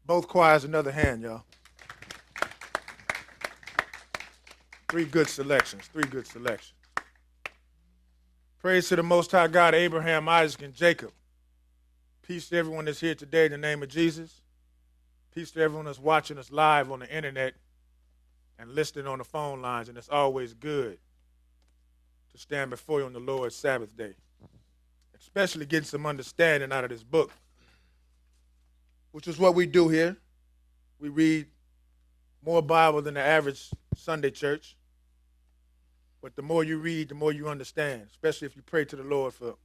Both choirs, another hand, y'all. Three good selections. Praise to the Most High God, Abraham, Isaac, and Jacob. Peace to everyone that's here today in the name of Jesus. Peace to everyone that's watching us live on the internet and listening on the phone lines. And it's always good to stand before you on the Lord's Sabbath day, especially getting some understanding out of this book, which is what we do here. We read more Bible than the average Sunday church. But the more you read, the more you understand, especially if you pray to the Lord for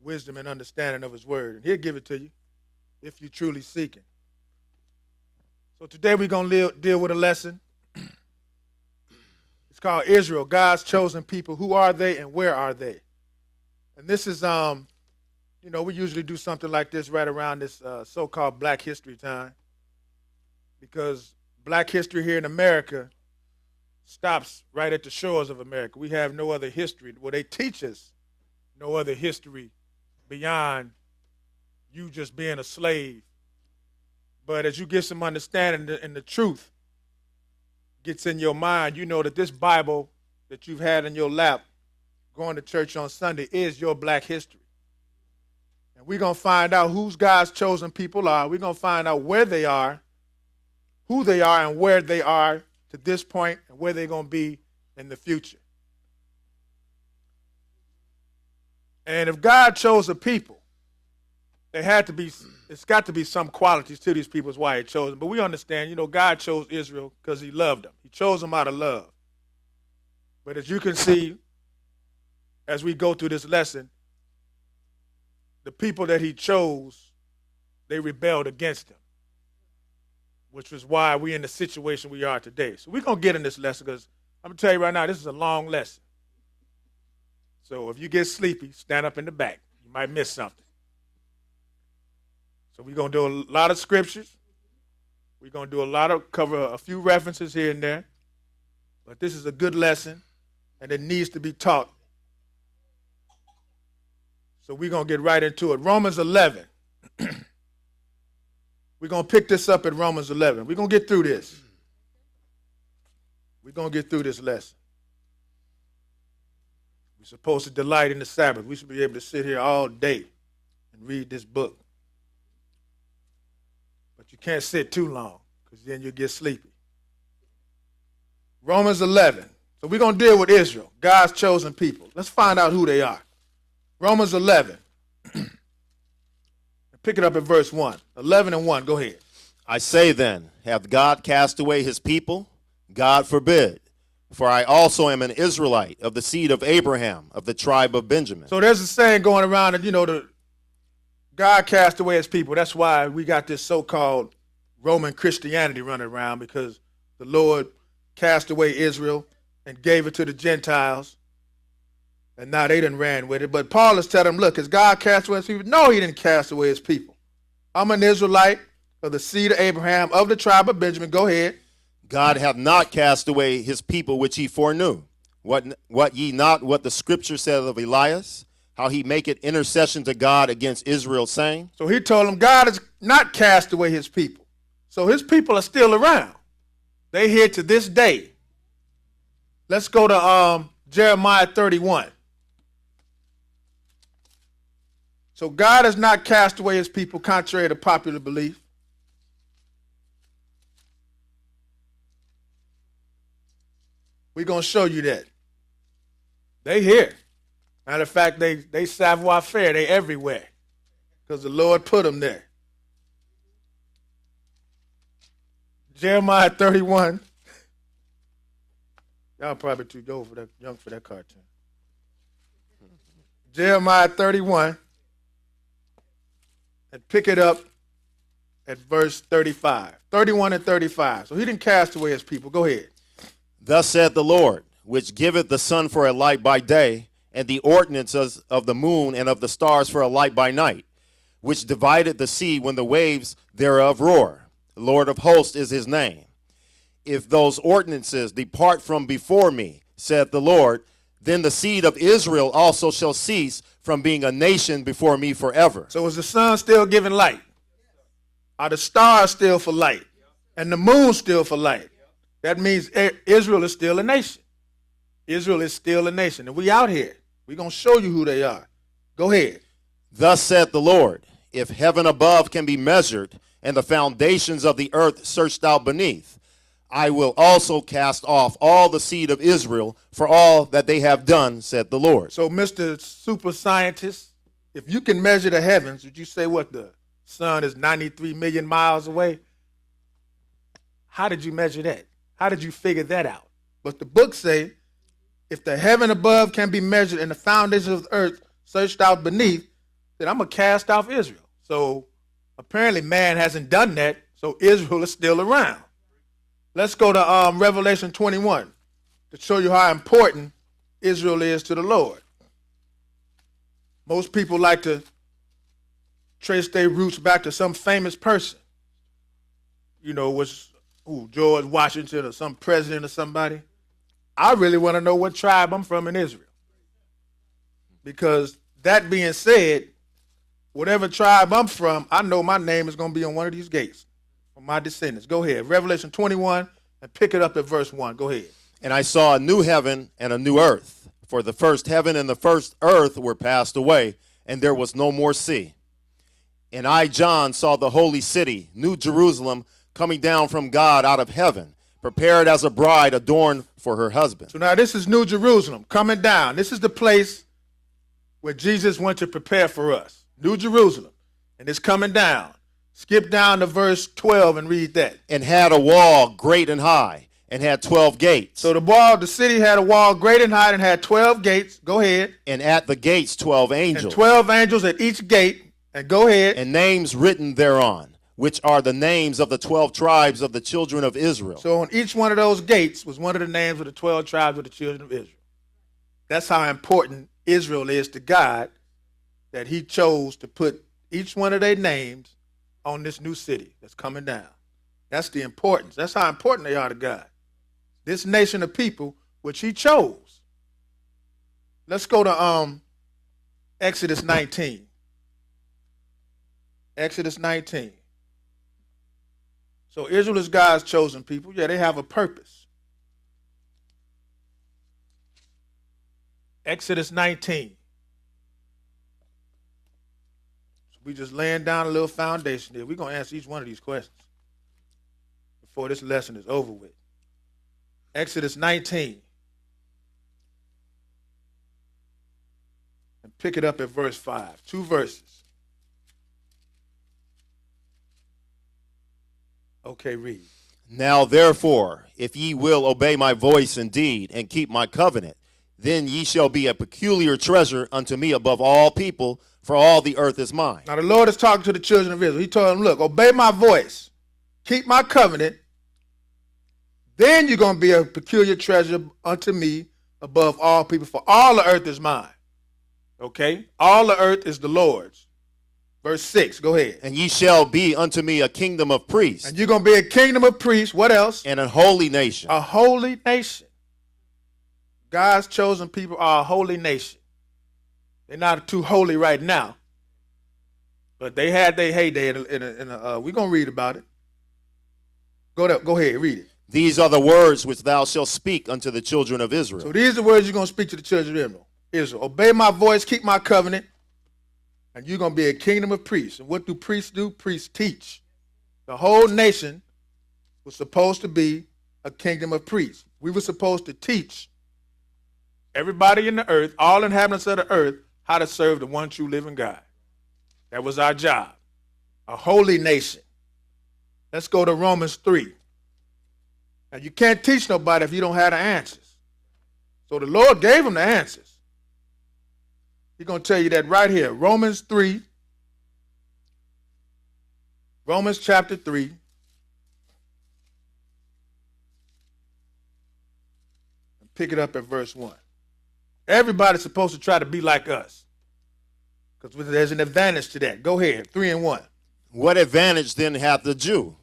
wisdom and understanding of his word. And he'll give it to you if you truly seek him. So today we're going to deal with a lesson. It's called Israel, God's chosen people. Who are they and where are they? And this is, we usually do something like this right around this so-called Black History time, because Black history here in America stops right at the shores of America. We have no other history. Well, they teach us no other history beyond you just being a slave. But as you get some understanding and the truth gets in your mind, you know that this Bible that you've had in your lap going to church on Sunday is your Black history. And we're going to find out who God's chosen people are. We're going to find out where they are, who they are, and where they are to this point, and where they're going to be in the future. And if God chose a people, it's got to be some qualities to these people is why he chose them. But we understand, God chose Israel because he loved them. He chose them out of love. But as you can see, as we go through this lesson, the people that he chose, they rebelled against him, which was why we're in the situation we are today. So we're going to get in this lesson because I'm going to tell you right now, this is a long lesson. So if you get sleepy, stand up in the back. You might miss something. So we're going to do a lot of scriptures. We're going to do cover a few references here and there. But this is a good lesson, and it needs to be taught. So we're going to get right into it. Romans 11. We're going to pick this up at Romans 11. We're going to get through this. We're going to get through this lesson. We're supposed to delight in the Sabbath. We should be able to sit here all day and read this book. But you can't sit too long because then you'll get sleepy. Romans 11. So we're going to deal with Israel, God's chosen people. Let's find out who they are. Romans 11. Pick it up at verse 1. 11 and 1. Go ahead. I say then, hath God cast away his people? God forbid. For I also am an Israelite of the seed of Abraham, of the tribe of Benjamin. So there's a saying going around that, God cast away his people. That's why we got this so-called Roman Christianity running around, because the Lord cast away Israel and gave it to the Gentiles. And now they done ran with it. But Paul is telling them, look, has God cast away his people? No, he didn't cast away his people. I'm an Israelite of the seed of Abraham, of the tribe of Benjamin. Go ahead. God hath not cast away his people which he foreknew. What ye not what the scripture said of Elias, how he maketh intercession to God against Israel, saying? So he told them God has not cast away his people. So his people are still around. They here to this day. Let's go to Jeremiah 31. So God has not cast away his people, contrary to popular belief. We're going to show you that. They here. Matter of fact, they savoir faire. They everywhere because the Lord put them there. Jeremiah 31. Y'all probably too young for that cartoon. Jeremiah 31. And pick it up at verse 35. 31 and 35. So he didn't cast away his people. Go ahead. Thus saith the Lord, which giveth the sun for a light by day, and the ordinances of the moon and of the stars for a light by night, which divided the sea when the waves thereof roar. The Lord of hosts is his name. If those ordinances depart from before me, saith the Lord, then the seed of Israel also shall cease from being a nation before me forever. So is the sun still giving light? Are the stars still for light? And the moon still for light? That means Israel is still a nation. Israel is still a nation. And we out here. We're going to show you who they are. Go ahead. Thus saith the Lord, if heaven above can be measured, and the foundations of the earth searched out beneath, I will also cast off all the seed of Israel for all that they have done, said the Lord. So, Mr. Super Scientist, if you can measure the heavens, would you say what, the sun is 93 million miles away? How did you measure that? How did you figure that out? But the book say, if the heaven above can be measured and the foundations of the earth searched out beneath, then I'm going to cast off Israel. So apparently man hasn't done that, so Israel is still around. Let's go to Revelation 21 to show you how important Israel is to the Lord. Most people like to trace their roots back to some famous person. You know, George Washington or some president or somebody. I really want to know what tribe I'm from in Israel. Because that being said, whatever tribe I'm from, I know my name is going to be on one of these gates for my descendants. Go ahead. Revelation 21 and pick it up at verse 1. Go ahead. And I saw a new heaven and a new earth, for the first heaven and the first earth were passed away, and there was no more sea. And I, John, saw the holy city, New Jerusalem, coming down from God out of heaven, prepared as a bride adorned for her husband. So now this is New Jerusalem coming down. This is the place where Jesus went to prepare for us. New Jerusalem. And it's coming down. Skip down to verse 12 and read that. And had a wall great and high, and had 12 gates. So the city had a wall great and high and had 12 gates. Go ahead. And at the gates 12 angels. And 12 angels at each gate. And go ahead. And names written thereon, which are the names of the 12 tribes of the children of Israel. So on each one of those gates was one of the names of the 12 tribes of the children of Israel. That's how important Israel is to God, that he chose to put each one of their names on this new city that's coming down. That's the importance. That's how important they are to God. This nation of people which he chose. Let's go to Exodus 19. Exodus 19. So Israel is God's chosen people. Yeah, they have a purpose. Exodus 19. So we just laying down a little foundation there. We're going to answer each one of these questions before this lesson is over with. Exodus 19. And pick it up at verse 5. 2 verses. Okay, read. Now therefore, if ye will obey my voice indeed, and keep my covenant, then ye shall be a peculiar treasure unto me above all people, for all the earth is mine. Now the Lord is talking to the children of Israel. He told them, look, obey my voice, keep my covenant, then you're going to be a peculiar treasure unto me above all people, for all the earth is mine. Okay? All the earth is the Lord's. Verse 6, go ahead. And ye shall be unto me a kingdom of priests. And you're going to be a kingdom of priests. What else? And a holy nation. A holy nation. God's chosen people are a holy nation. They're not too holy right now, but they had their heyday. We're going to read about it. Go ahead, read it. These are the words which thou shalt speak unto the children of Israel. So these are the words you're going to speak to the children of Israel. Obey my voice, keep my covenant, and you're going to be a kingdom of priests. And what do priests do? Priests teach. The whole nation was supposed to be a kingdom of priests. We were supposed to teach everybody in the earth, all inhabitants of the earth, how to serve the one true living God. That was our job. A holy nation. Let's go to Romans 3. Now, you can't teach nobody if you don't have the answers. So the Lord gave them the answers. He's going to tell you that right here. Romans 3. Romans chapter 3. And pick it up at verse 1. Everybody's supposed to try to be like us, because there's an advantage to that. Go ahead, 3 and 1. What advantage then hath the Jew?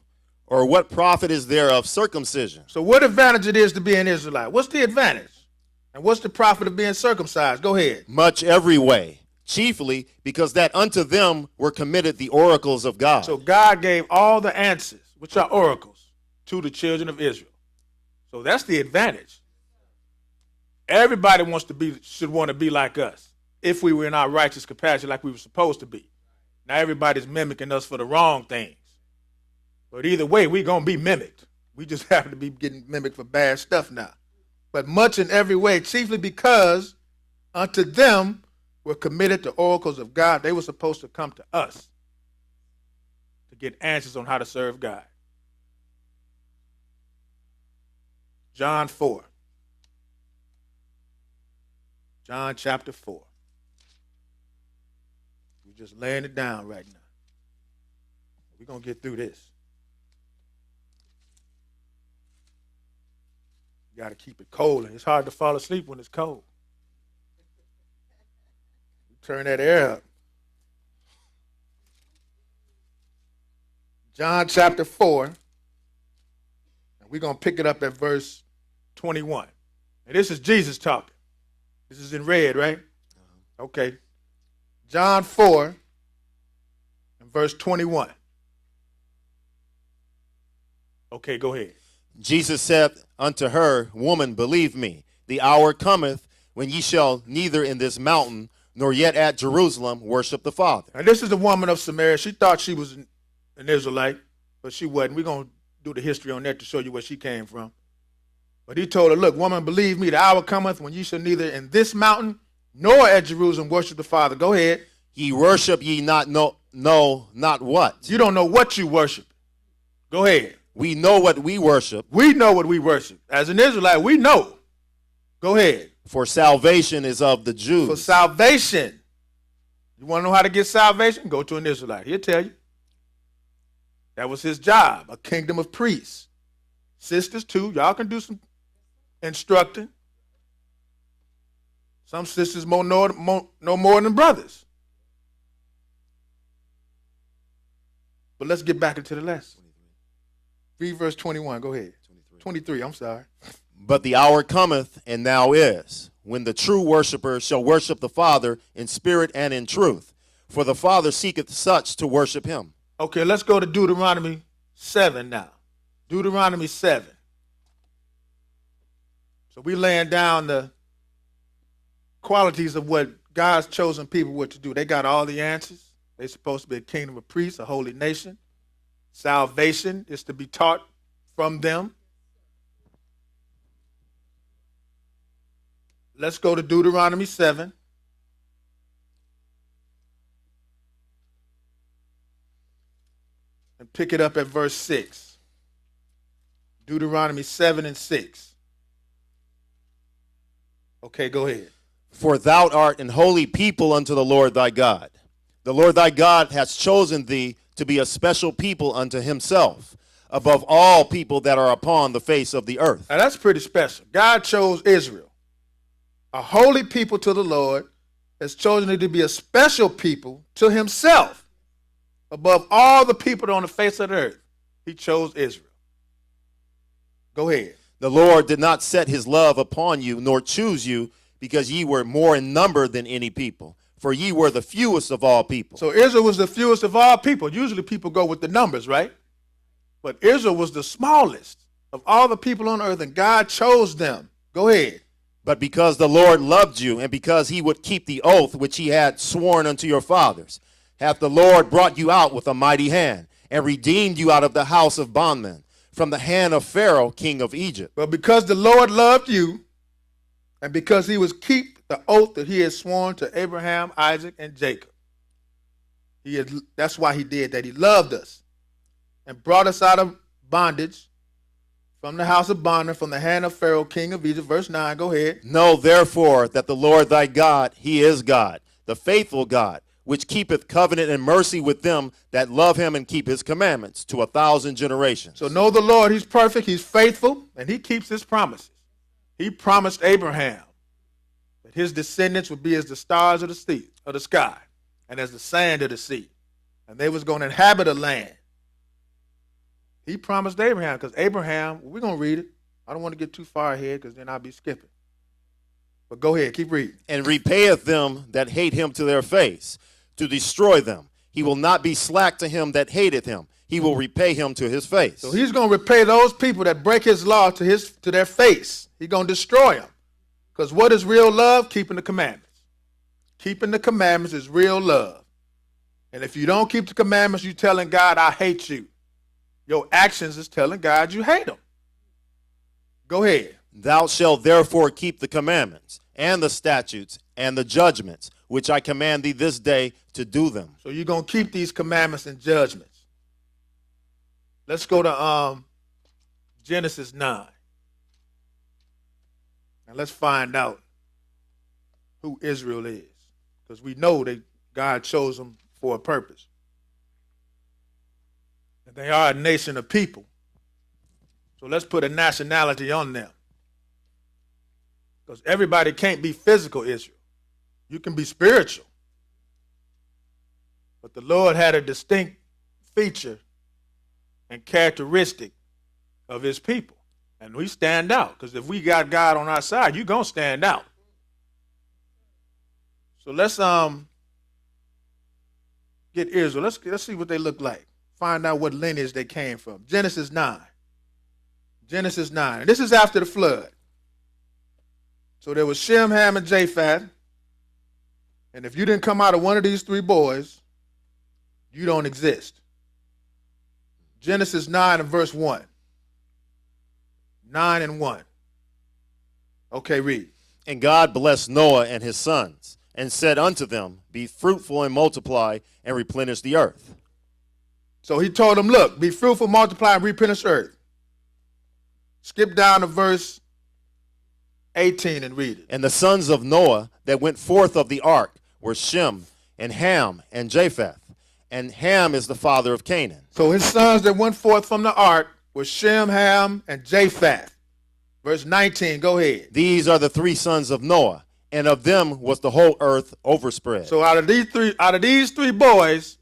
Or what profit is there of circumcision? So what advantage it is to be an Israelite? What's the advantage? And what's the profit of being circumcised? Go ahead. Much every way, chiefly because that unto them were committed the oracles of God. So God gave all the answers, which are oracles, to the children of Israel. So that's the advantage. Everybody should want to be like us if we were in our righteous capacity like we were supposed to be. Now everybody's mimicking us for the wrong things. But either way, we're going to be mimicked. We just happen to be getting mimicked for bad stuff now. But much in every way, chiefly because unto them were committed the oracles of God. They were supposed to come to us to get answers on how to serve God. John 4. John chapter 4. We're just laying it down right now. We're going to get through this. You got to keep it cold, and it's hard to fall asleep when it's cold. Turn that air up. John chapter 4, and we're going to pick it up at verse 21. And this is Jesus talking. This is in red, right? Okay. John 4 and verse 21. Okay, go ahead. Jesus said unto her, Woman, believe me, the hour cometh when ye shall neither in this mountain nor yet at Jerusalem worship the Father. And this is the woman of Samaria. She thought she was an Israelite, but she wasn't. We're going to do the history on that to show you where she came from. But he told her, look, woman, believe me, the hour cometh when ye shall neither in this mountain nor at Jerusalem worship the Father. Go ahead. Ye worship ye not not what? You don't know what you worship. Go ahead. We know what we worship. We know what we worship. As an Israelite, we know. Go ahead. For salvation is of the Jews. For salvation. You want to know how to get salvation? Go to an Israelite. He'll tell you. That was his job, a kingdom of priests. Sisters, too. Y'all can do some instructing. Some sisters know more than brothers. But let's get back into the lesson. Read verse 21. Go ahead. 23, I'm sorry. But the hour cometh, and now is, when the true worshiper shall worship the Father in spirit and in truth. For the Father seeketh such to worship him. Okay, let's go to Deuteronomy 7 now. Deuteronomy 7. So we laying down the qualities of what God's chosen people were to do. They got all the answers. They're supposed to be a kingdom of priests, a holy nation. Salvation is to be taught from them. Let's go to Deuteronomy 7. And pick it up at verse 6. Deuteronomy 7 and 6. Okay, go ahead. For thou art an holy people unto the Lord thy God. The Lord thy God hath chosen thee to be a special people unto himself, above all people that are upon the face of the earth. Now that's pretty special. God chose Israel, a holy people to the Lord, has chosen it to be a special people to himself, above all the people on the face of the earth. He chose Israel. Go ahead. The Lord did not set his love upon you, nor choose you, because ye were more in number than any people. For ye were the fewest of all people. So Israel was the fewest of all people. Usually people go with the numbers, right? But Israel was the smallest of all the people on earth, and God chose them. Go ahead. But because the Lord loved you, and because he would keep the oath which he had sworn unto your fathers, hath the Lord brought you out with a mighty hand, and redeemed you out of the house of bondmen, from the hand of Pharaoh, king of Egypt. But because the Lord loved you, and because he was keep the oath that he had sworn to Abraham, Isaac, and Jacob. That's why he did that. He loved us and brought us out of bondage from the house of bondmen, from the hand of Pharaoh, king of Egypt. Verse 9, go ahead. Know therefore that the Lord thy God, he is God, the faithful God, which keepeth covenant and mercy with them that love him and keep his commandments to 1,000 generations. So know the Lord, he's perfect, he's faithful, and he keeps his promises. He promised Abraham that his descendants would be as the stars of the sky and as the sand of the sea. And they was going to inhabit a land. He promised Abraham, because Abraham, we're going to read it. I don't want to get too far ahead because then I'll be skipping. But go ahead, keep reading. And repayeth them that hate him to their face, to destroy them. He will not be slack to him that hateth him. He will repay him to his face. So he's going to repay those people that break his law to their face. He's going to destroy them. Because what is real love? Keeping the commandments. Keeping the commandments is real love. And if you don't keep the commandments, you're telling God, I hate you. Your actions is telling God you hate him. Go ahead. Thou shalt therefore keep the commandments, and the statutes, and the judgments, which I command thee this day to do them. So you're going to keep these commandments and judgments. Let's go to Genesis 9. And let's find out who Israel is. Because we know that God chose them for a purpose. And they are a nation of people. So let's put a nationality on them. Because everybody can't be physical Israel. You can be spiritual. But the Lord had a distinct feature and characteristic of his people. And we stand out. Because if we got God on our side, you're going to stand out. So let's get Israel. Let's see what they look like. Find out what lineage they came from. Genesis 9. Genesis 9. And this is after the flood. So there was Shem, Ham, and Japheth. And if you didn't come out of one of these three boys, you don't exist. Genesis 9 and verse 1. 9 and 1. Okay, read. And God blessed Noah and his sons, and said unto them, Be fruitful and multiply, and replenish the earth. So he told them, look, be fruitful, multiply, and replenish the earth. Skip down to verse 18 and read it. And the sons of Noah that went forth of the ark were Shem, and Ham, and Japheth. And Ham is the father of Canaan. So his sons that went forth from the ark were Shem, Ham, and Japheth. Verse 19, go ahead. These are the three sons of Noah, and of them was the whole earth overspread. So out of these three boys,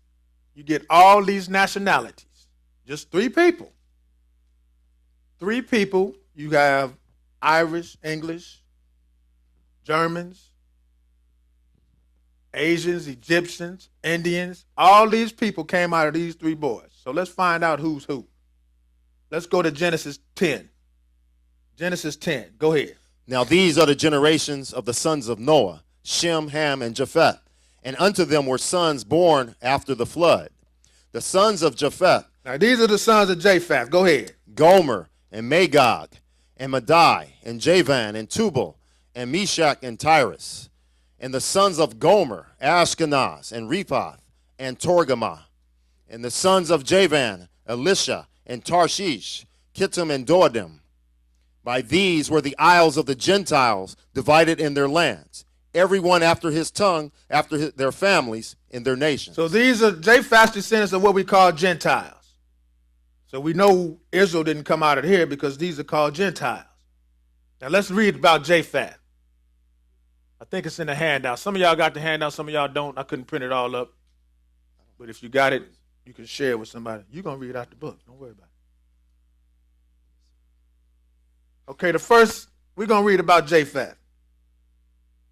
you get all these nationalities. Just three people. Three people. You have Irish, English, Germans, Asians, Egyptians, Indians. All these people came out of these three boys. So let's find out who's who. Let's go to Genesis 10. Genesis 10. Go ahead. Now these are the generations of the sons of Noah, Shem, Ham, and Japheth. And unto them were sons born after the flood. The sons of Japheth. Now these are the sons of Japheth. Go ahead. Gomer, and Magog, and Madai, and Javan, and Tubal, and Meshach, and Tyrus. And the sons of Gomer, Ashkenaz, and Rephath, and Torgamah. And the sons of Javan, Elisha, and Tarshish, Kittim, and Doadim. By these were the isles of the Gentiles divided in their lands, every one after his tongue, after their families, in their nations. So these are Japheth's descendants of what we call Gentiles. So we know Israel didn't come out of here because these are called Gentiles. Now let's read about Japheth. I think it's in the handout. Some of y'all got the handout, some of y'all don't. I couldn't print it all up. But if you got it, you can share it with somebody. You're going to read out the book. Don't worry about it. Okay, the first, we're going to read about Japheth.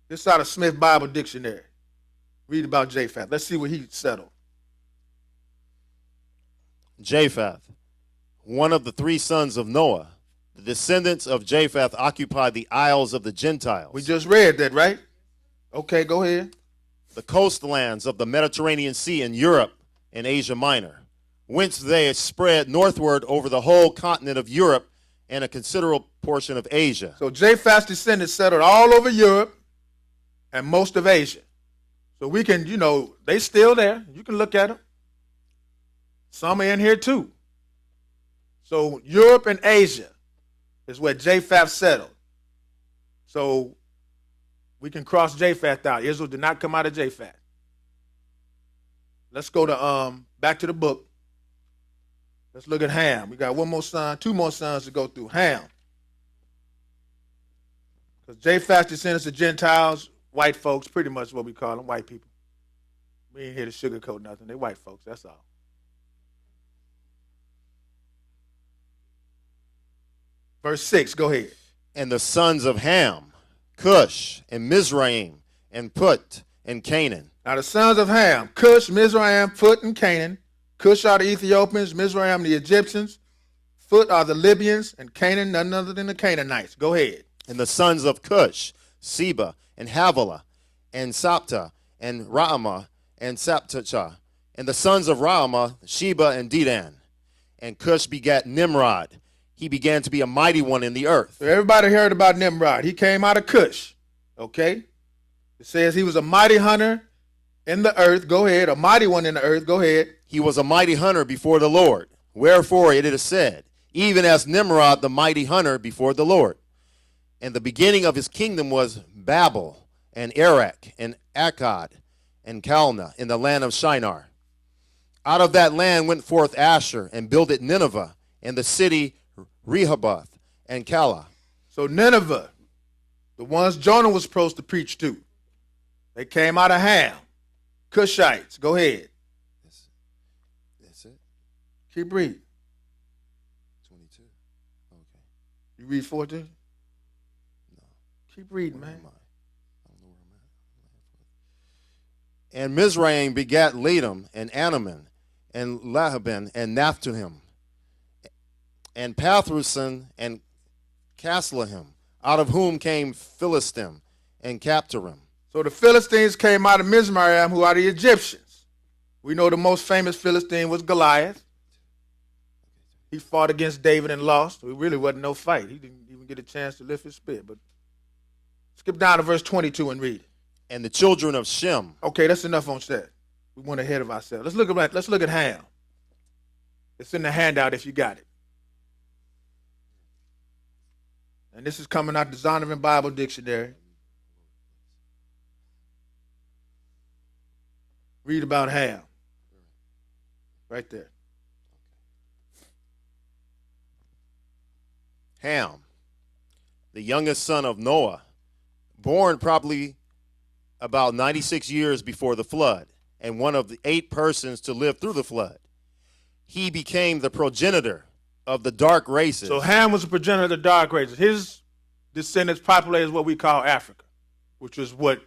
This is out of Smith Bible Dictionary. Read about Japheth. Let's see what he settled. Japheth, one of the three sons of Noah. The descendants of Japheth occupied the isles of the Gentiles. We just read that, right? Okay, go ahead. The coastlands of the Mediterranean Sea in Europe and Asia Minor, whence they spread northward over the whole continent of Europe and a considerable portion of Asia. So Japheth's descendants settled all over Europe and most of Asia. So we can, they still there. You can look at them. Some are in here too. So Europe and Asia is where Japheth settled. So we can cross Japheth out. Israel did not come out of Japheth. Let's go to back to the book. Let's look at Ham. We got one more son, two more sons to go through. Ham. Because Japheth's descendants of Gentiles, white folks, pretty much what we call them, white people. We ain't here to sugarcoat nothing. They white folks, that's all. Verse 6, go ahead. And the sons of Ham, Cush, and Mizraim, and Put, and Canaan. Now the sons of Ham, Cush, Mizraim, Put, and Canaan. Cush are the Ethiopians, Mizraim the Egyptians, Put are the Libyans, and Canaan none other than the Canaanites. Go ahead. And the sons of Cush, Seba, and Havilah, and Sapta, and Raamah, and Saptacha. And the sons of Raamah, Sheba, and Dedan. And Cush begat Nimrod. He began to be a mighty one in the earth. So everybody heard about Nimrod. He came out of Cush. Okay? It says he was a mighty hunter in the earth. Go ahead. A mighty one in the earth. Go ahead. He was a mighty hunter before the Lord. Wherefore it is said, even as Nimrod the mighty hunter before the Lord. And the beginning of his kingdom was Babel, and Erech, and Akkad, and Calneh, in the land of Shinar. Out of that land went forth Asher, and builded Nineveh, and the city Rehoboth, and Calah. So Nineveh, the ones Jonah was supposed to preach to, they came out of Ham. Cushites. Go ahead. That's it? Keep reading. 22. Okay. You read 14? No. Keep reading, Where man. am I? I don't know where I'm at. And Mizraim begat Ladam, and Anaman, and Lahaban, and Naphtahim, and Pathrusim, and Casluhim, out of whom came Philistim, and Captorim. So the Philistines came out of Mizraim, who are the Egyptians. We know the most famous Philistine was Goliath. He fought against David and lost. It really wasn't no fight. He didn't even get a chance to lift his spear. But skip down to verse 22 and read it. And the children of Shem. Okay, that's enough on that. We went ahead of ourselves. Let's look at Ham. It's in the handout if you got it. And this is coming out the Zondervan Bible Dictionary. Read about Ham. Right there. Ham, the youngest son of Noah, born probably about 96 years before the flood, and one of the 8 persons to live through the flood. He became the progenitor of the dark races. So Ham was a progenitor of the dark races. His descendants populated what we call Africa, which is what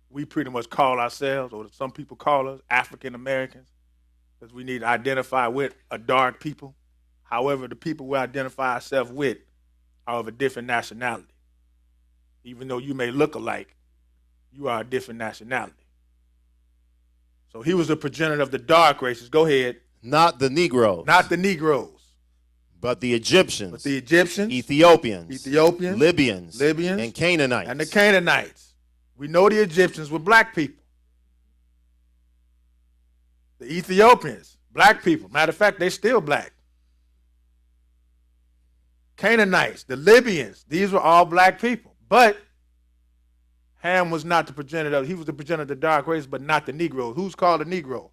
we pretty much call ourselves, or some people call us African Americans, because we need to identify with a dark people. However, the people we identify ourselves with are of a different nationality. Even though you may look alike, you are a different nationality. So he was a progenitor of the dark races. Go ahead. Not the Negroes. Not the Negroes. But the Egyptians. But the Egyptians. Ethiopians. Libyans. And Canaanites. And the Canaanites. We know the Egyptians were black people. The Ethiopians, black people. Matter of fact, they're still black. Canaanites, the Libyans, these were all black people. But Ham was not the progenitor. He was the progenitor of the dark race, but not the Negroes. Who's called a Negro?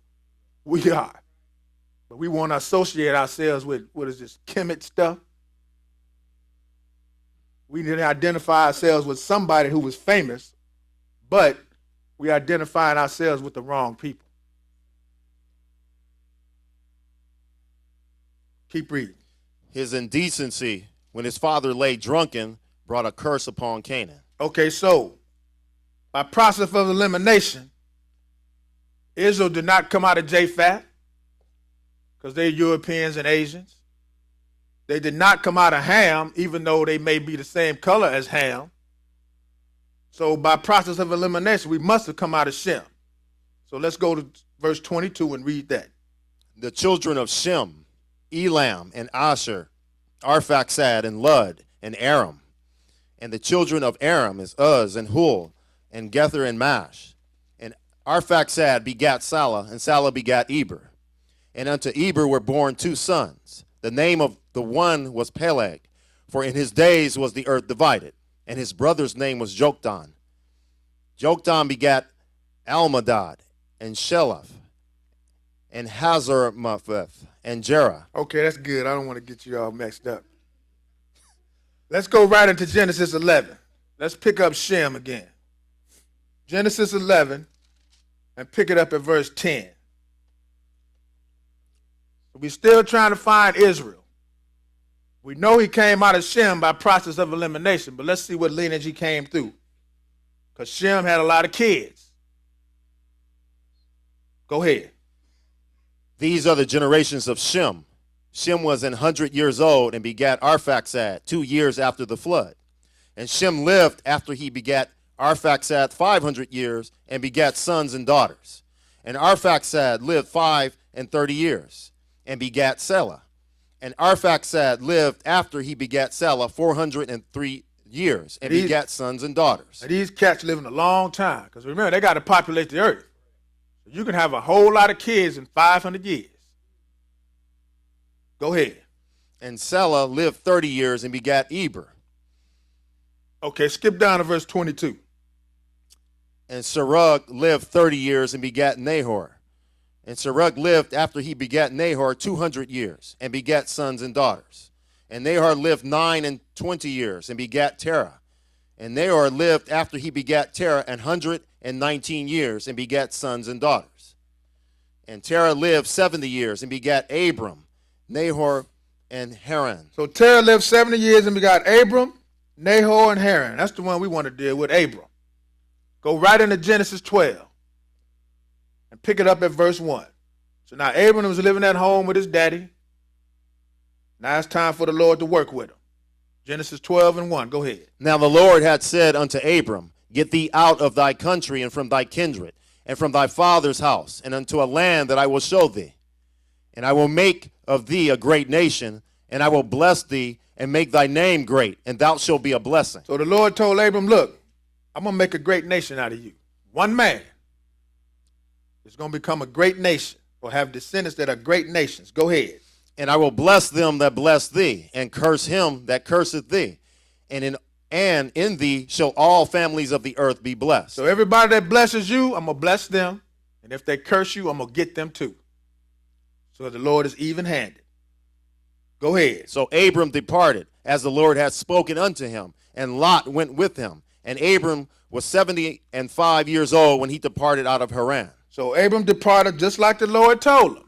We are. But we want to associate ourselves with, what is this, Kemet stuff? We need to identify ourselves with somebody who was famous, but we identifying ourselves with the wrong people. Keep reading. His indecency, when his father lay drunken, brought a curse upon Canaan. Okay, so by process of elimination, Israel did not come out of Japhet because they're Europeans and Asians. They did not come out of Ham, even though they may be the same color as Ham. So by process of elimination, we must have come out of Shem. So let's go to verse 22 and read that. The children of Shem, Elam, and Asher, Arphaxad, and Lud, and Aram. And the children of Aram is Uz, and Hul, and Gether, and Mash. And Arphaxad begat Salah, and Salah begat Eber. And unto Eber were born 2 sons. The name of the one was Peleg, for in his days was the earth divided. And his brother's name was Joktan. Joktan begat Almadad, and Sheleph, and Hazarmaveth, and Jerah. Okay, that's good. I don't want to get you all mixed up. Let's go right into Genesis 11. Let's pick up Shem again. Genesis 11, and pick it up at verse 10. We're still trying to find Israel. We know he came out of Shem by process of elimination, but let's see what lineage he came through. because Shem had a lot of kids. Go ahead. These are the generations of Shem. Shem was 100 years old and begat Arphaxad 2 years after the flood. And Shem lived after he begat Arphaxad 500 years and begat sons and daughters. And Arphaxad lived 35 years and begat Selah. And Arphaxad lived after he begat Selah 403 years and begat sons and daughters. Now these cats living a long time, because remember, they got to populate the earth. You can have a whole lot of kids in 500 years. Go ahead. And Selah lived 30 years and begat Eber. Okay, skip down to verse 22. And Serug lived 30 years and begat Nahor. And Serug lived after he begat Nahor 200 years and begat sons and daughters. And Nahor lived 29 years and begat Terah. And Nahor lived after he begat Terah 119 years and begat sons and daughters. And Terah lived 70 years and begat Abram, Nahor, and Haran. So Terah lived 70 years and begot Abram, Nahor, and Haran. That's the one we want to deal with, Abram. Go right into Genesis 12 and pick it up at verse 1. So now Abram was living at home with his daddy. Now it's time for the Lord to work with him. Genesis 12 and 1. Go ahead. Now the Lord had said unto Abram, Get thee out of thy country and from thy kindred and from thy father's house and unto a land that I will show thee. And I will make of thee a great nation, and I will bless thee and make thy name great, and thou shalt be a blessing. So the Lord told Abram, look, I'm going to make a great nation out of you. One man is going to become a great nation or have descendants that are great nations. Go ahead. And I will bless them that bless thee, and curse him that curseth thee. And in thee shall all families of the earth be blessed. So everybody that blesses you, I'm going to bless them. And if they curse you, I'm going to get them too. So the Lord is even-handed. Go ahead. So Abram departed, as the Lord had spoken unto him, and Lot went with him. And Abram was 75 years old when he departed out of Haran. So Abram departed just like the Lord told him.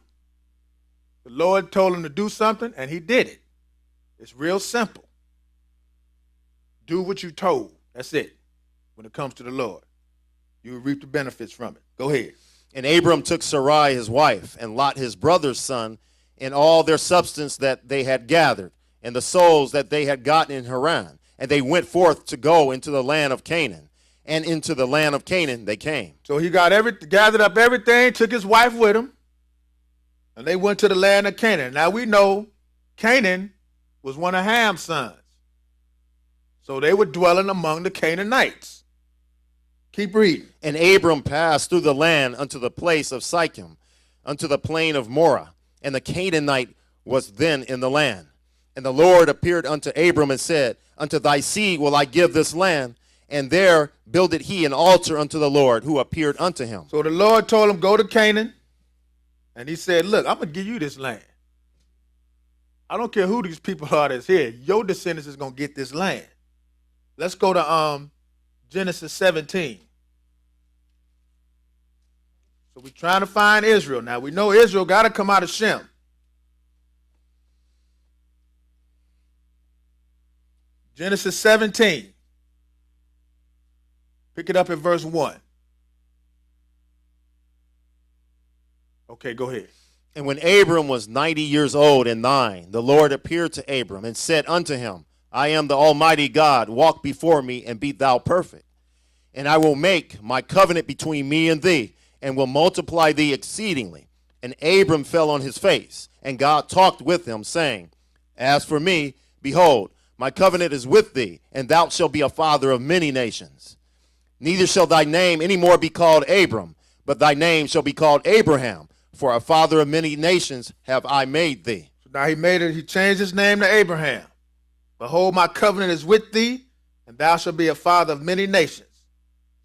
The Lord told him to do something, and he did it. It's real simple. Do what you told. That's it. When it comes to the Lord, you will reap the benefits from it. Go ahead. And Abram took Sarai his wife, and Lot his brother's son, and all their substance that they had gathered, and the souls that they had gotten in Haran. And they went forth to go into the land of Canaan. And into the land of Canaan they came. So he gathered up everything, took his wife with him, and they went to the land of Canaan. Now we know Canaan was one of Ham's sons. So they were dwelling among the Canaanites. Keep reading. And Abram passed through the land unto the place of Sichem, unto the plain of Morah. And the Canaanite was then in the land. And the Lord appeared unto Abram and said, Unto thy seed will I give this land. And there builded he an altar unto the Lord, who appeared unto him. So the Lord told him, go to Canaan. And he said, look, I'm going to give you this land. I don't care who these people are that's here. Your descendants is going to get this land. Let's go to Genesis 17. So we're trying to find Israel. Now we know Israel got to come out of Shem. Genesis 17. Pick it up at verse 1. Okay, go ahead. And when Abram was 90 years old and 9, the Lord appeared to Abram and said unto him, I am the Almighty God, walk before me and be thou perfect. And I will make my covenant between me and thee, and will multiply thee exceedingly. And Abram fell on his face, and God talked with him, saying, As for me, behold, my covenant is with thee, and thou shalt be a father of many nations. Neither shall thy name any more be called Abram, but thy name shall be called Abraham, for a father of many nations have I made thee. So now he changed his name to Abraham. Behold, my covenant is with thee, and thou shalt be a father of many nations.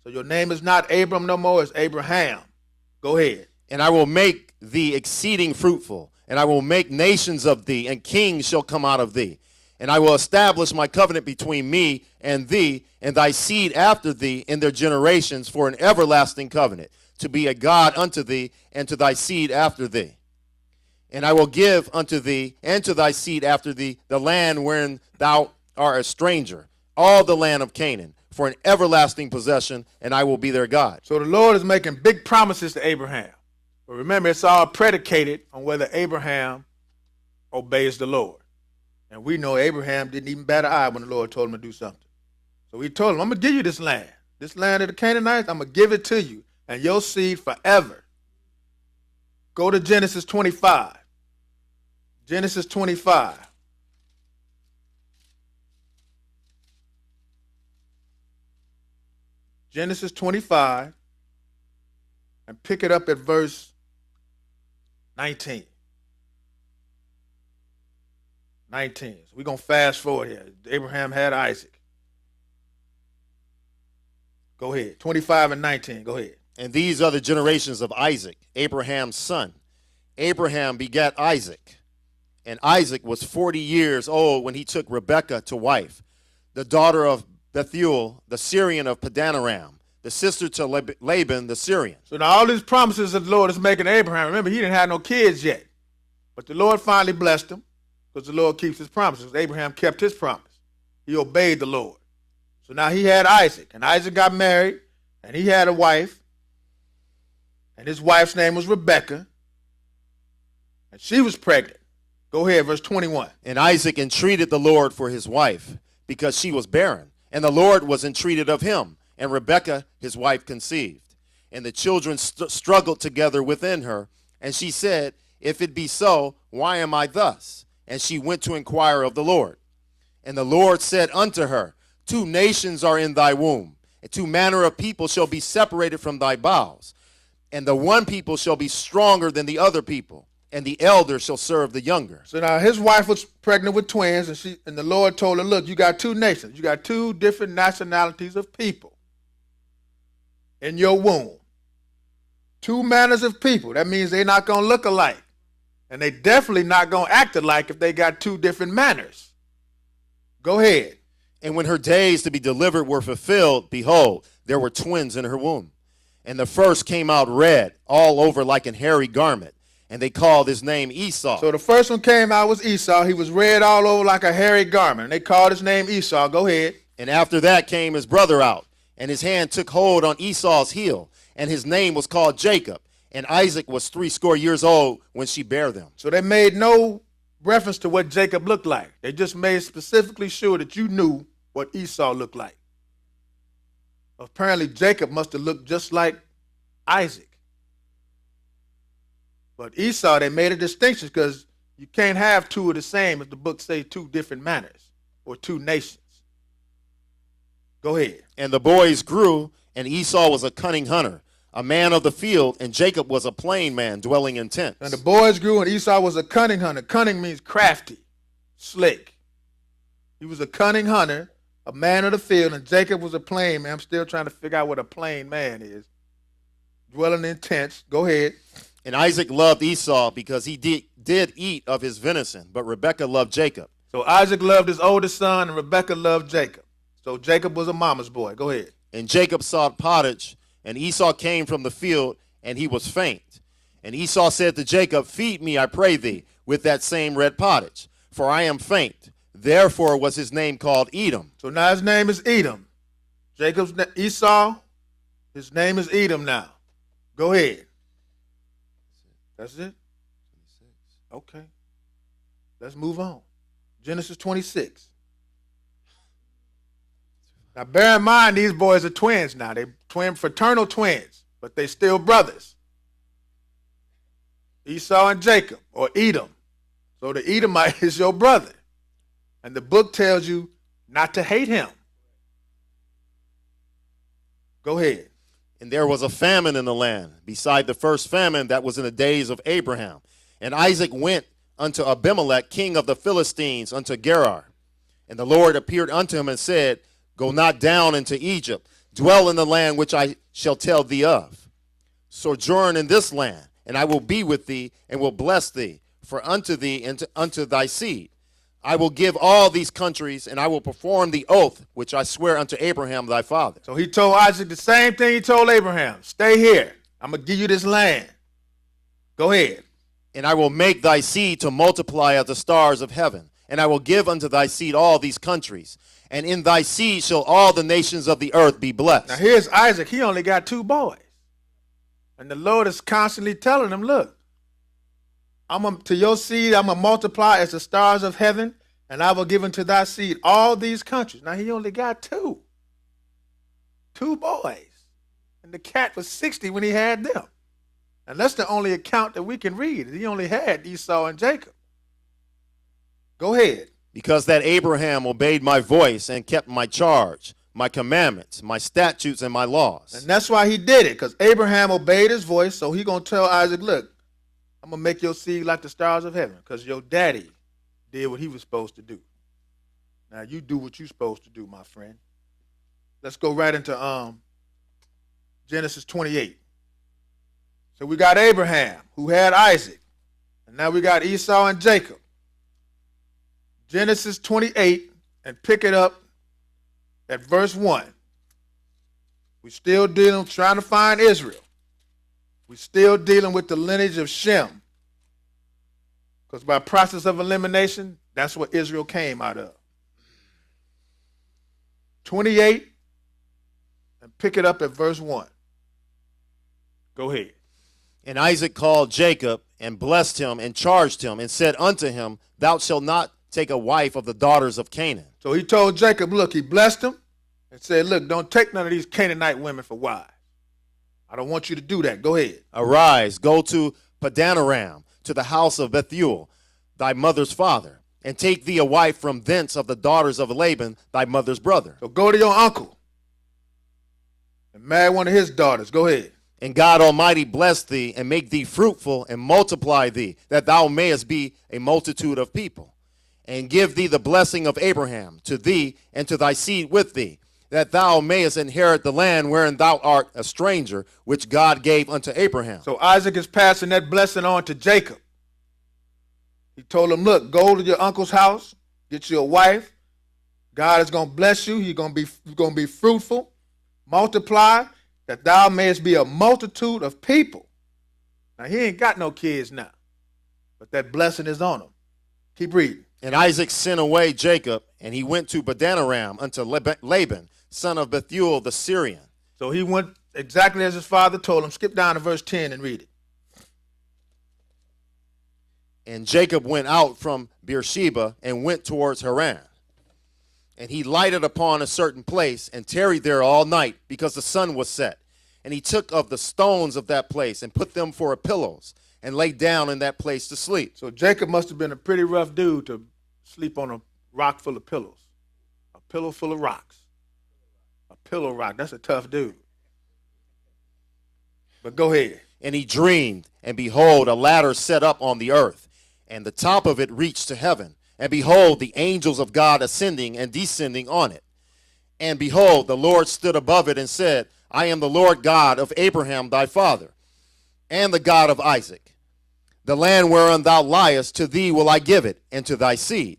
So your name is not Abram no more, it's Abraham. Go ahead. And I will make thee exceeding fruitful, and I will make nations of thee, and kings shall come out of thee. And I will establish my covenant between me and thee, and thy seed after thee in their generations for an everlasting covenant, to be a God unto thee, and to thy seed after thee. And I will give unto thee and to thy seed after thee the land wherein thou art a stranger, all the land of Canaan, for an everlasting possession, and I will be their God. So the Lord is making big promises to Abraham. But remember, it's all predicated on whether Abraham obeys the Lord. And we know Abraham didn't even bat an eye when the Lord told him to do something. So he told him, I'm going to give you this land. This land of the Canaanites, I'm going to give it to you and your seed forever. Go to Genesis 25. Genesis 25. Genesis 25. And pick it up at verse 19. 19. So we're going to fast forward here. Abraham had Isaac. Go ahead. 25 and 19. Go ahead. And these are the generations of Isaac, Abraham's son. Abraham begat Isaac, and Isaac was 40 years old when he took Rebekah to wife, the daughter of Bethuel, the Syrian of Padanaram, the sister to Laban, the Syrian. So now all these promises that the Lord is making to Abraham, remember, he didn't have no kids yet. But the Lord finally blessed him because the Lord keeps his promises. Abraham kept his promise. He obeyed the Lord. So now he had Isaac, and Isaac got married, and he had a wife, and his wife's name was Rebekah, and she was pregnant. Go ahead, verse 21. And Isaac entreated the Lord for his wife, because she was barren, and the Lord was entreated of him, and Rebekah his wife conceived. And the children struggled together within her, and she said, If it be so, why am I thus? And she went to inquire of the Lord. And the Lord said unto her, 2 nations are in thy womb, and 2 manner of people shall be separated from thy bowels. And the one people shall be stronger than the other people, and the elder shall serve the younger. So now his wife was pregnant with twins, and the Lord told her, look, you got 2 nations. You got 2 different nationalities of people in your womb. 2 manners of people. That means they're not going to look alike. And they definitely not going to act alike if they got 2 different manners. Go ahead. And when her days to be delivered were fulfilled, behold, there were twins in her womb. And the first came out red, all over like an hairy garment. And they called his name Esau. So the first one came out was Esau. He was red all over like a hairy garment. And they called his name Esau. Go ahead. And after that came his brother out, and his hand took hold on Esau's heel, and his name was called Jacob. And Isaac was 80 years old when she bare them. So they made no reference to what Jacob looked like. They just made specifically sure that you knew what Esau looked like. Apparently Jacob must have looked just like Isaac. But Esau, they made a distinction because you can't have 2 of the same if the book say 2 different manners or 2 nations. Go ahead. And the boys grew, and Esau was a cunning hunter, a man of the field, and Jacob was a plain man dwelling in tents. And the boys grew, and Esau was a cunning hunter. Cunning means crafty, slick. He was a cunning hunter, a man of the field, and Jacob was a plain man. I'm still trying to figure out what a plain man is. Dwelling in tents. Go ahead. And Isaac loved Esau because he did eat of his venison, but Rebekah loved Jacob. So Isaac loved his oldest son, and Rebekah loved Jacob. So Jacob was a mama's boy. Go ahead. And Jacob sought pottage, and Esau came from the field, and he was faint. And Esau said to Jacob, Feed me, I pray thee, with that same red pottage, for I am faint. Therefore was his name called Edom. So now his name is Edom. Esau, his name is Edom now. Go ahead. That's it? Okay. Let's move on. Genesis 26. Now, bear in mind, these boys are twins now. They're fraternal twins, but they still brothers. Esau and Jacob, or Edom. So the Edomite is your brother. And the book tells you not to hate him. Go ahead. And there was a famine in the land, beside the first famine that was in the days of Abraham. And Isaac went unto Abimelech, king of the Philistines, unto Gerar. And the Lord appeared unto him and said, Go not down into Egypt. Dwell in the land which I shall tell thee of. Sojourn in this land, and I will be with thee, and will bless thee. For unto thee and unto thy seed I will give all these countries, and I will perform the oath which I swear unto Abraham thy father. So he told Isaac the same thing he told Abraham. Stay here. I'm going to give you this land. Go ahead. And I will make thy seed to multiply as the stars of heaven, and I will give unto thy seed all these countries, and in thy seed shall all the nations of the earth be blessed. Now here's Isaac. He only got 2 boys. And the Lord is constantly telling him, look, to your seed, I'm going to multiply as the stars of heaven, and I will give unto thy seed all these countries. Now he only got 2. 2 boys. And the cat was 60 when he had them. And that's the only account that we can read. He only had Esau and Jacob. Go ahead. Because that Abraham obeyed my voice and kept my charge, my commandments, my statutes, and my laws. And that's why he did it, because Abraham obeyed his voice, so he going to tell Isaac, look, I'm going to make your seed like the stars of heaven, because your daddy did what he was supposed to do. Now you do what you're supposed to do, my friend. Let's go right into Genesis 28. So we got Abraham, who had Isaac. And now we got Esau and Jacob. Genesis 28, and pick it up at verse 1. We're still trying to find Israel. We're still dealing with the lineage of Shem. Because by process of elimination, that's what Israel came out of. 28, and pick it up at verse 1. Go ahead. And Isaac called Jacob, and blessed him, and charged him, and said unto him, Thou shalt not take a wife of the daughters of Canaan. So he told Jacob, look, he blessed him, and said, look, don't take none of these Canaanite women for wives. I don't want you to do that. Go ahead. Arise, go to Padanaram, to the house of Bethuel, thy mother's father, and take thee a wife from thence of the daughters of Laban, thy mother's brother. So go to your uncle and marry one of his daughters. Go ahead. And God Almighty bless thee, and make thee fruitful, and multiply thee, that thou mayest be a multitude of people. And give thee the blessing of Abraham to thee and to thy seed with thee, that thou mayest inherit the land wherein thou art a stranger, which God gave unto Abraham. So Isaac is passing that blessing on to Jacob. He told him, look, go to your uncle's house, get you a wife. God is going to bless you. You're going to be fruitful, multiply, that thou mayest be a multitude of people. Now, he ain't got no kids now, but that blessing is on him. Keep reading. And Isaac sent away Jacob, and he went to Padanaram unto Laban, son of Bethuel the Syrian. So he went exactly as his father told him. Skip down to verse 10 and read it. And Jacob went out from Beersheba and went towards Haran. And he lighted upon a certain place and tarried there all night, because the sun was set. And he took of the stones of that place and put them for pillows, and lay down in that place to sleep. So Jacob must have been a pretty rough dude to sleep on a rock full of pillows. A pillow full of rocks. A pillow rock. That's a tough dude. But go ahead. And he dreamed, and behold, a ladder set up on the earth, and the top of it reached to heaven. And behold, the angels of God ascending and descending on it. And behold, the Lord stood above it and said, I am the Lord God of Abraham thy father, and the God of Isaac. The land whereon thou liest, to thee will I give it, and to thy seed.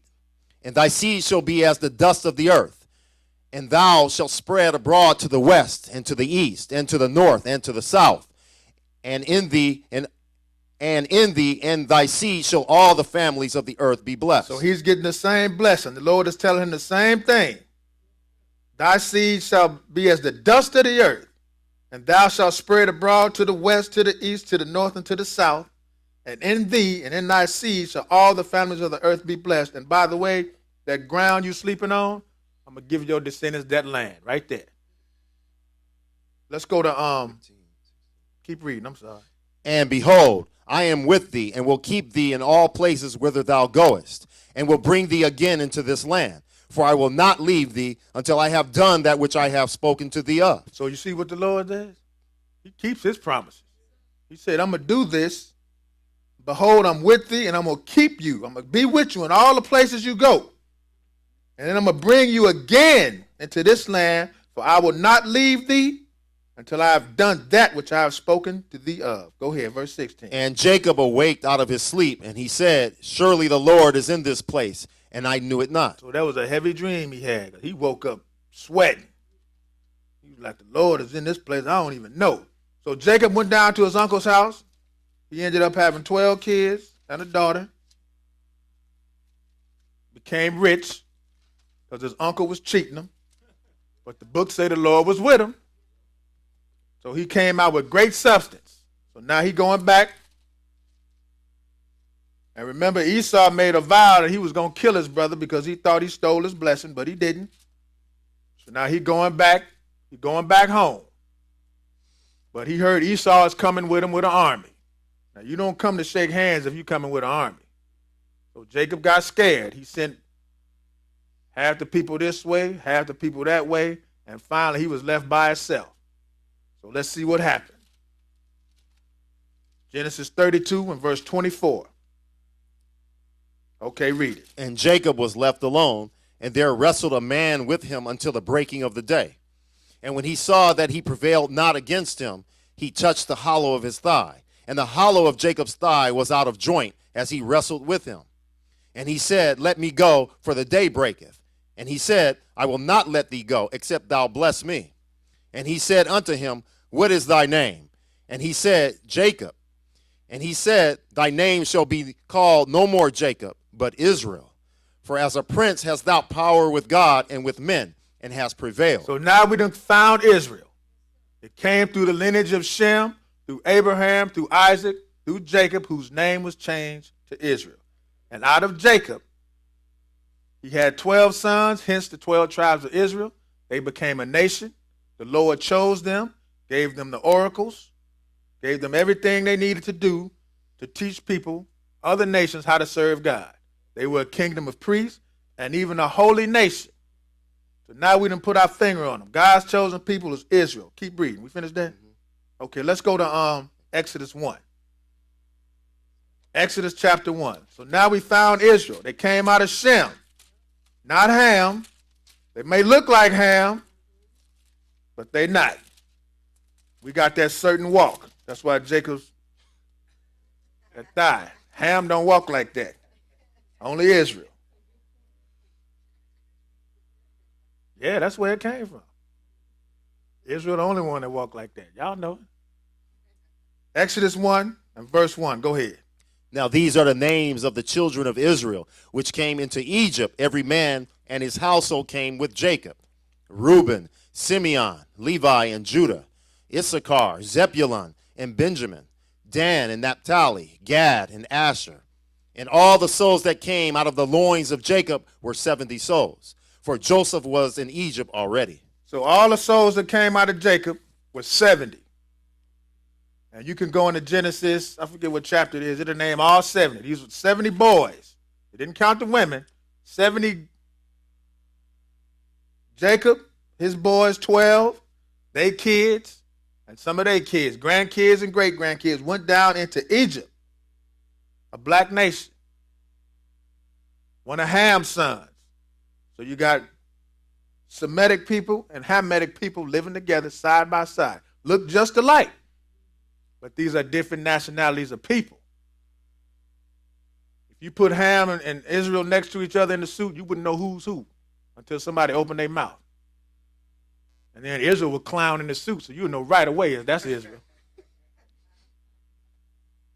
And thy seed shall be as the dust of the earth. And thou shalt spread abroad to the west, and to the east, and to the north, and to the south. And in thee and thy seed shall all the families of the earth be blessed. So he's getting the same blessing. The Lord is telling him the same thing. Thy seed shall be as the dust of the earth, and thou shalt spread abroad to the west, to the east, to the north, and to the south. And in thee and in thy seed shall all the families of the earth be blessed. And by the way, that ground you sleeping on, I'm going to give your descendants that land right there. Let's go to, keep reading, I'm sorry. And behold, I am with thee, and will keep thee in all places whither thou goest, and will bring thee again into this land. For I will not leave thee until I have done that which I have spoken to thee of. So you see what the Lord does? He keeps his promises. He said, I'm going to do this. Behold, I'm with thee, and I'm going to keep you. I'm going to be with you in all the places you go. And then I'm going to bring you again into this land, for I will not leave thee until I have done that which I have spoken to thee of. Go ahead, verse 16. And Jacob awaked out of his sleep, and he said, Surely the Lord is in this place, and I knew it not. So that was a heavy dream he had. He woke up sweating. He was like, the Lord is in this place. I don't even know. So Jacob went down to his uncle's house. He ended up having 12 kids and a daughter. became rich because his uncle was cheating him. But the book say the Lord was with him. So he came out with great substance. So now he going back. And remember, Esau made a vow that he was going to kill his brother because he thought he stole his blessing, but he didn't. So now he going back. He going back home. But he heard Esau is coming with him with an army. Now, you don't come to shake hands if you coming with an army. So Jacob got scared. He sent half the people this way, half the people that way, and finally he was left by himself. So let's see what happened. Genesis 32 and verse 24. Okay, read it. And Jacob was left alone, and there wrestled a man with him until the breaking of the day. And when he saw that he prevailed not against him, he touched the hollow of his thigh. And the hollow of Jacob's thigh was out of joint as he wrestled with him. And he said, Let me go, for the day breaketh. And he said, I will not let thee go, except thou bless me. And he said unto him, What is thy name? And he said, Jacob. And he said, Thy name shall be called no more Jacob, but Israel. For as a prince hast thou power with God and with men, and hast prevailed. So now we done found Israel. It came through the lineage of Shem, through Abraham, through Isaac, through Jacob, whose name was changed to Israel. And out of Jacob, he had 12 sons, hence the 12 tribes of Israel. They became a nation. The Lord chose them, gave them the oracles, gave them everything they needed to do to teach people, other nations, how to serve God. They were a kingdom of priests and even a holy nation. So now we done put our finger on them. God's chosen people is Israel. Keep reading. We finished that? Okay, let's go to Exodus 1. Exodus chapter 1. So now we found Israel. They came out of Shem, not Ham. They may look like Ham, but they not. We got that certain walk. That's why Jacob's that thigh. Ham don't walk like that. Only Israel. Yeah, that's where it came from. Israel the only one that walked like that. Y'all know it. Exodus 1 and verse 1. Go ahead. Now these are the names of the children of Israel, which came into Egypt. Every man and his household came with Jacob. Reuben, Simeon, Levi, and Judah. Issachar, Zebulun, and Benjamin. Dan and Naphtali, Gad, and Asher. And all the souls that came out of the loins of Jacob were 70 souls. For Joseph was in Egypt already. So all the souls that came out of Jacob were 70. And you can go into Genesis, I forget what chapter it is, it'll name all 70. These were 70 boys. They didn't count the women. 70 Jacob, his boys, 12, they kids, and some of their kids, grandkids and great-grandkids, went down into Egypt, a black nation. One of Ham's sons. So you got Semitic people and Hamitic people living together side by side. Look just alike. But these are different nationalities of people. If you put Ham and Israel next to each other in the suit, you wouldn't know who's who until somebody opened their mouth. And then Israel would clown in the suit, so you would know right away that's Israel.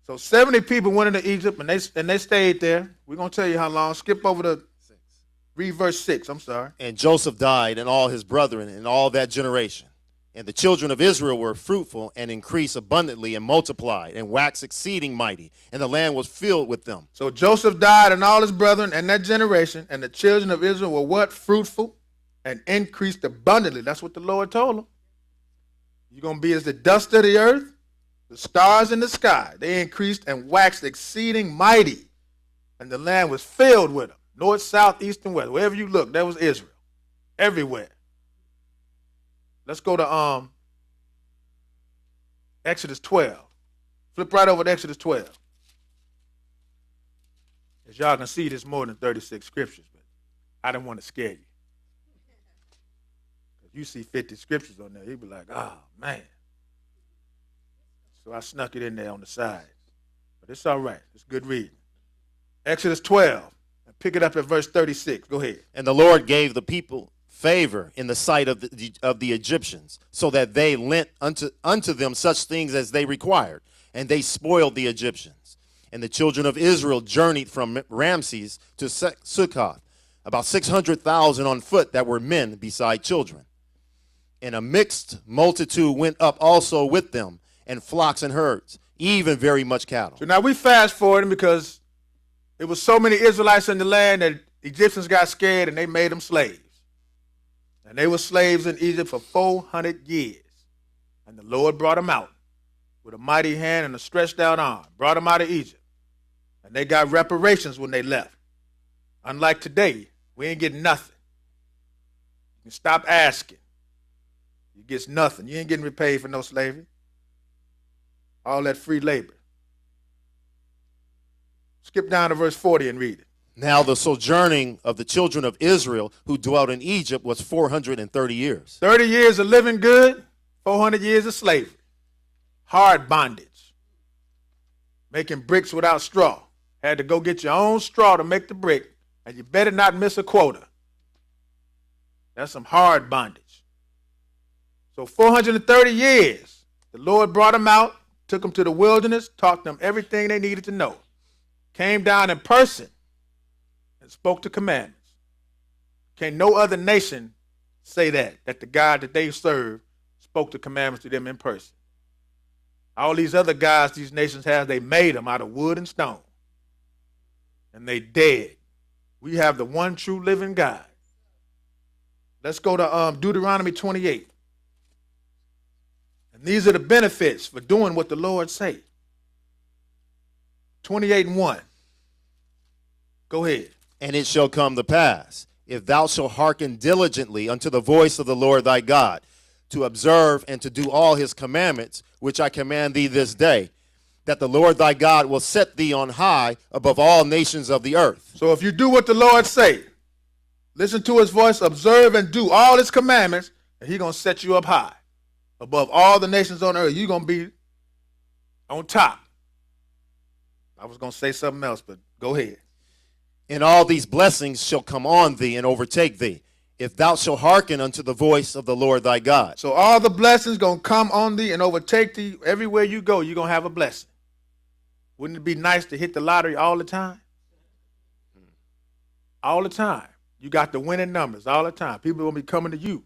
So 70 people went into Egypt, and they stayed there. We're going to tell you how long. Skip over to read verse 6. I'm sorry. And Joseph died, and all his brethren, and all that generation. And the children of Israel were fruitful and increased abundantly and multiplied and waxed exceeding mighty, and the land was filled with them. So Joseph died and all his brethren and that generation, and the children of Israel were what? Fruitful and increased abundantly. That's what the Lord told them. You're going to be as the dust of the earth, the stars in the sky. They increased and waxed exceeding mighty, and the land was filled with them. North, south, east, and west. Wherever you look, there was Israel. Everywhere. Let's go to Exodus 12. Flip right over to Exodus 12. As y'all can see, there's more than 36 scriptures, but I didn't want to scare you. If you see 50 scriptures on there, you'd be like, oh, man. So I snuck it in there on the side. But it's all right. It's good reading. Exodus 12. Pick it up at verse 36. Go ahead. And the Lord gave the people favor in the sight of the Egyptians, so that they lent unto them such things as they required, and they spoiled the Egyptians. And the children of Israel journeyed from Ramses to Succoth, about 600,000 on foot that were men beside children. And a mixed multitude went up also with them, and flocks and herds, even very much cattle. So now we fast forwarding because there was so many Israelites in the land that Egyptians got scared and they made them slaves. And they were slaves in Egypt for 400 years. And the Lord brought them out with a mighty hand and a stretched out arm. Brought them out of Egypt. And they got reparations when they left. Unlike today, we ain't getting nothing. You can stop asking. You get nothing. You ain't getting repaid for no slavery. All that free labor. Skip down to verse 40 and read it. Now the sojourning of the children of Israel who dwelt in Egypt was 430 years. 30 years of living good, 400 years of slavery. Hard bondage. Making bricks without straw. Had to go get your own straw to make the brick, and you better not miss a quota. That's some hard bondage. So 430 years, the Lord brought them out, took them to the wilderness, taught them everything they needed to know. Came down in person and spoke the commandments. Can no other nation say that the God that they serve spoke the commandments to them in person? All these other gods these nations have, they made them out of wood and stone. And they dead. We have the one true living God. Let's go to Deuteronomy 28. And these are the benefits for doing what the Lord say. 28:1. Go ahead. And it shall come to pass, if thou shalt hearken diligently unto the voice of the Lord thy God, to observe and to do all his commandments, which I command thee this day, that the Lord thy God will set thee on high above all nations of the earth. So if you do what the Lord say, listen to his voice, observe and do all his commandments, and he's going to set you up high above all the nations on earth. You're going to be on top. I was going to say something else, but go ahead. And all these blessings shall come on thee and overtake thee, if thou shalt hearken unto the voice of the Lord thy God. So all the blessings going to come on thee and overtake thee. Everywhere you go, you're going to have a blessing. Wouldn't it be nice to hit the lottery all the time? All the time. You got the winning numbers all the time. People will be coming to you.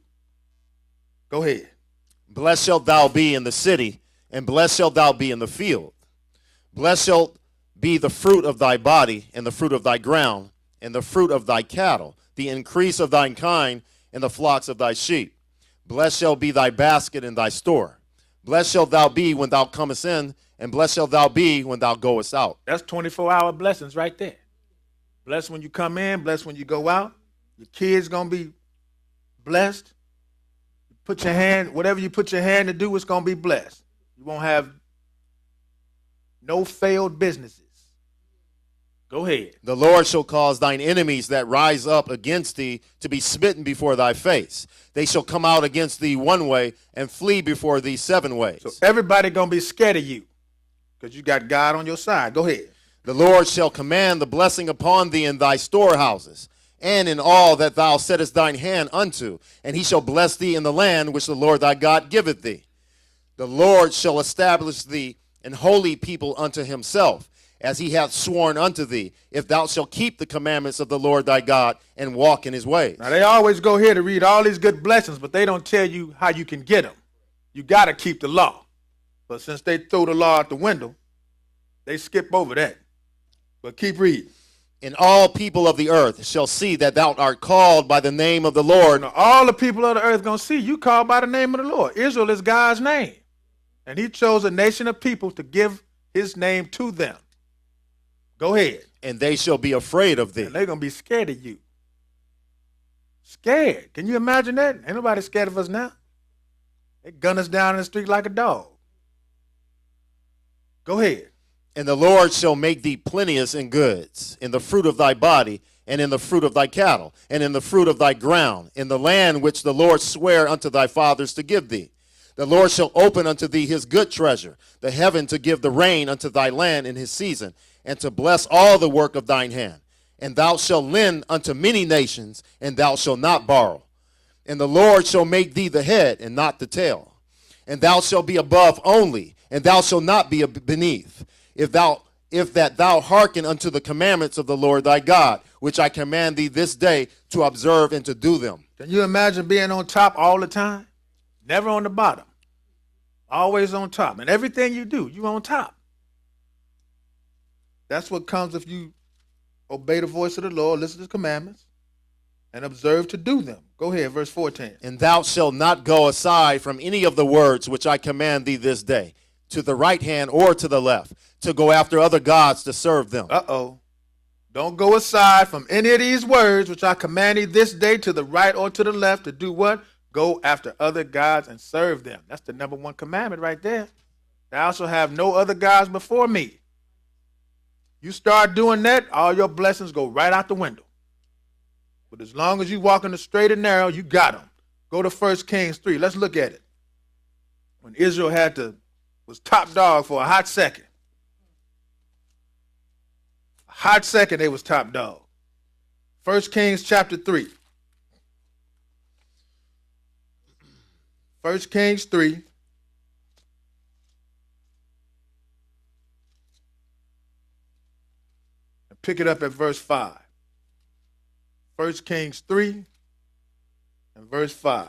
Go ahead. Blessed shalt thou be in the city, and blessed shalt thou be in the field. Blessed shalt be the fruit of thy body, and the fruit of thy ground, and the fruit of thy cattle, the increase of thine kind, and the flocks of thy sheep. Blessed shall be thy basket and thy store. Blessed shalt thou be when thou comest in, and blessed shalt thou be when thou goest out. That's 24-hour blessings right there. Blessed when you come in, blessed when you go out. Your kids going to be blessed. Put your hand, whatever you put your hand to do, it's going to be blessed. You won't have no failed businesses. Go ahead. The Lord shall cause thine enemies that rise up against thee to be smitten before thy face. They shall come out against thee one way and flee before thee 7 ways. So everybody going to be scared of you because you got God on your side. Go ahead. The Lord shall command the blessing upon thee in thy storehouses, and in all that thou settest thine hand unto, and he shall bless thee in the land which the Lord thy God giveth thee. The Lord shall establish thee an holy people unto himself, as he hath sworn unto thee, if thou shalt keep the commandments of the Lord thy God and walk in his ways. Now, they always go here to read all these good blessings, but they don't tell you how you can get them. You got to keep the law. But since they throw the law out the window, they skip over that. But keep reading. And all people of the earth shall see that thou art called by the name of the Lord. Now, all the people of the earth going to see you called by the name of the Lord. Israel is God's name. And he chose a nation of people to give his name to them. Go ahead. And they shall be afraid of thee. And they're going to be scared of you. Scared. Can you imagine that? Ain't nobody scared of us now. They gun us down in the street like a dog. Go ahead. And the Lord shall make thee plenteous in goods, in the fruit of thy body, and in the fruit of thy cattle, and in the fruit of thy ground, in the land which the Lord sware unto thy fathers to give thee. The Lord shall open unto thee his good treasure, the heaven to give the rain unto thy land in his season, and to bless all the work of thine hand. And thou shalt lend unto many nations, and thou shalt not borrow. And the Lord shall make thee the head, and not the tail. And thou shalt be above only, and thou shalt not be beneath. If that thou hearken unto the commandments of the Lord thy God, which I command thee this day to observe and to do them. Can you imagine being on top all the time? Never on the bottom. Always on top. And everything you do, you on top. That's what comes if you obey the voice of the Lord, listen to his commandments, and observe to do them. Go ahead, verse 14. And thou shalt not go aside from any of the words which I command thee this day, to the right hand or to the left, to go after other gods to serve them. Uh-oh. Don't go aside from any of these words which I command thee this day to the right or to the left to do what? Go after other gods and serve them. That's the number one commandment right there. Thou shalt have no other gods before me. You start doing that, all your blessings go right out the window. But as long as you walk in the straight and narrow, you got them. Go to 1 Kings 3. Let's look at it. When Israel was top dog for a hot second. A hot second, they was top dog. 1 Kings chapter 3. 1 Kings 3. And pick it up at verse 5. 1 Kings 3 and verse 5.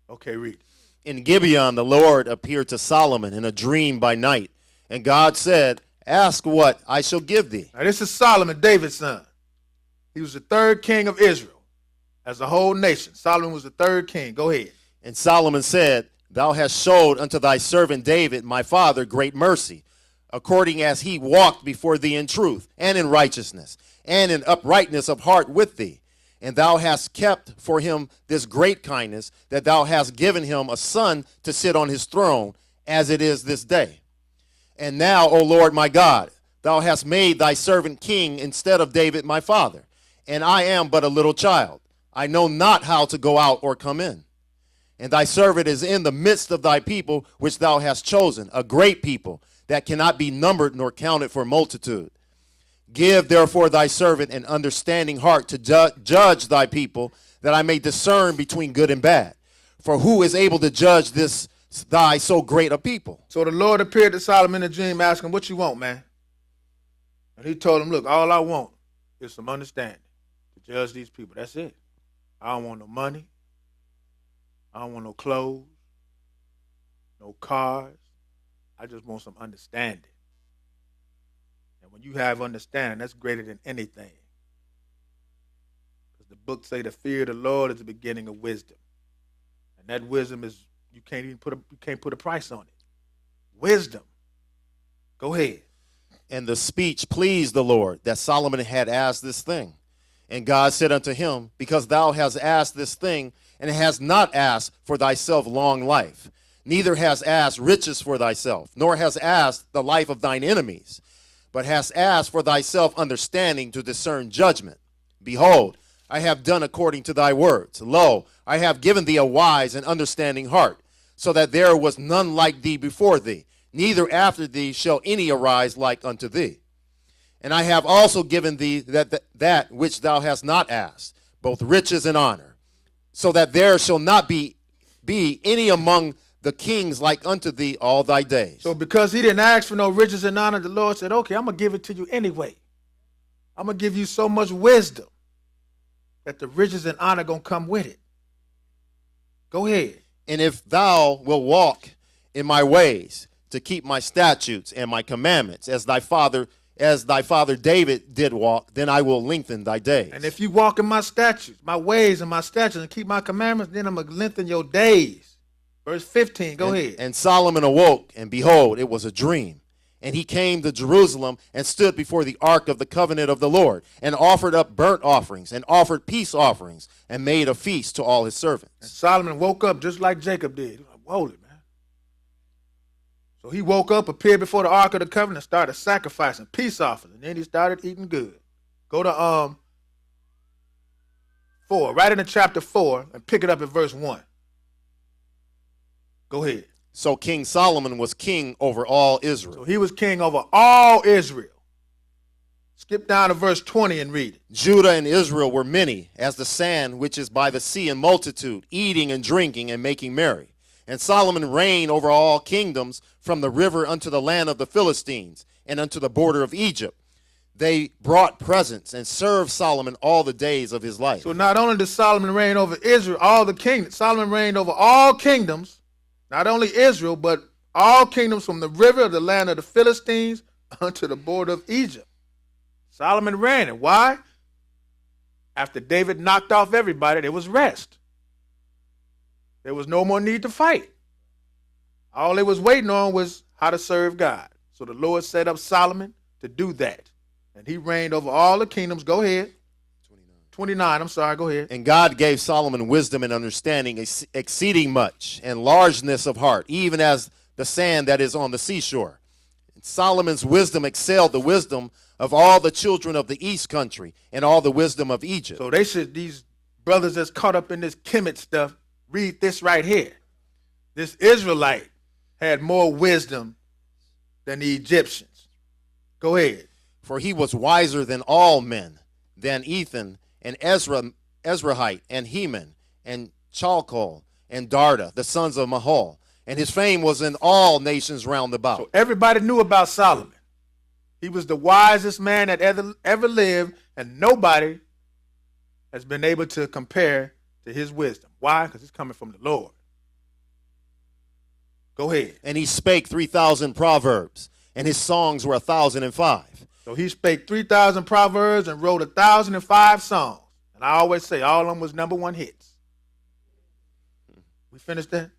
Okay, read. In Gibeon the Lord appeared to Solomon in a dream by night, and God said, ask what I shall give thee. Now this is Solomon, David's son. He was the third king of Israel as a whole nation. Solomon was the third king. Go ahead. And Solomon said, thou hast showed unto thy servant David my father great mercy, according as he walked before thee in truth, and in righteousness, and in uprightness of heart with thee. And thou hast kept for him this great kindness, that thou hast given him a son to sit on his throne, as it is this day. And now, O Lord my God, thou hast made thy servant king instead of David my father. And I am but a little child. I know not how to go out or come in. And thy servant is in the midst of thy people, which thou hast chosen, a great people, that cannot be numbered nor counted for multitude. Give therefore thy servant an understanding heart to judge thy people, that I may discern between good and bad. For who is able to judge this thy so great a people? So the Lord appeared to Solomon in a dream, asking, what you want, man? And he told him, look, all I want is some understanding to judge these people. That's it. I don't want no money. I don't want no clothes, no cars. I just want some understanding. And when you have understanding, that's greater than anything. Because the book say the fear of the Lord is the beginning of wisdom. And that wisdom is, you can't put a price on it. Wisdom. Go ahead. And the speech pleased the Lord, that Solomon had asked this thing. And God said unto him, because thou hast asked this thing, and hast not asked for thyself long life, neither hast asked riches for thyself, nor hast asked the life of thine enemies, but hast asked for thyself understanding to discern judgment. Behold, I have done according to thy words. Lo, I have given thee a wise and understanding heart, so that there was none like thee before thee, neither after thee shall any arise like unto thee. And I have also given thee that which thou hast not asked, both riches and honor, so that there shall not be any among the kings like unto thee all thy days. So because he didn't ask for no riches and honor, the Lord said, okay, I'm going to give it to you anyway. I'm going to give you so much wisdom that the riches and honor going to come with it. Go ahead. And if thou wilt walk in my ways to keep my statutes and my commandments, as thy father David did walk, then I will lengthen thy days. And if you walk in my statutes, my ways and my statutes, and keep my commandments, then I'm going to lengthen your days. Verse 15, go ahead. And Solomon awoke, and behold, it was a dream. And he came to Jerusalem and stood before the ark of the covenant of the Lord, and offered up burnt offerings, and offered peace offerings, and made a feast to all his servants. And Solomon woke up just like Jacob did. He was like, holy man. So he woke up, appeared before the ark of the covenant, started sacrificing peace offerings, and then he started eating good. Go to 4, right into chapter 4, and pick it up at verse 1. Go ahead. So King Solomon was king over all Israel. So he was king over all Israel. Skip down to verse 20 and read it. Judah and Israel were many, as the sand which is by the sea in multitude, eating and drinking and making merry. And Solomon reigned over all kingdoms, from the river unto the land of the Philistines, and unto the border of Egypt. They brought presents and served Solomon all the days of his life. So not only did Solomon reign over Israel, all the kingdoms, Solomon reigned over all kingdoms, not only Israel, but all kingdoms from the river of the land of the Philistines unto the border of Egypt. Solomon reigned. And why? After David knocked off everybody, there was rest. There was no more need to fight. All they was waiting on was how to serve God. So the Lord set up Solomon to do that. And he reigned over all the kingdoms. Go ahead. 29, I'm sorry, go ahead. And God gave Solomon wisdom and understanding exceeding much, and largeness of heart, even as the sand that is on the seashore. And Solomon's wisdom excelled the wisdom of all the children of the east country, and all the wisdom of Egypt. So these brothers that's caught up in this Kemet stuff, read this right here. This Israelite had more wisdom than the Egyptians. Go ahead. For he was wiser than all men, than Ethan and Ezrahite and Heman and Chalcol and Darda, the sons of Mahol. And his fame was in all nations round about. So everybody knew about Solomon. He was the wisest man that ever lived, and nobody has been able to compare to his wisdom. Why? Because it's coming from the Lord. Go ahead. And he spake 3,000 proverbs, and his songs were 1,005. So he spake 3,000 proverbs and wrote 1,005 songs. And I always say all of them was #1 hits. We finished that?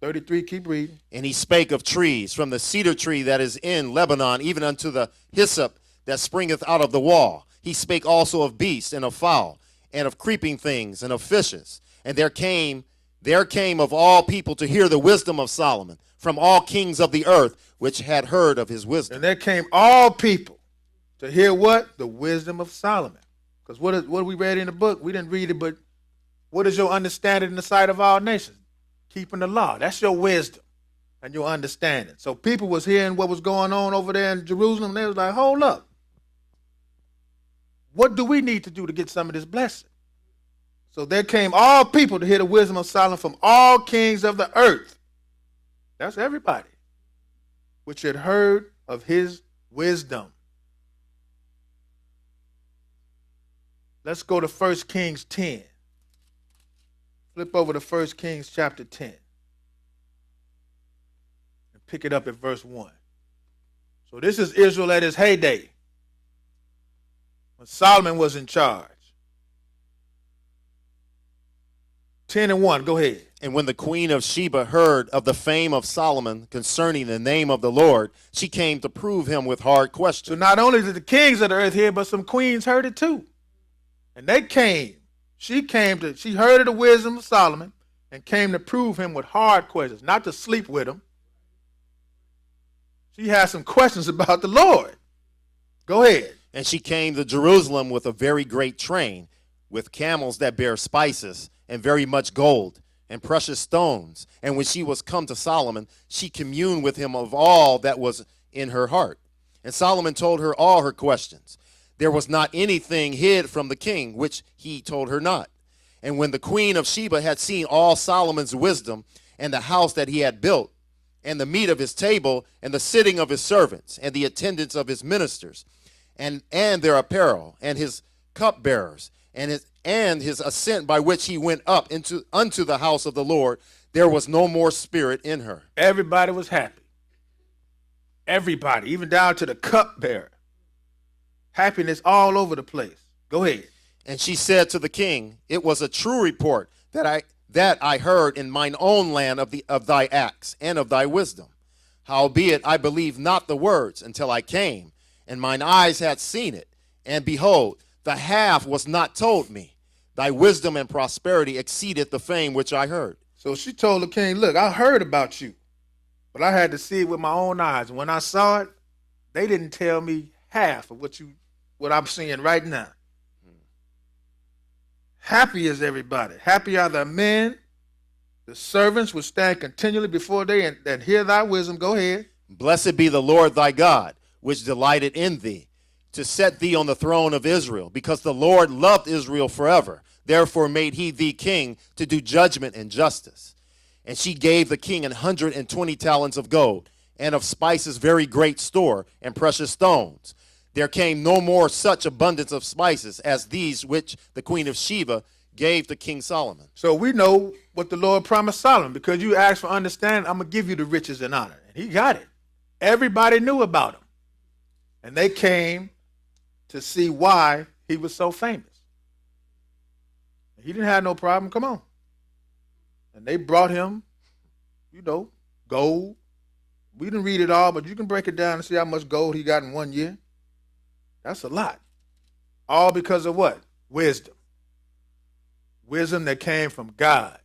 33, keep reading. And he spake of trees, from the cedar tree that is in Lebanon, even unto the hyssop that springeth out of the wall. He spake also of beasts and of fowl, and of creeping things, and of fishes. And there came of all people to hear the wisdom of Solomon, from all kings of the earth, which had heard of his wisdom. And there came all people to hear what? The wisdom of Solomon. Because what we read in the book, we didn't read it, but what is your understanding in the sight of all nations? Keeping the law. That's your wisdom and your understanding. So people was hearing what was going on over there in Jerusalem, and they was like, hold up. What do we need to do to get some of this blessing? So there came all people to hear the wisdom of Solomon from all kings of the earth. That's everybody, which had heard of his wisdom. Let's go to 1 Kings 10. Flip over to 1 Kings chapter 10. And pick it up at verse 1. So this is Israel at his heyday, when Solomon was in charge. 10:1, go ahead. And when the queen of Sheba heard of the fame of Solomon concerning the name of the Lord, she came to prove him with hard So questions. not only did the kings of the earth hear, but some queens heard it too. And they came. She heard of the wisdom of Solomon and came to prove him with hard questions, not to sleep with him. She had some questions about the Lord. Go ahead. And she came to Jerusalem with a very great train, with camels that bear spices, and very much gold, and precious stones. And when she was come to Solomon, she communed with him of all that was in her heart. And Solomon told her all her questions. There was not anything hid from the king, which he told her not. And when the queen of Sheba had seen all Solomon's wisdom, and the house that he had built, and the meat of his table, and the sitting of his servants, and the attendance of his ministers, and their apparel, and his cupbearers, and his ascent by which he went up unto the house of the Lord, there was no more spirit in her. Everybody was happy. Everybody, even down to the cupbearer. Happiness all over the place. Go ahead. And she said to the king, it was a true report that I heard in mine own land of thy acts and of thy wisdom. Howbeit I believed not the words until I came, and mine eyes had seen it. And behold, the half was not told me. Thy wisdom and prosperity exceeded the fame which I heard. So she told the king, look, I heard about you, but I had to see it with my own eyes. And when I saw it, they didn't tell me half of what I'm seeing right now. Happy is everybody. Happy are the men. The servants will stand continually before thee and hear thy wisdom. Go ahead. Blessed be the Lord thy God, which delighted in thee, to set thee on the throne of Israel, because the Lord loved Israel forever. Therefore made he thee king to do judgment and justice. And she gave the king 120 talents of gold, and of spices very great store, and precious stones. There came no more such abundance of spices as these which the queen of Sheba gave to King Solomon. So we know what the Lord promised Solomon, because you asked for understanding, I'm going to give you the riches and honor. And he got it. Everybody knew about him. And they came to see why he was so famous. He didn't have no problem. Come on. And they brought him, gold. We didn't read it all, but you can break it down and see how much gold he got in 1 year. That's a lot. All because of what? Wisdom. Wisdom that came from God.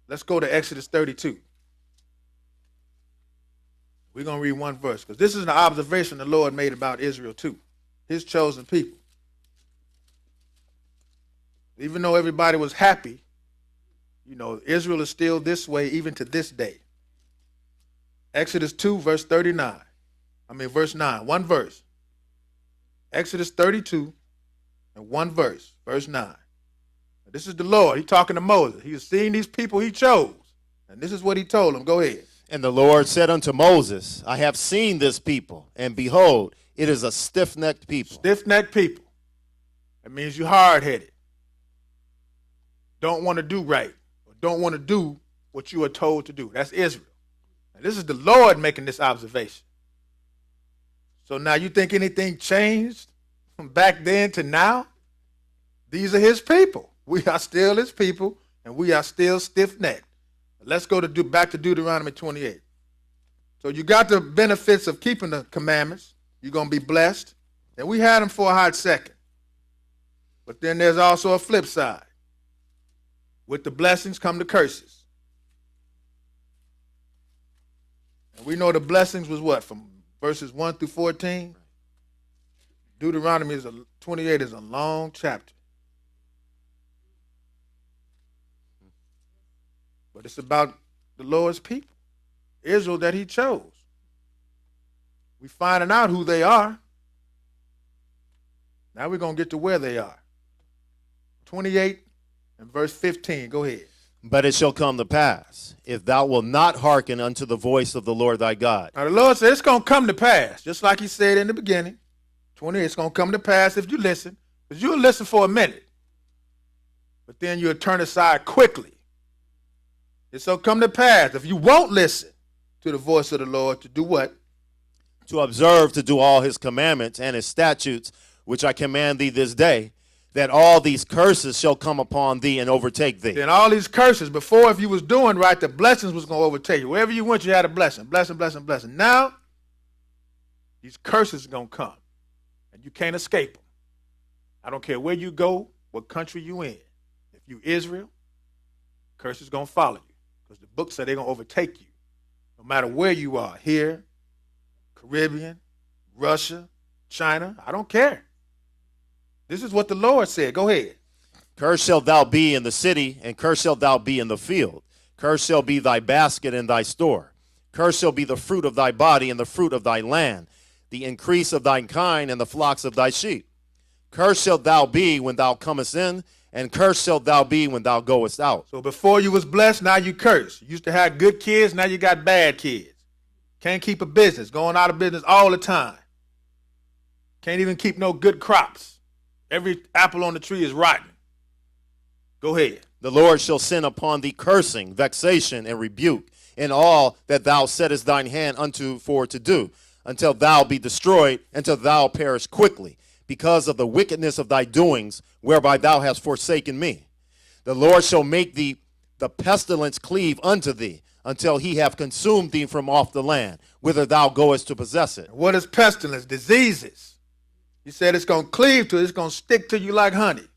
Let's go to Exodus 32. We're going to read one verse, because this is an observation the Lord made about Israel too, his chosen people. Even though everybody was happy, Israel is still this way even to this day. Exodus 2, verse 9. One verse. Exodus 32 and one verse, verse 9. This is the Lord. He's talking to Moses. He was seeing these people he chose. And this is what he told them. Go ahead. And the Lord said unto Moses, I have seen this people, and behold, it is a stiff-necked people. Stiff-necked people. That means you're hard-headed. Don't want to do right. Or don't want to do what you are told to do. That's Israel. And this is the Lord making this observation. So now you think anything changed from back then to now? These are his people. We are still his people, and we are still stiff-necked. Let's go back to Deuteronomy 28. So you got the benefits of keeping the commandments. You're going to be blessed. And we had them for a hot second. But then there's also a flip side. With the blessings come the curses. And we know the blessings was what? From verses 1 through 14? Deuteronomy 28 is a long chapter. But it's about the Lord's people, Israel that he chose. We're finding out who they are. Now we're going to get to where they are. 28 and verse 15. Go ahead. But it shall come to pass, if thou wilt not hearken unto the voice of the Lord thy God. Now the Lord said it's going to come to pass, just like he said in the beginning. 28, it's going to come to pass if you listen. Because you'll listen for a minute. But then you'll turn aside quickly. It shall come to pass if you won't listen to the voice of the Lord to do what? To observe to do all his commandments and his statutes, which I command thee this day, that all these curses shall come upon thee and overtake thee. Then all these curses, before if you was doing right, the blessings was going to overtake you. Wherever you went, you had a blessing. Blessing, blessing, blessing. Now, these curses are going to come, and you can't escape them. I don't care where you go, what country you in. If you Israel, curses going to follow you. Because the book said they're going to overtake you. No matter where you are, here, Caribbean, Russia, China, I don't care. This is what the Lord said. Go ahead. Cursed shalt thou be in the city, and cursed shalt thou be in the field. Cursed shall be thy basket and thy store. Cursed shall be the fruit of thy body and the fruit of thy land, the increase of thine kind and the flocks of thy sheep. Cursed shalt thou be when thou comest in, and cursed shalt thou be when thou goest out. So before you was blessed, now you cursed. You used to have good kids, now you got bad kids. Can't keep a business, going out of business all the time. Can't even keep no good crops. Every apple on the tree is rotten. Go ahead. The Lord shall send upon thee cursing, vexation, and rebuke in all that thou settest thine hand unto for to do, until thou be destroyed, until thou perish quickly, because of the wickedness of thy doings, whereby thou hast forsaken me. The Lord shall make thee the pestilence cleave unto thee, until he have consumed thee from off the land, whither thou goest to possess it. What is pestilence? Diseases. He said it's going to cleave to it. It's going to stick to you like honey.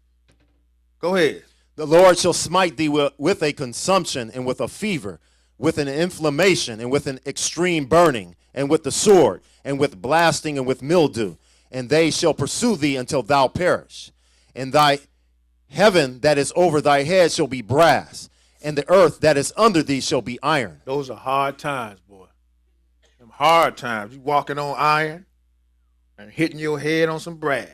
Go ahead. The Lord shall smite thee with a consumption and with a fever, with an inflammation and with an extreme burning, and with the sword, and with blasting and with mildew. And they shall pursue thee until thou perish. And thy heaven that is over thy head shall be brass, and the earth that is under thee shall be iron. Those are hard times, boy. Them hard times. You walking on iron and hitting your head on some brass.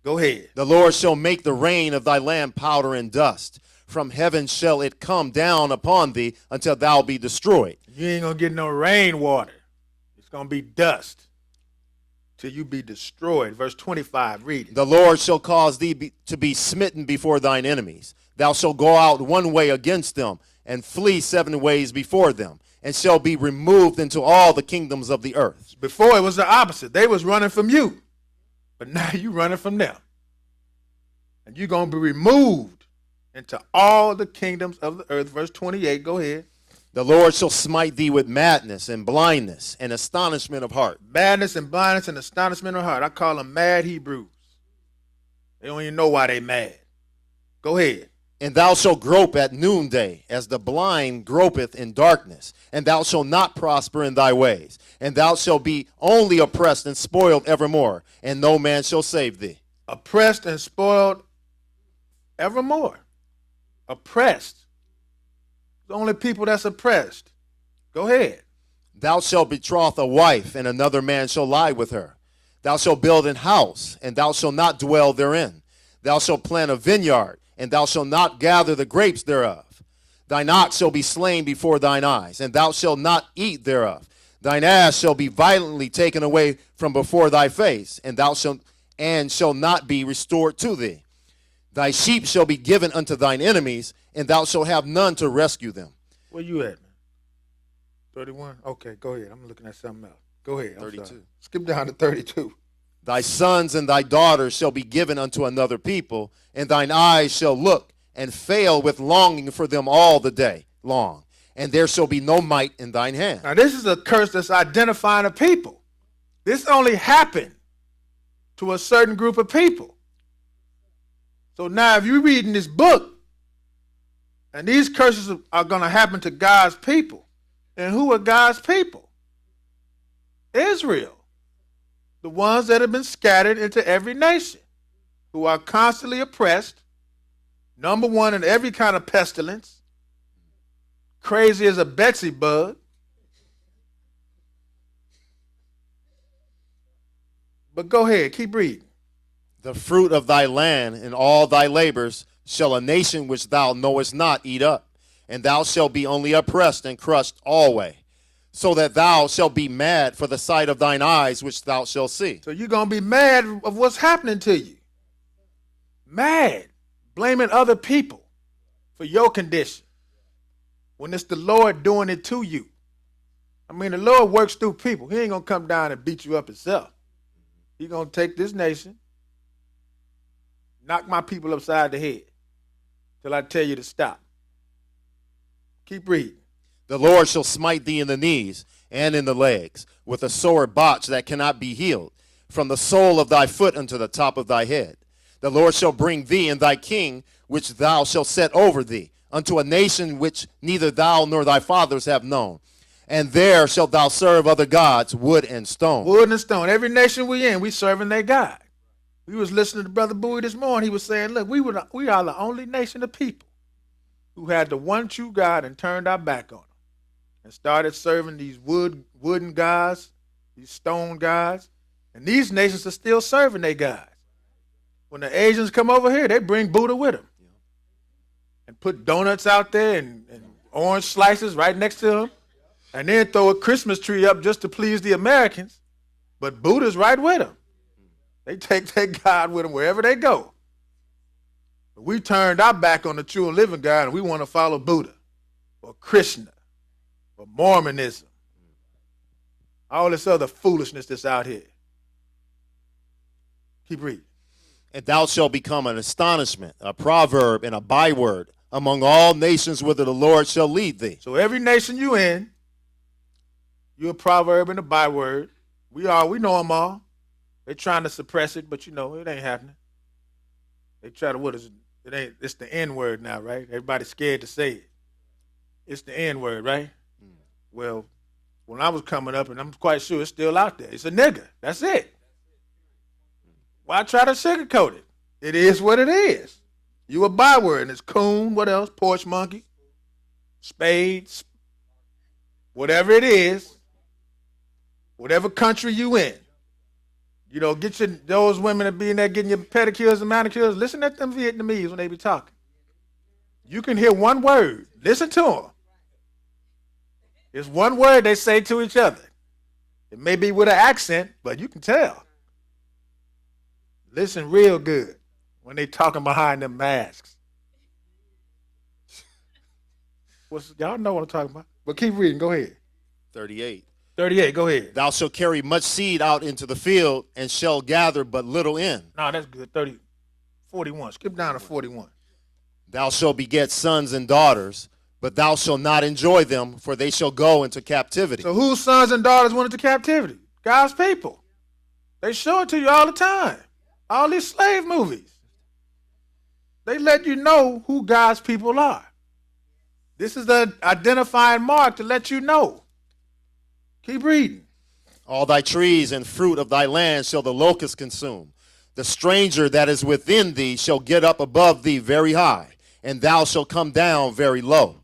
Go ahead. The Lord shall make the rain of thy land powder and dust, from heaven shall it come down upon thee until thou be destroyed. You ain't going to get no rainwater. It's going to be dust till you be destroyed. Verse 25, read it. The Lord shall cause thee to be smitten before thine enemies. Thou shalt go out one way against them, and flee 7 ways before them, and shall be removed into all the kingdoms of the earth. Before it was the opposite. They was running from you, but now you running from them. And you're going to be removed into all the kingdoms of the earth. Verse 28, go ahead. The Lord shall smite thee with madness and blindness and astonishment of heart. Madness and blindness and astonishment of heart. I call them mad Hebrews. They don't even know why they mad. Go ahead. And thou shalt grope at noonday, as the blind gropeth in darkness. And thou shalt not prosper in thy ways. And thou shalt be only oppressed and spoiled evermore, and no man shall save thee. Oppressed and spoiled evermore. Oppressed. The only people that's oppressed. Go ahead. Thou shalt betroth a wife, and another man shall lie with her. Thou shalt build an house, and thou shalt not dwell therein. Thou shalt plant a vineyard, and thou shalt not gather the grapes thereof. Thine ox shall be slain before thine eyes, and thou shalt not eat thereof. Thine ass shall be violently taken away from before thy face, and thou shalt not be restored to thee. Thy sheep shall be given unto thine enemies, and thou shalt have none to rescue them. Where you at, man? 31? Okay, go ahead. I'm looking at something else. Go ahead. 32. Skip down to 32. Thy sons and thy daughters shall be given unto another people, and thine eyes shall look and fail with longing for them all the day long, and there shall be no might in thine hand. Now, this is a curse that's identifying a people. This only happened to a certain group of people. So now if you're reading this book, and these curses are going to happen to God's people, and who are God's people? Israel. The ones that have been scattered into every nation, who are constantly oppressed, number one in every kind of pestilence, crazy as a Betsy bug. But go ahead, keep reading. The fruit of thy land and all thy labors shall a nation which thou knowest not eat up, and thou shalt be only oppressed and crushed alway, so that thou shalt be mad for the sight of thine eyes which thou shalt see. So you're going to be mad of what's happening to you. Mad, blaming other people for your condition, when it's the Lord doing it to you. I mean, the Lord works through people. He ain't going to come down and beat you up himself. He's going to take this nation, knock my people upside the head till I tell you to stop. Keep reading. The Lord shall smite thee in the knees and in the legs with a sore botch that cannot be healed, from the sole of thy foot unto the top of thy head. The Lord shall bring thee and thy king, which thou shalt set over thee, unto a nation which neither thou nor thy fathers have known. And there shalt thou serve other gods, wood and stone. Wood and stone. Every nation we in, we serving their God. We was listening to Brother Bowie this morning. He was saying, look, we are the only nation of people who had the one true God and turned our back on him and started serving these wooden gods, these stone gods. And these nations are still serving their gods. When the Asians come over here, they bring Buddha with them and put donuts out there and orange slices right next to them, and then throw a Christmas tree up just to please the Americans. But Buddha's right with them. They take their God with them wherever they go. But we turned our back on the true and living God, and we want to follow Buddha or Krishna or Mormonism. All this other foolishness that's out here. Keep reading. And thou shalt become an astonishment, a proverb, and a byword among all nations whither the Lord shall lead thee. So every nation you in, you're a proverb and a byword. We know them all. They're trying to suppress it, but it ain't happening. They try to, it's the N word now, right? Everybody's scared to say it. It's the N word, right? Well, when I was coming up, and I'm quite sure it's still out there, it's a nigger. That's it. Why try to sugarcoat it? It is what it is. You a byword, and it's coon, what else? Porch monkey, spades, whatever it is, whatever country you in. Get those women that be in there getting your pedicures and manicures. Listen at them Vietnamese when they be talking. You can hear one word. Listen to them. It's one word they say to each other. It may be with an accent, but you can tell. Listen real good when they talking behind them masks. Y'all know what I'm talking about. But keep reading. Go ahead. 38. 38. Go ahead. Thou shalt carry much seed out into the field, and shall gather but little in. No, that's good. 30. 41. Skip down to 41. Thou shalt beget sons and daughters, but thou shalt not enjoy them, for they shall go into captivity. So whose sons and daughters went into captivity? God's people. They show it to you all the time. All these slave movies. They let you know who God's people are. This is the identifying mark to let you know. Keep reading. All thy trees and fruit of thy land shall the locust consume. The stranger that is within thee shall get up above thee very high, and thou shalt come down very low.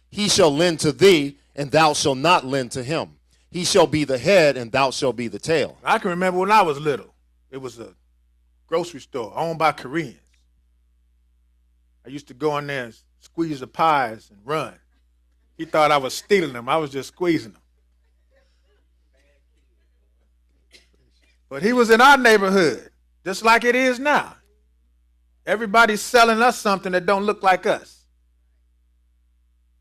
He shall lend to thee, and thou shalt not lend to him. He shall be the head, and thou shalt be the tail. I can remember when I was little. It was a grocery store owned by Koreans. I used to go in there and squeeze the pies and run. He thought I was stealing them. I was just squeezing them. But he was in our neighborhood, just like it is now. Everybody's selling us something that don't look like us.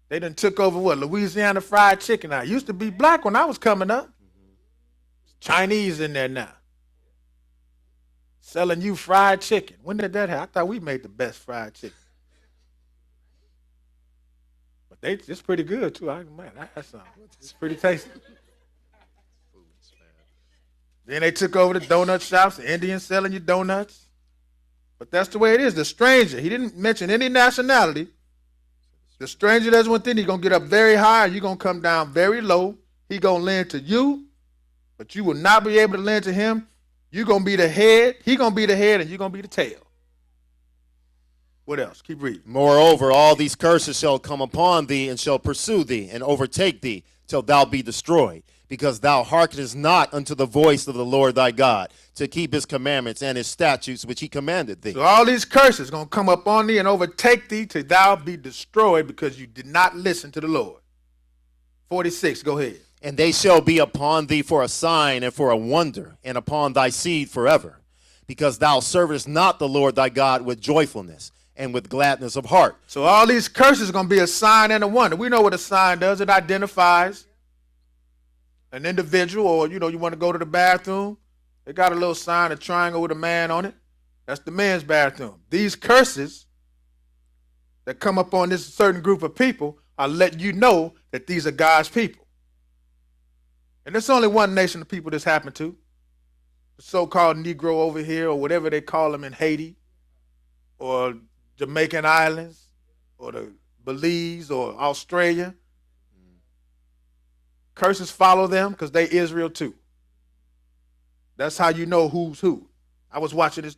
They done took over what? Louisiana Fried Chicken. I used to be black when I was coming up. Chinese in there now. Selling you fried chicken. When did that happen? I thought we made the best fried chicken. But it's pretty good too. I had some. It's pretty tasty. Then they took over the donut shops, the Indians selling you donuts. But that's the way it is. The stranger, he didn't mention any nationality. The stranger that's within, he's going to get up very high, you're going to come down very low. He's going to lend to you, but you will not be able to lend to him. You're going to be the head, he's going to be the head, and you're going to be the tail. What else? Keep reading. Moreover, all these curses shall come upon thee, and shall pursue thee, and overtake thee, till thou be destroyed, because thou hearkenest not unto the voice of the Lord thy God, to keep his commandments and his statutes which he commanded thee. So all these curses going to come upon thee and overtake thee till thou be destroyed, because you did not listen to the Lord. 46, go ahead. And they shall be upon thee for a sign and for a wonder, and upon thy seed forever, because thou servest not the Lord thy God with joyfulness and with gladness of heart. So all these curses are going to be a sign and a wonder. We know what a sign does. It identifies an individual, or, you want to go to the bathroom. They got a little sign, a triangle with a man on it. That's the men's bathroom. These curses that come up on this certain group of people are letting you know that these are God's people. And there's only one nation of people this happened to. The so-called Negro over here, or whatever they call them in Haiti, or Jamaican Islands, or the Belize, or Australia. Curses follow them because they Israel too. That's how you know who's who. I was watching this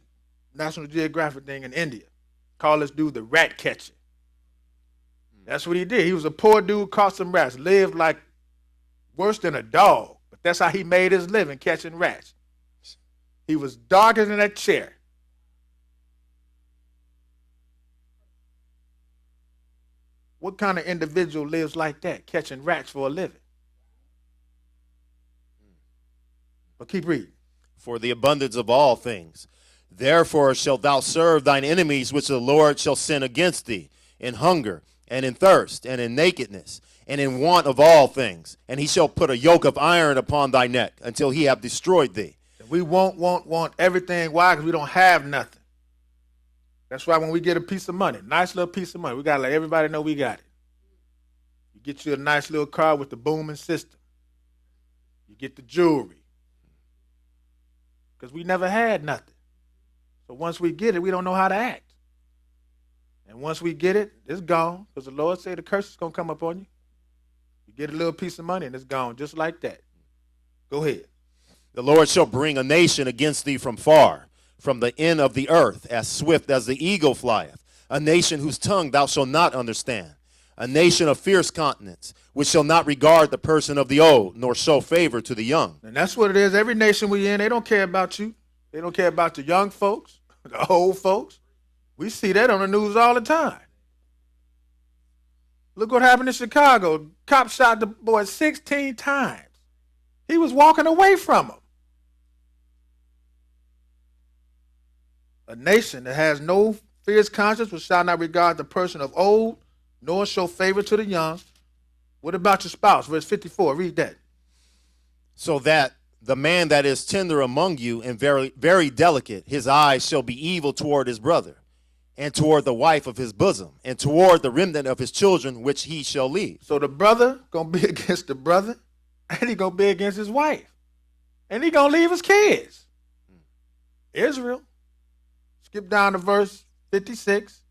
National Geographic thing in India. Call this dude the rat catcher. That's what he did. He was a poor dude, caught some rats, lived like worse than a dog. But that's how he made his living, catching rats. He was darker than that chair. What kind of individual lives like that, catching rats for a living? But keep reading. For the abundance of all things. Therefore shalt thou serve thine enemies, which the Lord shall send against thee, in hunger, and in thirst, and in nakedness, and in want of all things. And he shall put a yoke of iron upon thy neck, until he have destroyed thee. We want everything. Why? Because we don't have nothing. That's why when we get a piece of money, nice little piece of money, we got to let everybody know we got it. You get you a nice little car with the booming system. You get the jewelry. Because we never had nothing. So once we get it, we don't know how to act. And once we get it, it's gone. Because the Lord said the curse is going to come upon you. You get a little piece of money and it's gone, just like that. Go ahead. The Lord shall bring a nation against thee from far, from the end of the earth, as swift as the eagle flieth, a nation whose tongue thou shalt not understand, a nation of fierce countenance, which shall not regard the person of the old, nor show favor to the young. And that's what it is. Every nation we in, they don't care about you. They don't care about the young folks, the old folks. We see that on the news all the time. Look what happened in Chicago. Cop shot the boy 16 times. He was walking away from him. A nation that has no fierce conscience, which shall not regard the person of old, nor show favor to the young. What about your spouse? Verse 54, read that. So that the man that is tender among you and very, very delicate, his eyes shall be evil toward his brother, and toward the wife of his bosom, and toward the remnant of his children, which he shall leave. So the brother going to be against the brother, and he going to be against his wife. And he going to leave his kids. Israel. Skip down to verse 56.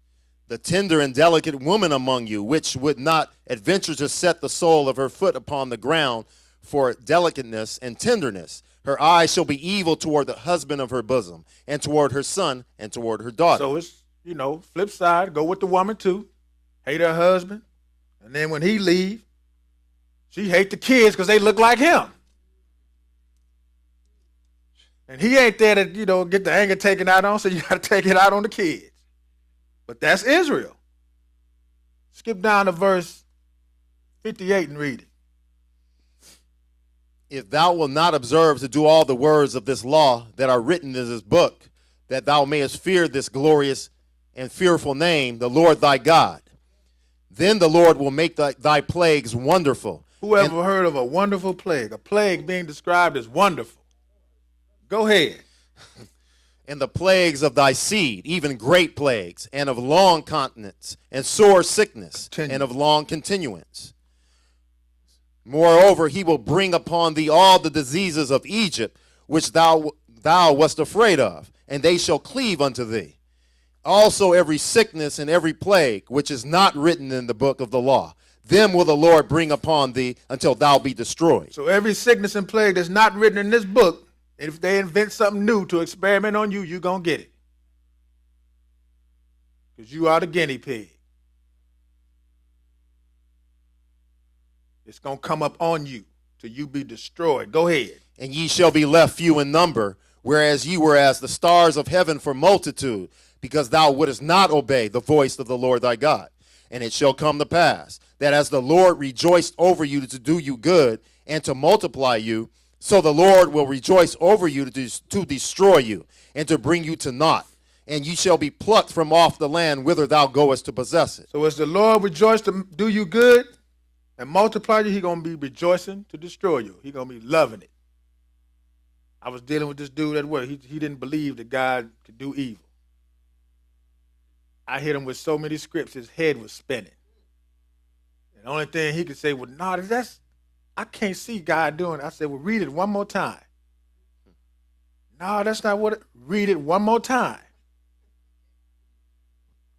The tender and delicate woman among you, which would not adventure to set the sole of her foot upon the ground for delicateness and tenderness. Her eyes shall be evil toward the husband of her bosom, and toward her son, and toward her daughter. So it's, flip side, go with the woman too. Hate her husband. And then when he leave, she hate the kids because they look like him. And he ain't there to, get the anger taken out on, so you got to take it out on the kids. But that's Israel. Skip down to verse 58 and read it. If thou wilt not observe to do all the words of this law that are written in this book, that thou mayest fear this glorious and fearful name, the Lord thy God, then the Lord will make thy plagues wonderful. Whoever heard of a wonderful plague? A plague being described as wonderful. Go ahead. And the plagues of thy seed, even great plagues, and of long continence, and sore sickness, Continue. and of long continuance. Moreover, he will bring upon thee all the diseases of Egypt, which thou wast afraid of, and they shall cleave unto thee. Also every sickness and every plague, which is not written in the book of the law, them will the Lord bring upon thee until thou be destroyed. So every sickness and plague that's not written in this book, if they invent something new to experiment on you, you're going to get it. Because you are the guinea pig. It's going to come up on you till you be destroyed. Go ahead. And ye shall be left few in number, whereas ye were as the stars of heaven for multitude, because thou wouldest not obey the voice of the Lord thy God. And it shall come to pass, that as the Lord rejoiced over you to do you good, and to multiply you, so the Lord will rejoice over you to destroy you, and to bring you to naught. And ye shall be plucked from off the land whither thou goest to possess it. So as the Lord rejoiced to do you good and multiply you, he's going to be rejoicing to destroy you. He's going to be loving it. I was dealing with this dude at work. He didn't believe that God could do evil. I hit him with so many scripts, his head was spinning. And the only thing he could say was, no, I can't see God doing it. I said, well, read it one more time. No, that's not what read it one more time.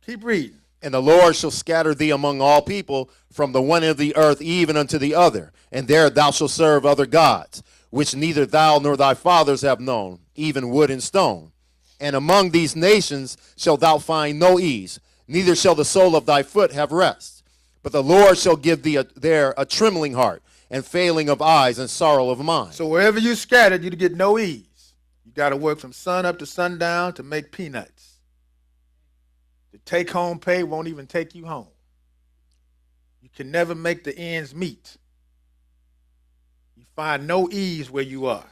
Keep reading. And the Lord shall scatter thee among all people from the one end of the earth even unto the other. And there thou shalt serve other gods, which neither thou nor thy fathers have known, even wood and stone. And among these nations shalt thou find no ease, neither shall the sole of thy foot have rest. But the Lord shall give thee there a trembling heart, and failing of eyes, and sorrow of mind. So wherever you scattered, you get no ease. You got to work from sun up to sundown to make peanuts. The take-home pay won't even take you home. You can never make the ends meet. You find no ease where you are.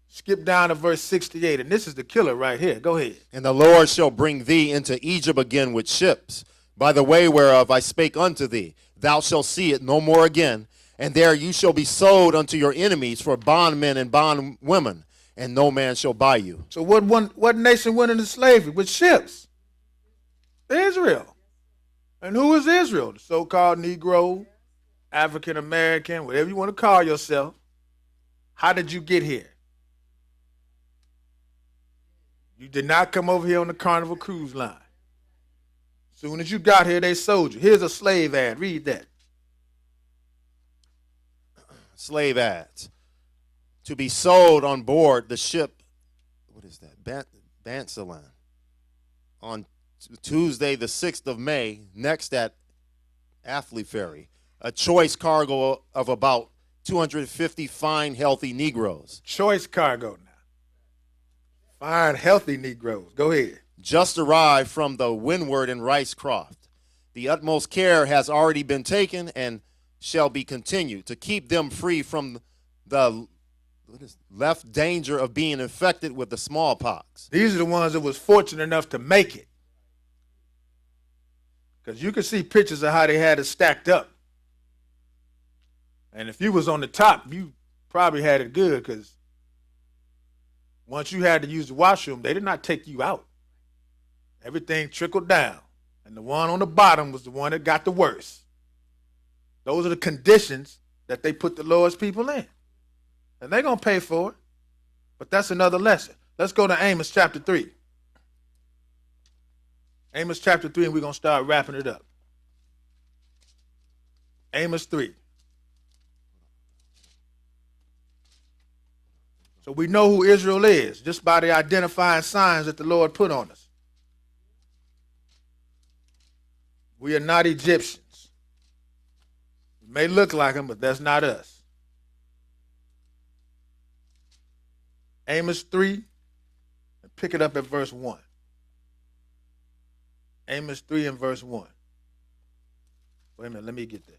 Skip down to verse 68, and this is the killer right here. Go ahead. And the Lord shall bring thee into Egypt again with ships, by the way whereof I spake unto thee. Thou shalt see it no more again. And there you shall be sold unto your enemies for bondmen and bondwomen, and no man shall buy you. So what nation went into slavery? With ships. Israel. And who is Israel? The so-called Negro, African American, whatever you want to call yourself. How did you get here? You did not come over here on the Carnival Cruise Line. As soon as you got here, they sold you. Here's a slave ad. Read that. Slave ads. To be sold on board the ship, what is that? Bansalan. On Tuesday, the 6th of May, next at Athley Ferry. A choice cargo of about 250 fine, healthy Negroes. Choice cargo now. Fine, healthy Negroes. Go ahead. Just arrived from the Windward and Ricecroft. The utmost care has already been taken and shall be continued to keep them free from the left danger of being infected with the smallpox. These are the ones that was fortunate enough to make it. Because you can see pictures of how they had it stacked up. And if you was on the top, you probably had it good, because once you had to use the washroom, they did not take you out. Everything trickled down. And the one on the bottom was the one that got the worst. Those are the conditions that they put the Lord's people in. And they're going to pay for it. But that's another lesson. Let's go to Amos chapter 3. Amos chapter 3, and we're going to start wrapping it up. Amos 3. So we know who Israel is just by the identifying signs that the Lord put on us. We are not Egyptians. We may look like them, but that's not us. Amos 3, and pick it up at verse 1. Amos 3 and verse 1. Wait a minute, let me get there.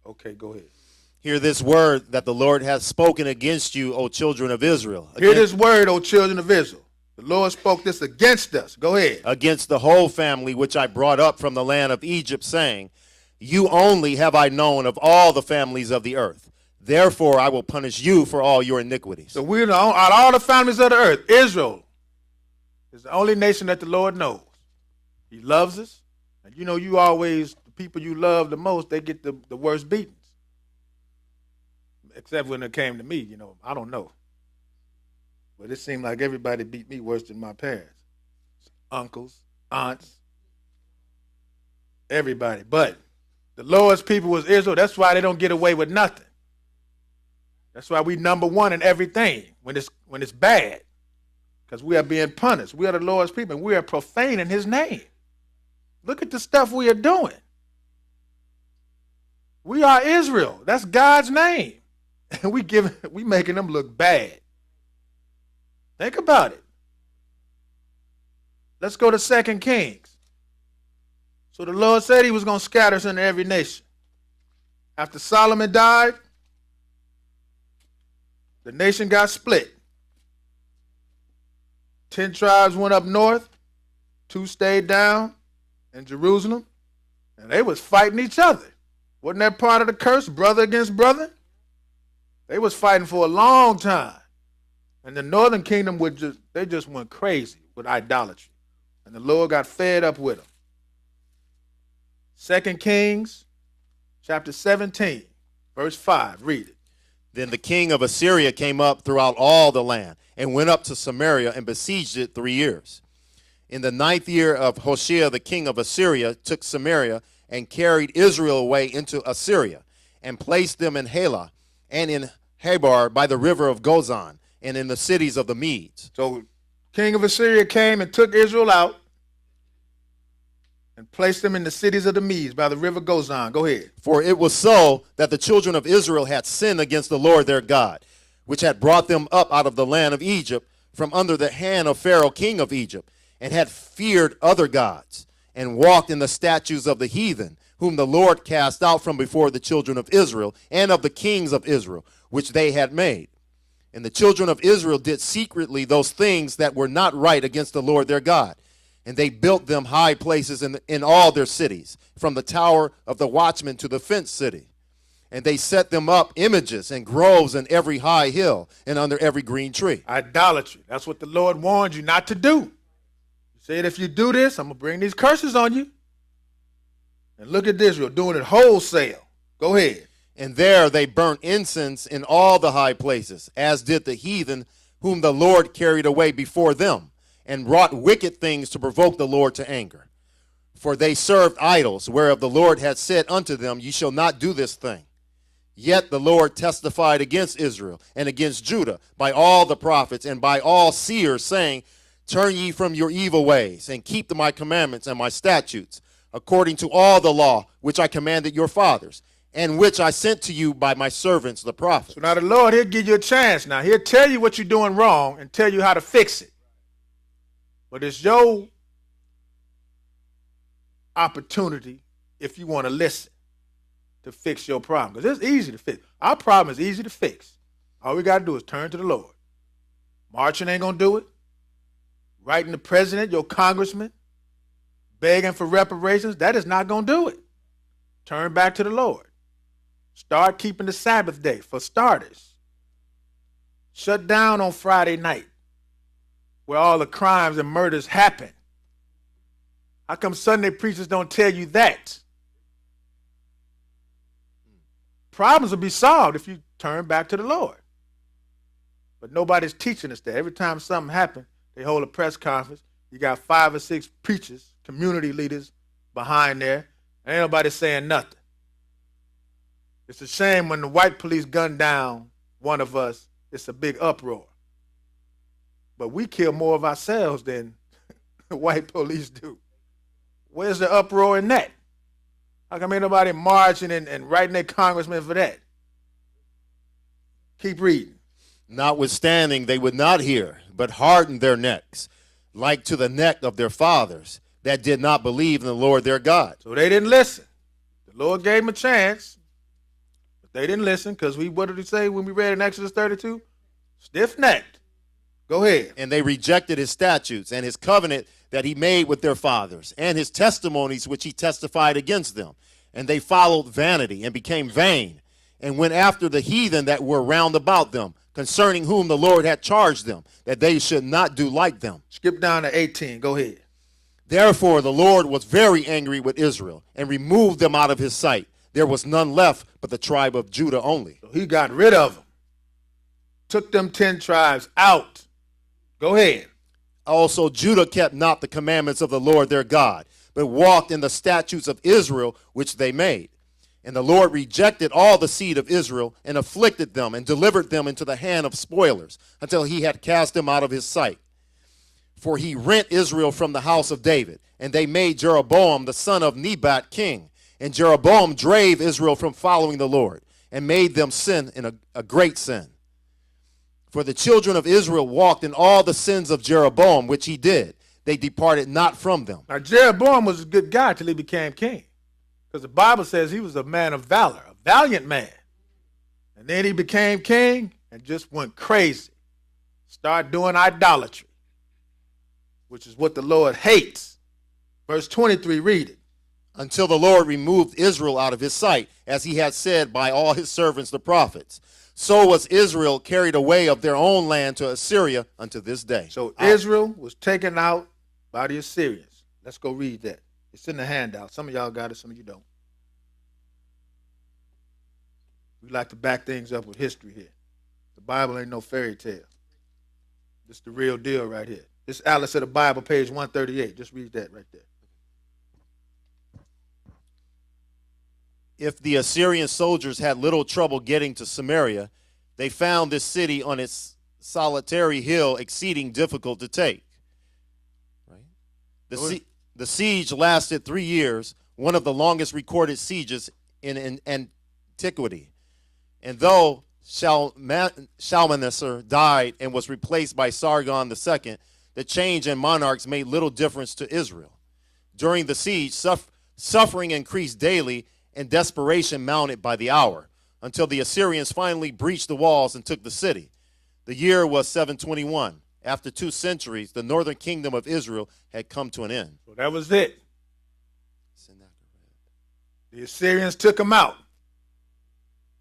Okay, go ahead. Hear this word that the Lord hath spoken against you, O children of Israel. Hear this word, O children of Israel. The Lord spoke this against us. Go ahead. Against the whole family which I brought up from the land of Egypt, saying, you only have I known of all the families of the earth. Therefore I will punish you for all your iniquities. So we're out of all the families of the earth, Israel is the only nation that the Lord knows. He loves us. And you know, you always, the people you love the most, they get the worst beatings. Except when it came to me, you know, I don't know. But it seemed like everybody beat me worse than my parents. Uncles, aunts, everybody. But the Lord's people was Israel. That's why they don't get away with nothing. That's why we number one in everything when it's bad. Because we are being punished. We are the Lord's people, and we are profaning his name. Look at the stuff we are doing. We are Israel. That's God's name. And we making them look bad. Think about it. Let's go to 2 Kings. So the Lord said he was going to scatter us into every nation. After Solomon died, the nation got split. 10 tribes went up north, 2 stayed down in Jerusalem, and they was fighting each other. Wasn't that part of the curse, brother against brother? They was fighting for a long time. And the northern kingdom they just went crazy with idolatry. And the Lord got fed up with them. 2 Kings chapter 17, verse 5. Read it. Then the king of Assyria came up throughout all the land and went up to Samaria and besieged it 3 years. In the 9th year of Hoshea, the king of Assyria took Samaria and carried Israel away into Assyria and placed them in Halah and in Habar by the river of Gozan and in the cities of the Medes. So king of Assyria came and took Israel out and placed them in the cities of the Medes by the river Gozan. Go ahead. For it was so that the children of Israel had sinned against the Lord their God, which had brought them up out of the land of Egypt from under the hand of Pharaoh king of Egypt, and had feared other gods, and walked in the statutes of the heathen, whom the Lord cast out from before the children of Israel, and of the kings of Israel, which they had made. And the children of Israel did secretly those things that were not right against the Lord their God. And they built them high places in all their cities, from the tower of the watchman to the fenced city. And they set them up images and groves in every high hill and under every green tree. Idolatry. That's what the Lord warned you not to do. He said, if you do this, I'm going to bring these curses on you. And look at Israel doing it wholesale. Go ahead. And there they burnt incense in all the high places, as did the heathen whom the Lord carried away before them, and wrought wicked things to provoke the Lord to anger. For they served idols, whereof the Lord had said unto them, ye shall not do this thing. Yet the Lord testified against Israel and against Judah by all the prophets and by all seers, saying, turn ye from your evil ways, and keep my commandments and my statutes, according to all the law which I commanded your fathers. and which I sent to you by my servants, the prophets. So now the Lord, he'll give you a chance. Now he'll tell you what you're doing wrong and tell you how to fix it. But it's your opportunity, if you want to listen, to fix your problem. Because it's easy to fix. Our problem is easy to fix. All we got to do is turn to the Lord. Marching ain't going to do it. Writing the president, your congressman, begging for reparations, that is not going to do it. Turn back to the Lord. Start keeping the Sabbath day, for starters. Shut down on Friday night, where all the crimes and murders happen. How come Sunday preachers don't tell you that? Problems will be solved if you turn back to the Lord. But nobody's teaching us that. Every time something happens, they hold a press conference. You got 5 or 6 preachers, community leaders behind there. Ain't nobody saying nothing. It's a shame when the white police gun down one of us, it's a big uproar. But we kill more of ourselves than the white police do. Where's the uproar in that? How come ain't nobody marching and writing their congressman for that? Keep reading. Notwithstanding, they would not hear, but hardened their necks, like to the neck of their fathers, that did not believe in the Lord their God. So they didn't listen. The Lord gave them a chance, but they didn't listen because what did he say when we read in Exodus 32? Stiff-necked. Go ahead. And they rejected his statutes and his covenant that he made with their fathers, and his testimonies which he testified against them. And they followed vanity and became vain, and went after the heathen that were round about them, concerning whom the Lord had charged them, that they should not do like them. Skip down to 18. Go ahead. Therefore the Lord was very angry with Israel, and removed them out of his sight. There was none left but the tribe of Judah only. So he got rid of them. Took them 10 tribes out. Go ahead. Also Judah kept not the commandments of the Lord their God, but walked in the statutes of Israel which they made. And the Lord rejected all the seed of Israel, and afflicted them, and delivered them into the hand of spoilers, until he had cast them out of his sight. For he rent Israel from the house of David, and they made Jeroboam the son of Nebat king. And Jeroboam drave Israel from following the Lord, and made them sin in a great sin. For the children of Israel walked in all the sins of Jeroboam, which he did. They departed not from them. Now Jeroboam was a good guy till he became king. Because the Bible says he was a man of valor, a valiant man. And then he became king and just went crazy. Started doing idolatry, which is what the Lord hates. Verse 23, read it. Until the Lord removed Israel out of his sight, as he had said by all his servants the prophets. So was Israel carried away of their own land to Assyria unto this day. So Israel was taken out by the Assyrians. Let's go read that. It's in the handout. Some of y'all got it, some of you don't. We like to back things up with history here. The Bible ain't no fairy tale. This is the real deal right here. This is Atlas of the Bible, page 138. Just read that right there. If the Assyrian soldiers had little trouble getting to Samaria, they found this city on its solitary hill exceeding difficult to take. Right? The siege lasted 3 years, one of the longest recorded sieges in antiquity. And though Shalmaneser died and was replaced by Sargon II, the change in monarchs made little difference to Israel. During the siege, suffering increased daily, and desperation mounted by the hour, until the Assyrians finally breached the walls and took the city. The year was 721. After 2 centuries, the northern kingdom of Israel had come to an end. So that was it. The Assyrians took them out.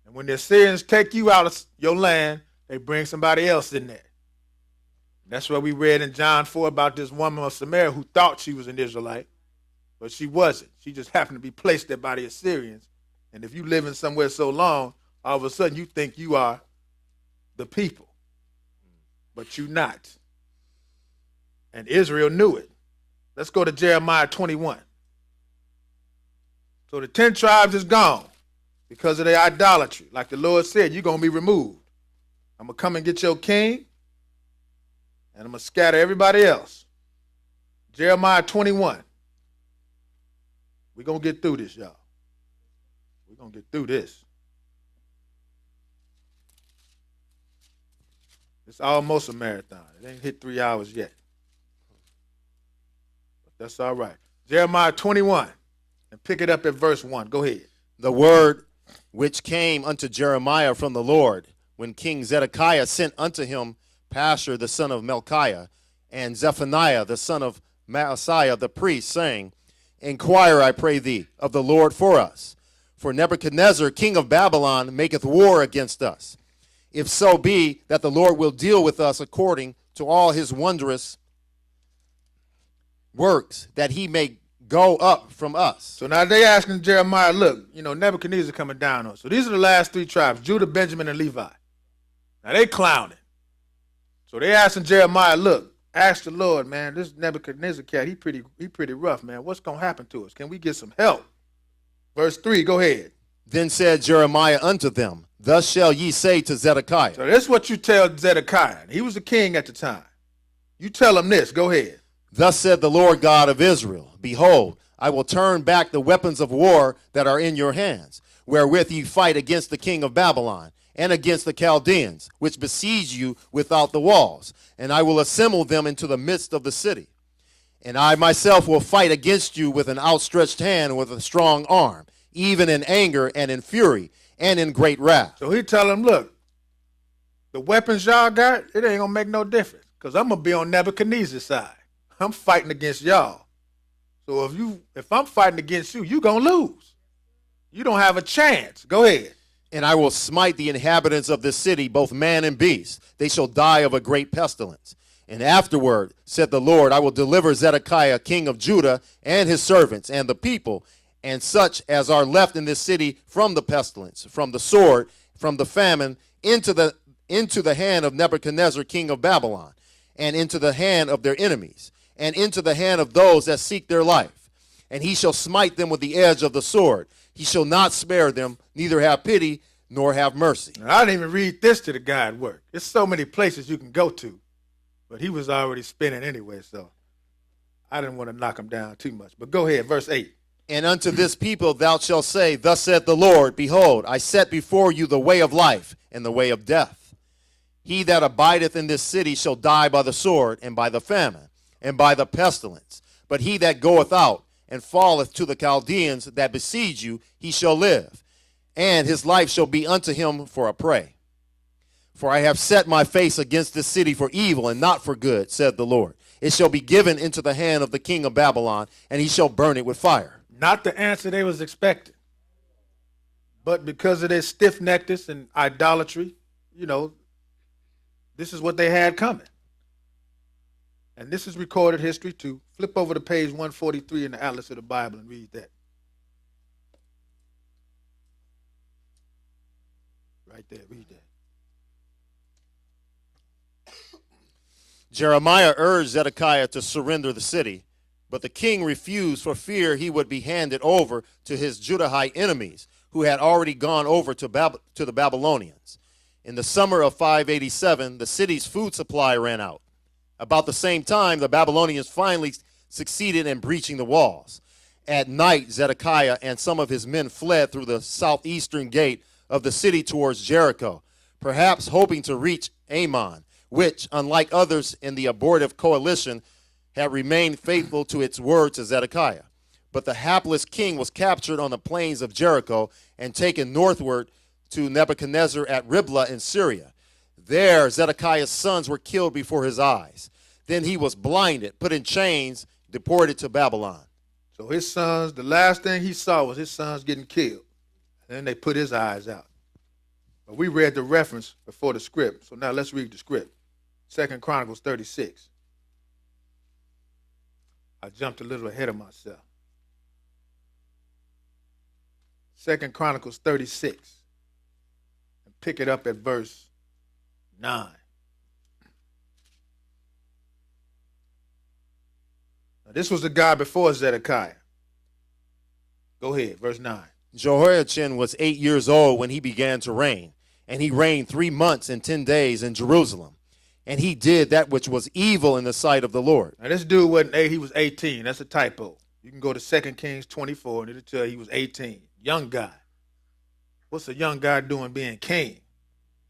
And when the Assyrians take you out of your land, they bring somebody else in there. That's what we read in John 4 about this woman of Samaria who thought she was an Israelite, but she wasn't. She just happened to be placed there by the Assyrians. And if you live in somewhere so long, all of a sudden you think you are the people, but you're not. And Israel knew it. Let's go to Jeremiah 21. So the 10 tribes is gone because of their idolatry. Like the Lord said, you're going to be removed. I'm going to come and get your king, and I'm going to scatter everybody else. Jeremiah 21. We're going to get through this, y'all. We're going to get through this. It's almost a marathon. It ain't hit 3 hours yet. But that's all right. Jeremiah 21, and pick it up at verse 1. Go ahead. The word which came unto Jeremiah from the Lord, when King Zedekiah sent unto him Pashur the son of Melchiah, and Zephaniah the son of Maaseiah the priest, saying, Inquire, I pray thee, of the Lord for us. For Nebuchadnezzar, king of Babylon, maketh war against us. If so be that the Lord will deal with us according to all his wondrous works, that he may go up from us. So now they asking Jeremiah, look, Nebuchadnezzar coming down on us. So these are the last 3 tribes, Judah, Benjamin, and Levi. Now they clowning. So they asking Jeremiah, look, ask the Lord, man, this Nebuchadnezzar cat, he pretty rough, man. What's going to happen to us? Can we get some help? Verse 3, go ahead. Then said Jeremiah unto them, Thus shall ye say to Zedekiah. So this is what you tell Zedekiah. He was the king at the time. You tell him this. Go ahead. Thus said the Lord God of Israel, Behold, I will turn back the weapons of war that are in your hands, wherewith ye fight against the king of Babylon, and against the Chaldeans, which besiege you without the walls, and I will assemble them into the midst of the city. And I myself will fight against you with an outstretched hand, with a strong arm, even in anger and in fury, and in great wrath. So he tell him, look, the weapons y'all got, it ain't going to make no difference, because I'm going to be on Nebuchadnezzar's side. I'm fighting against y'all. So if I'm fighting against you, you going to lose. You don't have a chance. Go ahead. And I will smite the inhabitants of this city, both man and beast. They shall die of a great pestilence. And afterward, said the Lord, I will deliver Zedekiah, king of Judah, and his servants, and the people, and such as are left in this city from the pestilence, from the sword, from the famine, into the hand of Nebuchadnezzar, king of Babylon, and into the hand of their enemies, and into the hand of those that seek their life. And he shall smite them with the edge of the sword. He shall not spare them, neither have pity, nor have mercy. Now, I didn't even read this to the guy at work. There's so many places you can go to. But he was already spinning anyway, so I didn't want to knock him down too much. But go ahead, verse 8. And unto this people thou shalt say, Thus saith the Lord, Behold, I set before you the way of life and the way of death. He that abideth in this city shall die by the sword, and by the famine, and by the pestilence. But he that goeth out and falleth to the Chaldeans that besiege you, he shall live, and his life shall be unto him for a prey. For I have set my face against this city for evil and not for good, said the Lord. It shall be given into the hand of the king of Babylon, and he shall burn it with fire. Not the answer they was expecting. But because of their stiff-neckedness and idolatry, this is what they had coming. And this is recorded history too. Flip over to page 143 in the Atlas of the Bible and read that. Right there, read that. Jeremiah urged Zedekiah to surrender the city, but the king refused for fear he would be handed over to his Judahite enemies, who had already gone over to the Babylonians. In the summer of 587, the city's food supply ran out. About the same time, the Babylonians finally succeeded in breaching the walls. At night, Zedekiah and some of his men fled through the southeastern gate of the city towards Jericho, perhaps hoping to reach Ammon, which, unlike others in the abortive coalition, had remained faithful to its word to Zedekiah. But the hapless king was captured on the plains of Jericho and taken northward to Nebuchadnezzar at Riblah in Syria. There, Zedekiah's sons were killed before his eyes. Then he was blinded, put in chains, deported to Babylon. So his sons, the last thing he saw was his sons getting killed. And then they put his eyes out. But we read the reference before the script. So now let's read the script. 2 Chronicles 36. I jumped a little ahead of myself. 2 Chronicles 36. And pick it up at verse 9. Now, this was the guy before Zedekiah. Go ahead, verse 9. Jehoiachin was 8 years old when he began to reign, and he reigned 3 months and 10 days in Jerusalem. And he did that which was evil in the sight of the Lord. Now, this dude wasn't 8, he was 18. That's a typo. You can go to 2 Kings 24, and it'll tell you he was 18. Young guy. What's a young guy doing being king?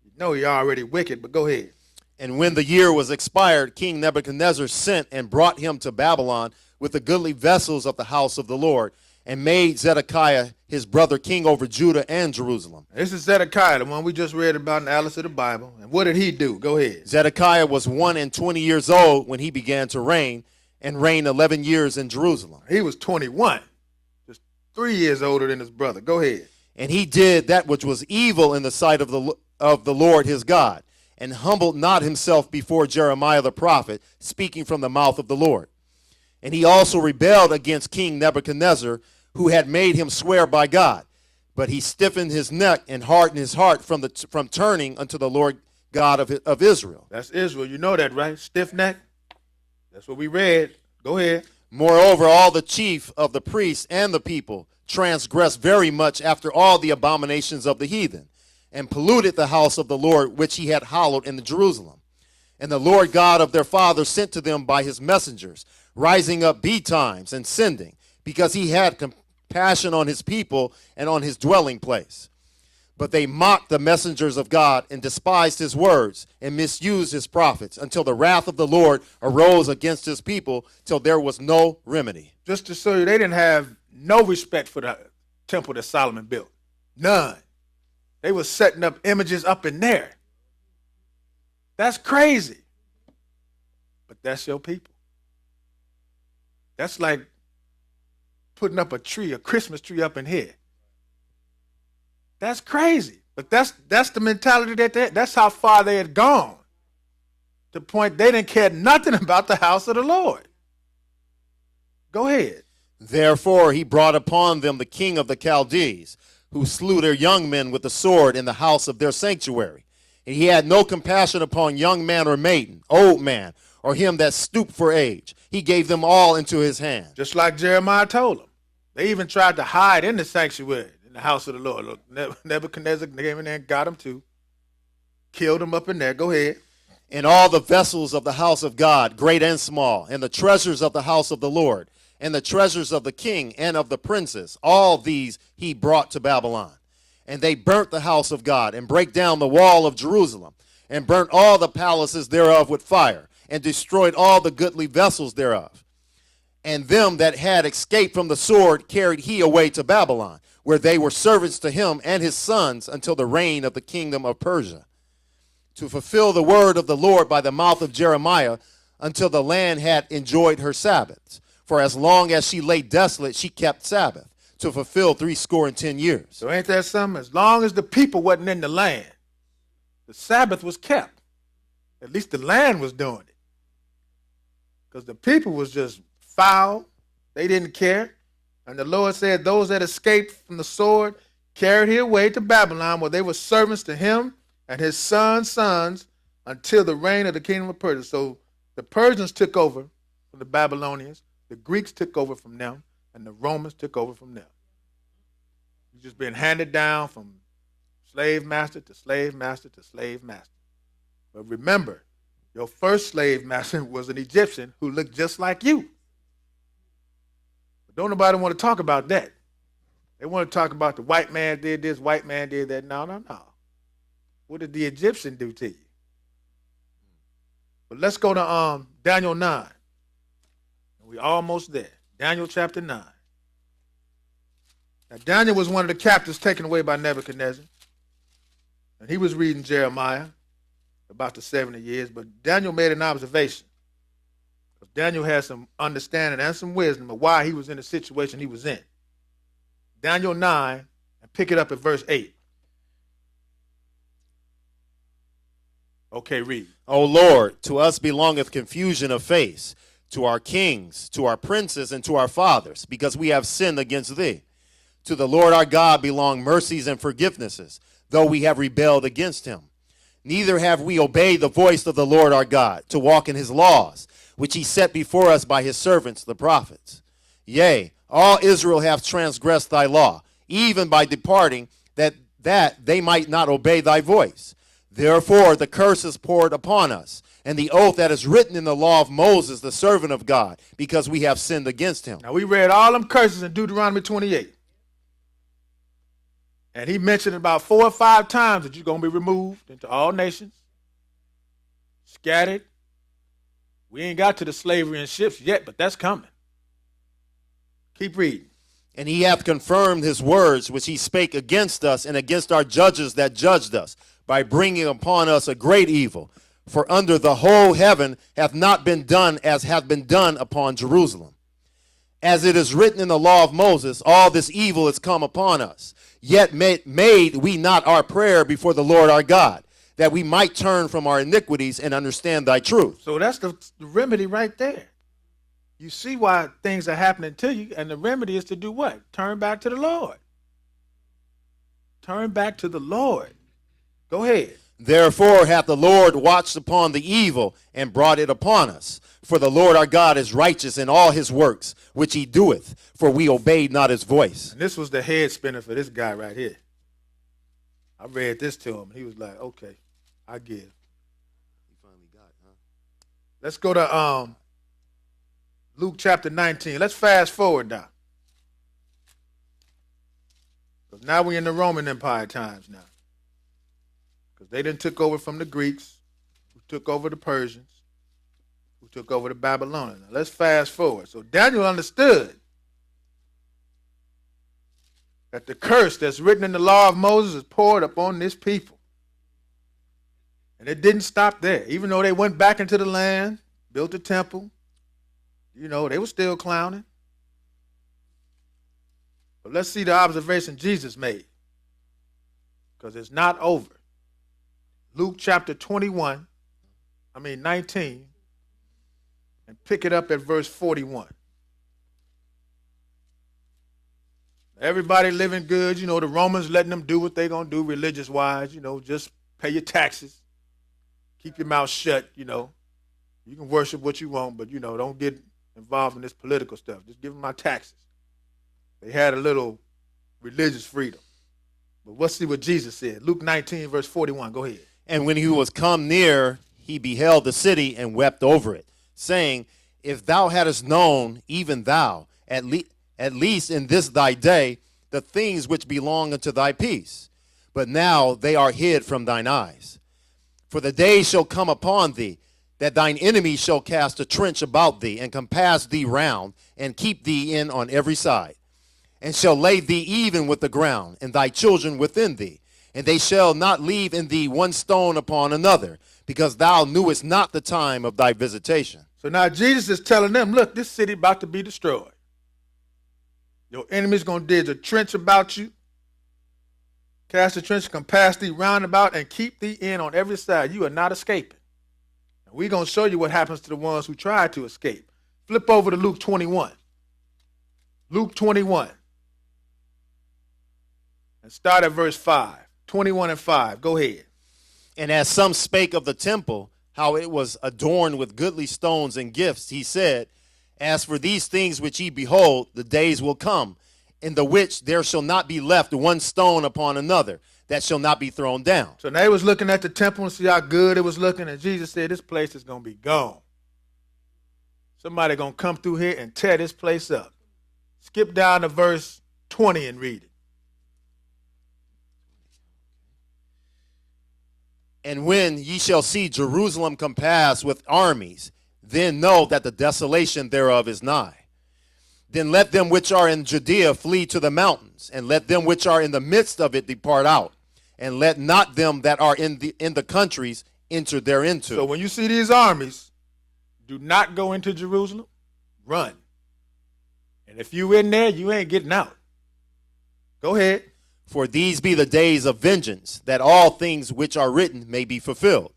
You know he already wicked, but go ahead. And when the year was expired, King Nebuchadnezzar sent and brought him to Babylon with the goodly vessels of the house of the Lord, and made Zedekiah his brother king over Judah and Jerusalem. This is Zedekiah, the one we just read about in the Atlas of the Bible. And what did he do? Go ahead. Zedekiah was 120 years old when he began to reign, and reigned 11 years in Jerusalem. He was 21, just 3 years older than his brother. Go ahead. And he did that which was evil in the sight of the Lord his God, and humbled not himself before Jeremiah the prophet, speaking from the mouth of the Lord. And he also rebelled against King Nebuchadnezzar, who had made him swear by God. But he stiffened his neck and hardened his heart from turning unto the Lord God of Israel. That's Israel. You know that, right? Stiff neck. That's what we read. Go ahead. Moreover, all the chief of the priests and the people transgressed very much after all the abominations of the heathen, and polluted the house of the Lord which he had hallowed in Jerusalem. And the Lord God of their fathers sent to them by his messengers, rising up betimes and sending, because he had compassion on his people and on his dwelling place. But they mocked the messengers of God and despised his words and misused his prophets, until the wrath of the Lord arose against his people, till there was no remedy. Just to show you, they didn't have no respect for the temple that Solomon built. None. They were setting up images up in there. That's crazy. But that's your people. That's like putting up a tree, a Christmas tree up in here. That's crazy. But that's the mentality that's how far they had gone. To the point they didn't care nothing about the house of the Lord. Go ahead. Therefore he brought upon them the king of the Chaldees, who slew their young men with the sword in the house of their sanctuary. And he had no compassion upon young man or maiden, old man, or him that stooped for age. He gave them all into his hand. Just like Jeremiah told them. They even tried to hide in the sanctuary, in the house of the Lord. Look, Nebuchadnezzar came in there and got them too. Killed them up in there. Go ahead. And all the vessels of the house of God, great and small, and the treasures of the house of the Lord, and the treasures of the king and of the princes, all these he brought to Babylon. And they burnt the house of God, and brake down the wall of Jerusalem, and burnt all the palaces thereof with fire, and destroyed all the goodly vessels thereof. And them that had escaped from the sword carried he away to Babylon, where they were servants to him and his sons until the reign of the kingdom of Persia, to fulfill the word of the Lord by the mouth of Jeremiah, until the land had enjoyed her Sabbaths. For as long as she lay desolate, she kept Sabbath, to fulfill 70 years. So ain't that something? As long as the people wasn't in the land, the Sabbath was kept. At least the land was doing it. Because the people was just foul. They didn't care. And the Lord said those that escaped from the sword carried he away to Babylon, where they were servants to him and his sons' until the reign of the kingdom of Persia. So the Persians took over from the Babylonians. The Greeks took over from them, and the Romans took over from them. You've just been handed down from slave master to slave master to slave master. But remember, your first slave master was an Egyptian who looked just like you. But don't nobody want to talk about that. They want to talk about the white man did this, white man did that. No. What did the Egyptian do to you? But let's go to Daniel 9. We're almost there. Daniel chapter 9. Now, Daniel was one of the captives taken away by Nebuchadnezzar. And he was reading Jeremiah about the 70 years. But Daniel made an observation. Because Daniel had some understanding and some wisdom of why he was in the situation he was in. Daniel 9, and pick it up at verse 8. Okay, read. O Lord, to us belongeth confusion of face, to our kings, to our princes, and to our fathers, because we have sinned against thee. To the Lord our God belong mercies and forgivenesses, though we have rebelled against him. Neither have we obeyed the voice of the Lord our God, to walk in his laws, which he set before us by his servants the prophets. Yea, all Israel have transgressed thy law, even by departing, that they might not obey thy voice. Therefore the curse is poured upon us, and the oath that is written in the law of Moses, the servant of God, because we have sinned against him. Now we read all them curses in Deuteronomy 28. And he mentioned about 4 or 5 times that you're going to be removed into all nations, scattered. We ain't got to the slavery in ships yet, but that's coming. Keep reading. And he hath confirmed his words which he spake against us and against our judges that judged us, by bringing upon us a great evil. For under the whole heaven hath not been done as hath been done upon Jerusalem. As it is written in the law of Moses, all this evil is come upon us. Yet made we not our prayer before the Lord our God, that we might turn from our iniquities and understand thy truth. So that's the remedy right there. You see why things are happening to you, and the remedy is to do what? Turn back to the Lord. Turn back to the Lord. Go ahead. Therefore hath the Lord watched upon the evil and brought it upon us. For the Lord our God is righteous in all his works, which he doeth, for we obeyed not his voice. And this was the head spinner for this guy right here. I read this to him, and he was like, okay, I give. He finally got it, huh? Let's go to Luke chapter 19. Let's fast forward now. Because now we're in the Roman Empire times now. Because they done took over from the Greeks, who took over the Persians, who took over the Babylonians. Now let's fast forward. So Daniel understood that the curse that's written in the law of Moses is poured upon this people. And it didn't stop there. Even though they went back into the land, built a temple, you know, they were still clowning. But let's see the observation Jesus made, because it's not over. Luke chapter 19, and pick it up at verse 41. Everybody living good, you know, the Romans letting them do what they're going to do religious-wise, you know, just pay your taxes, keep your mouth shut, you know. You can worship what you want, but, you know, don't get involved in this political stuff. Just give them my taxes. They had a little religious freedom. But let's see what Jesus said. Luke 19, verse 41. Go ahead. And when he was come near, he beheld the city and wept over it, saying, if thou hadst known, even thou, at least in this thy day, the things which belong unto thy peace. But now they are hid from thine eyes. For the day shall come upon thee, that thine enemies shall cast a trench about thee, and compass thee round, and keep thee in on every side, and shall lay thee even with the ground, and thy children within thee. And they shall not leave in thee one stone upon another, because thou knewest not the time of thy visitation. So now Jesus is telling them, look, this city about to be destroyed. Your enemy's going to dig a trench about you, cast a trench, compass thee round about, and keep thee in on every side. You are not escaping. And we're going to show you what happens to the ones who try to escape. Flip over to Luke 21. Luke 21. And start at verse 5. 21 and 5. Go ahead. And as some spake of the temple, how it was adorned with goodly stones and gifts, he said, as for these things which ye behold, the days will come, in the which there shall not be left one stone upon another, that shall not be thrown down. So they was looking at the temple and see how good it was looking, and Jesus said, this place is going to be gone. Somebody going to come through here and tear this place up. Skip down to verse 20 and read it. And when ye shall see Jerusalem compassed with armies, then know that the desolation thereof is nigh. Then let them which are in Judea flee to the mountains, and let them which are in the midst of it depart out, and let not them that are in the countries enter thereinto. So when you see these armies, do not go into Jerusalem, run. And if you in there, you ain't getting out. Go ahead. For these be the days of vengeance, that all things which are written may be fulfilled.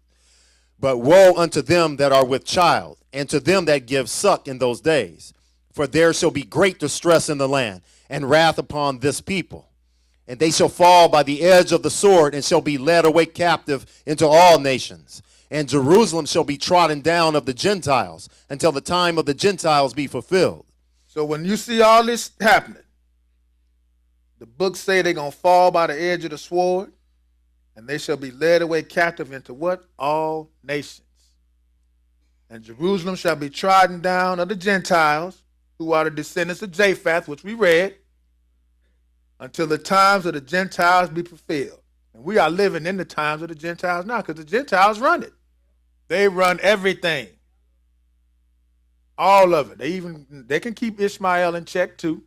But woe unto them that are with child, and to them that give suck in those days. For there shall be great distress in the land, and wrath upon this people. And they shall fall by the edge of the sword, and shall be led away captive into all nations. And Jerusalem shall be trodden down of the Gentiles, until the time of the Gentiles be fulfilled. So when you see all this happening, the books say they're going to fall by the edge of the sword, and they shall be led away captive into what? All nations. And Jerusalem shall be trodden down of the Gentiles, who are the descendants of Japheth, which we read. until the times of the Gentiles be fulfilled. And we are living in the times of the Gentiles now because the Gentiles run it. They run everything. All of it. They can keep Ishmael in check too.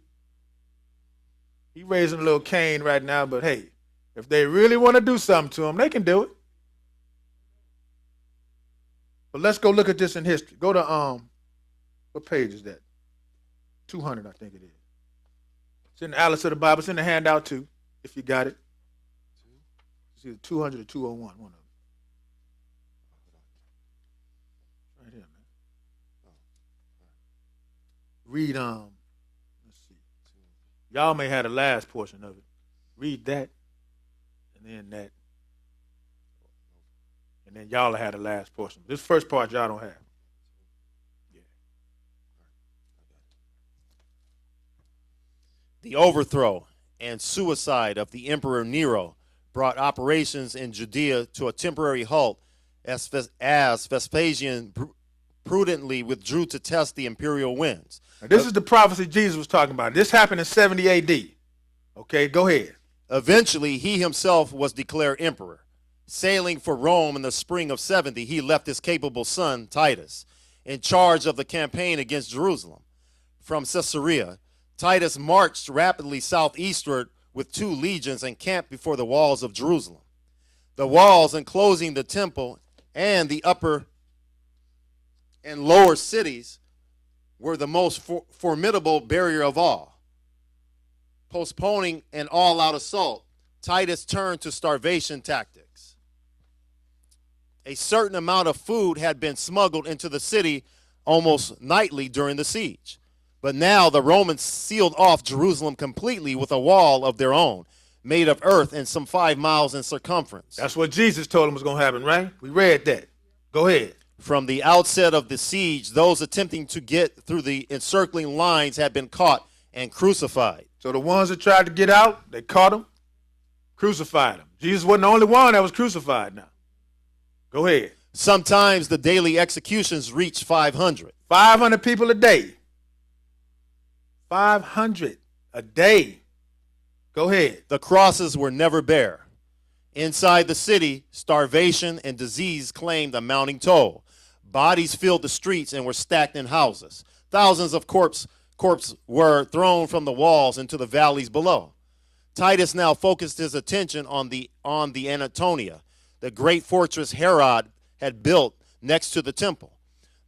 He raising a little Cain right now, but hey, if they really want to do something to him, they can do it. But let's go look at this in history. Go to what page is that? 200, I think it is. It's in the Atlas of the Bible. It's in the handout too, if you got it. It's either 200 or 201, one of them. Right here, man. Read, let's see. Y'all may have the last portion of it. Read that, and then that. And then y'all have the last portion. This first part y'all don't have. Yeah. The overthrow and suicide of the Emperor Nero brought operations in Judea to a temporary halt as Vespasian prudently withdrew to test the imperial winds. Now, this is the prophecy Jesus was talking about. This happened in 70 AD. Okay, go ahead. Eventually, he himself was declared emperor. Sailing for Rome in the spring of 70, he left his capable son, Titus, in charge of the campaign against Jerusalem. From Caesarea, Titus marched rapidly southeastward with 2 legions and camped before the walls of Jerusalem. The walls enclosing the temple and the upper and lower cities were the most formidable barrier of all. Postponing an all-out assault, Titus turned to starvation tactics. A certain amount of food had been smuggled into the city almost nightly during the siege. But now the Romans sealed off Jerusalem completely with a wall of their own, made of earth and some 5 miles in circumference. That's what Jesus told them was going to happen, right? We read that. Go ahead. From the outset of the siege, those attempting to get through the encircling lines had been caught and crucified. So the ones that tried to get out, they caught them, crucified them. Jesus wasn't the only one that was crucified now. Go ahead. Sometimes the daily executions reached 500. 500 people a day. 500 a day. Go ahead. The crosses were never bare. Inside the city, starvation and disease claimed a mounting toll. Bodies filled the streets and were stacked in houses. Thousands of corpses were thrown from the walls into the valleys below. Titus now focused his attention on the Antonia, the great fortress Herod had built next to the temple.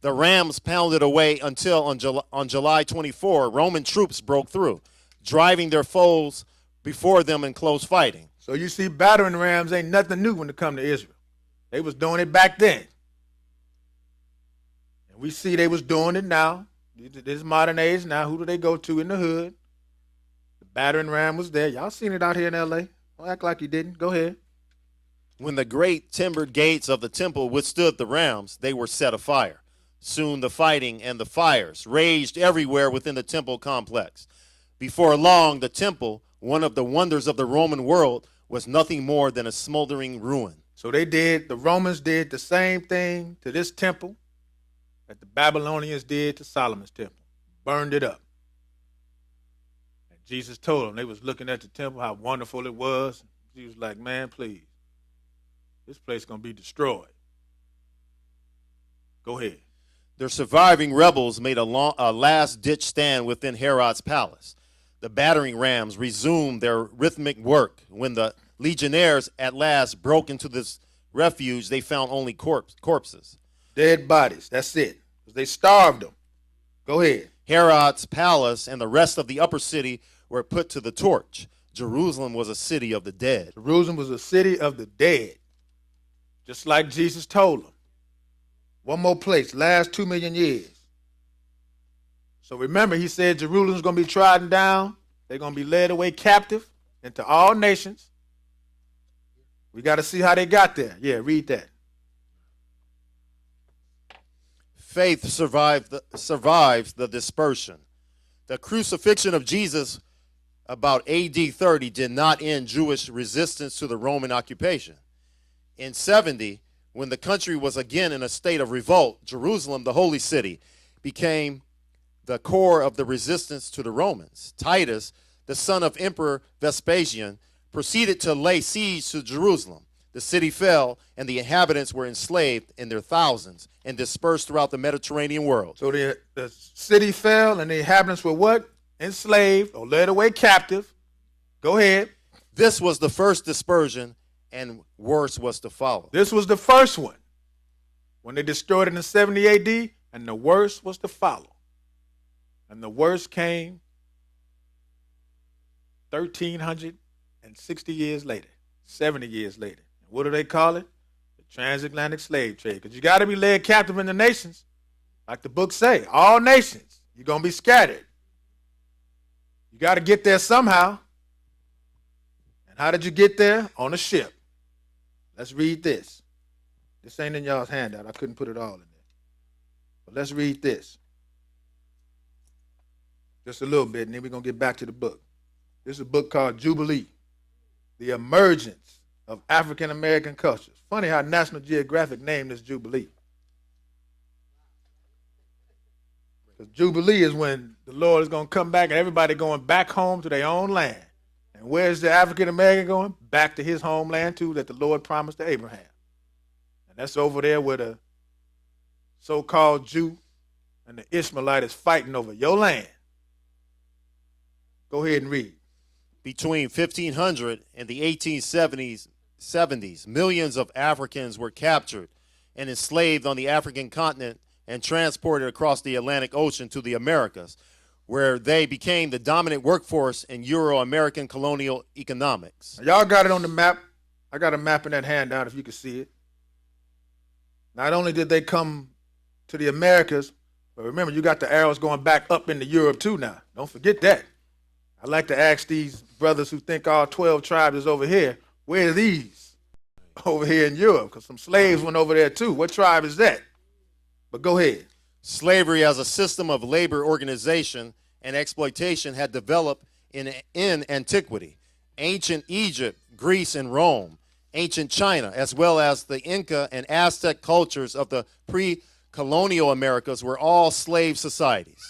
The rams pounded away until on July 24, Roman troops broke through, driving their foes before them in close fighting. So you see, battering rams ain't nothing new when it comes to Israel. They was doing it back then. And we see they was doing it now. This modern age now. Who do they go to in the hood? The battering ram was there. Y'all seen it out here in L.A. Don't act like you didn't. Go ahead. When the great timbered gates of the temple withstood the rams, they were set afire. Soon the fighting and the fires raged everywhere within the temple complex. Before long, the temple, one of the wonders of the Roman world, was nothing more than a smoldering ruin. So the Romans did the same thing to this temple that the Babylonians did to Solomon's temple. Burned it up. And Jesus told them, they was looking at the temple, how wonderful it was. He was like, man, please. This place is going to be destroyed. Go ahead. Their surviving rebels made a last-ditch stand within Herod's palace. The battering rams resumed their rhythmic work. When the legionnaires at last broke into this refuge, they found only corpses. Dead bodies. That's it. They starved them. Go ahead. Herod's palace and the rest of the upper city were put to the torch. Jerusalem was a city of the dead. Jerusalem was a city of the dead. Just like Jesus told them. One more place, last 2 million years. So remember, he said Jerusalem's going to be trodden down. They're going to be led away captive into all nations. We got to see how they got there. Yeah, read that. Faith survives the dispersion. The crucifixion of Jesus about AD 30 did not end Jewish resistance to the Roman occupation. In 70, when the country was again in a state of revolt, Jerusalem, the holy city, became the core of the resistance to the Romans. Titus, the son of Emperor Vespasian, proceeded to lay siege to Jerusalem. The city fell, and the inhabitants were enslaved in their thousands and dispersed throughout the Mediterranean world. So the city fell, and the inhabitants were what? Enslaved or led away captive. Go ahead. This was the first dispersion, and worse was to follow. This was the first one when they destroyed it in 70 AD, and the worst was to follow. And the worst came 1,360 years later, 70 years later. And what do they call it? The transatlantic slave trade. Because you got to be led captive in the nations. Like the book say, all nations, you're going to be scattered. You got to get there somehow. And how did you get there? On a ship. Let's read this. This ain't in y'all's handout. I couldn't put it all in there. But let's read this. Just a little bit, and then we're going to get back to the book. This is a book called Jubilee, The Emergence of African American Cultures. Funny how National Geographic named this Jubilee. Because Jubilee is when the Lord is going to come back and everybody going back home to their own land. And where's the African American going? Back to his homeland too, that the Lord promised to Abraham. And that's over there where the so-called Jew and the Ishmaelite is fighting over your land. Go ahead and read. Between 1500 and the 1870s, millions of Africans were captured and enslaved on the African continent and transported across the Atlantic Ocean to the Americas, where they became the dominant workforce in Euro-American colonial economics. Now, y'all got it on the map. I got a map in that handout if you can see it. Not only did they come to the Americas, but remember, you got the arrows going back up into Europe too now. Don't forget that. I like to ask these brothers who think all 12 tribes is over here, where are these over here in Europe? Because some slaves went over there too. What tribe is that? But go ahead. Slavery as a system of labor organization and exploitation had developed in antiquity. Ancient Egypt, Greece, and Rome, ancient China, as well as the Inca and Aztec cultures of the pre-colonial Americas were all slave societies.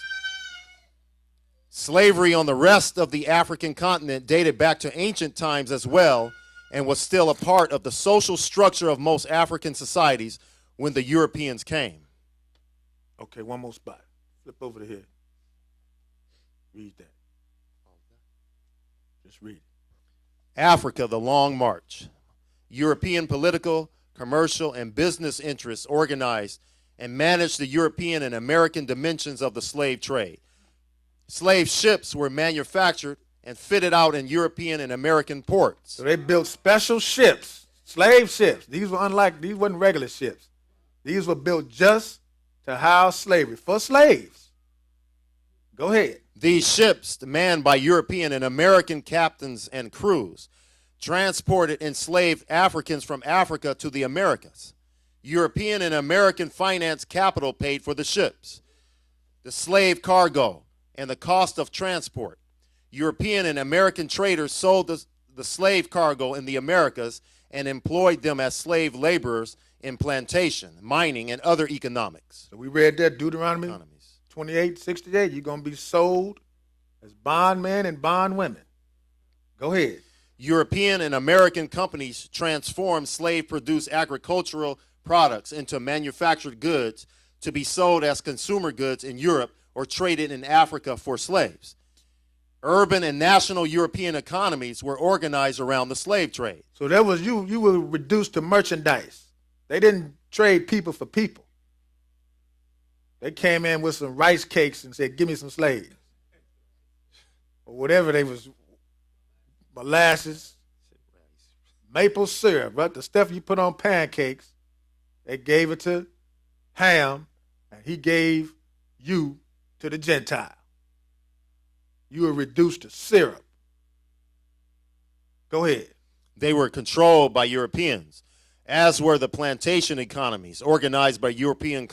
Slavery on the rest of the African continent dated back to ancient times as well and was still a part of the social structure of most African societies when the Europeans came. Okay, one more spot. Flip over to here. Read that. Just read it. Africa, the Long March. European political, commercial, and business interests organized and managed the European and American dimensions of the slave trade. Slave ships were manufactured and fitted out in European and American ports. So they built special ships, slave ships. These wasn't regular ships. These were built just to house slavery, for slaves. Go ahead. These ships, manned by European and American captains and crews, transported enslaved Africans from Africa to the Americas. European and American finance capital paid for the ships, the slave cargo, and the cost of transport. European and American traders sold the slave cargo in the Americas and employed them as slave laborers in plantation, mining, and other economics. So we read that, Deuteronomy 28:68. You're going to be sold as bondmen and bondwomen. Go ahead. European and American companies transformed slave-produced agricultural products into manufactured goods to be sold as consumer goods in Europe or traded in Africa for slaves. Urban and national European economies were organized around the slave trade. So that was you were reduced to merchandise. They didn't trade people for people. They came in with some rice cakes and said, give me some slaves. Or whatever they was, molasses, maple syrup, right? The stuff you put on pancakes. They gave it to Ham, and he gave you to the Gentile. You were reduced to syrup. Go ahead. They were controlled by Europeans, as were the plantation economies organized by European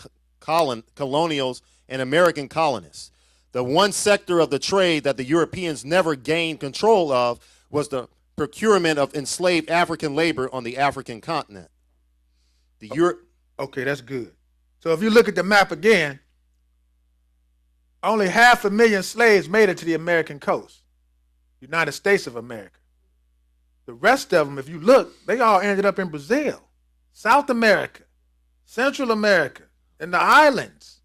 colonials and American colonists. The one sector of the trade that the Europeans never gained control of was the procurement of enslaved African labor on the African continent. Okay, that's good. So if you look at the map again, only 500,000 slaves made it to the American coast. United States of America. The rest of them, if you look, they all ended up in Brazil, South America, Central America, and the islands.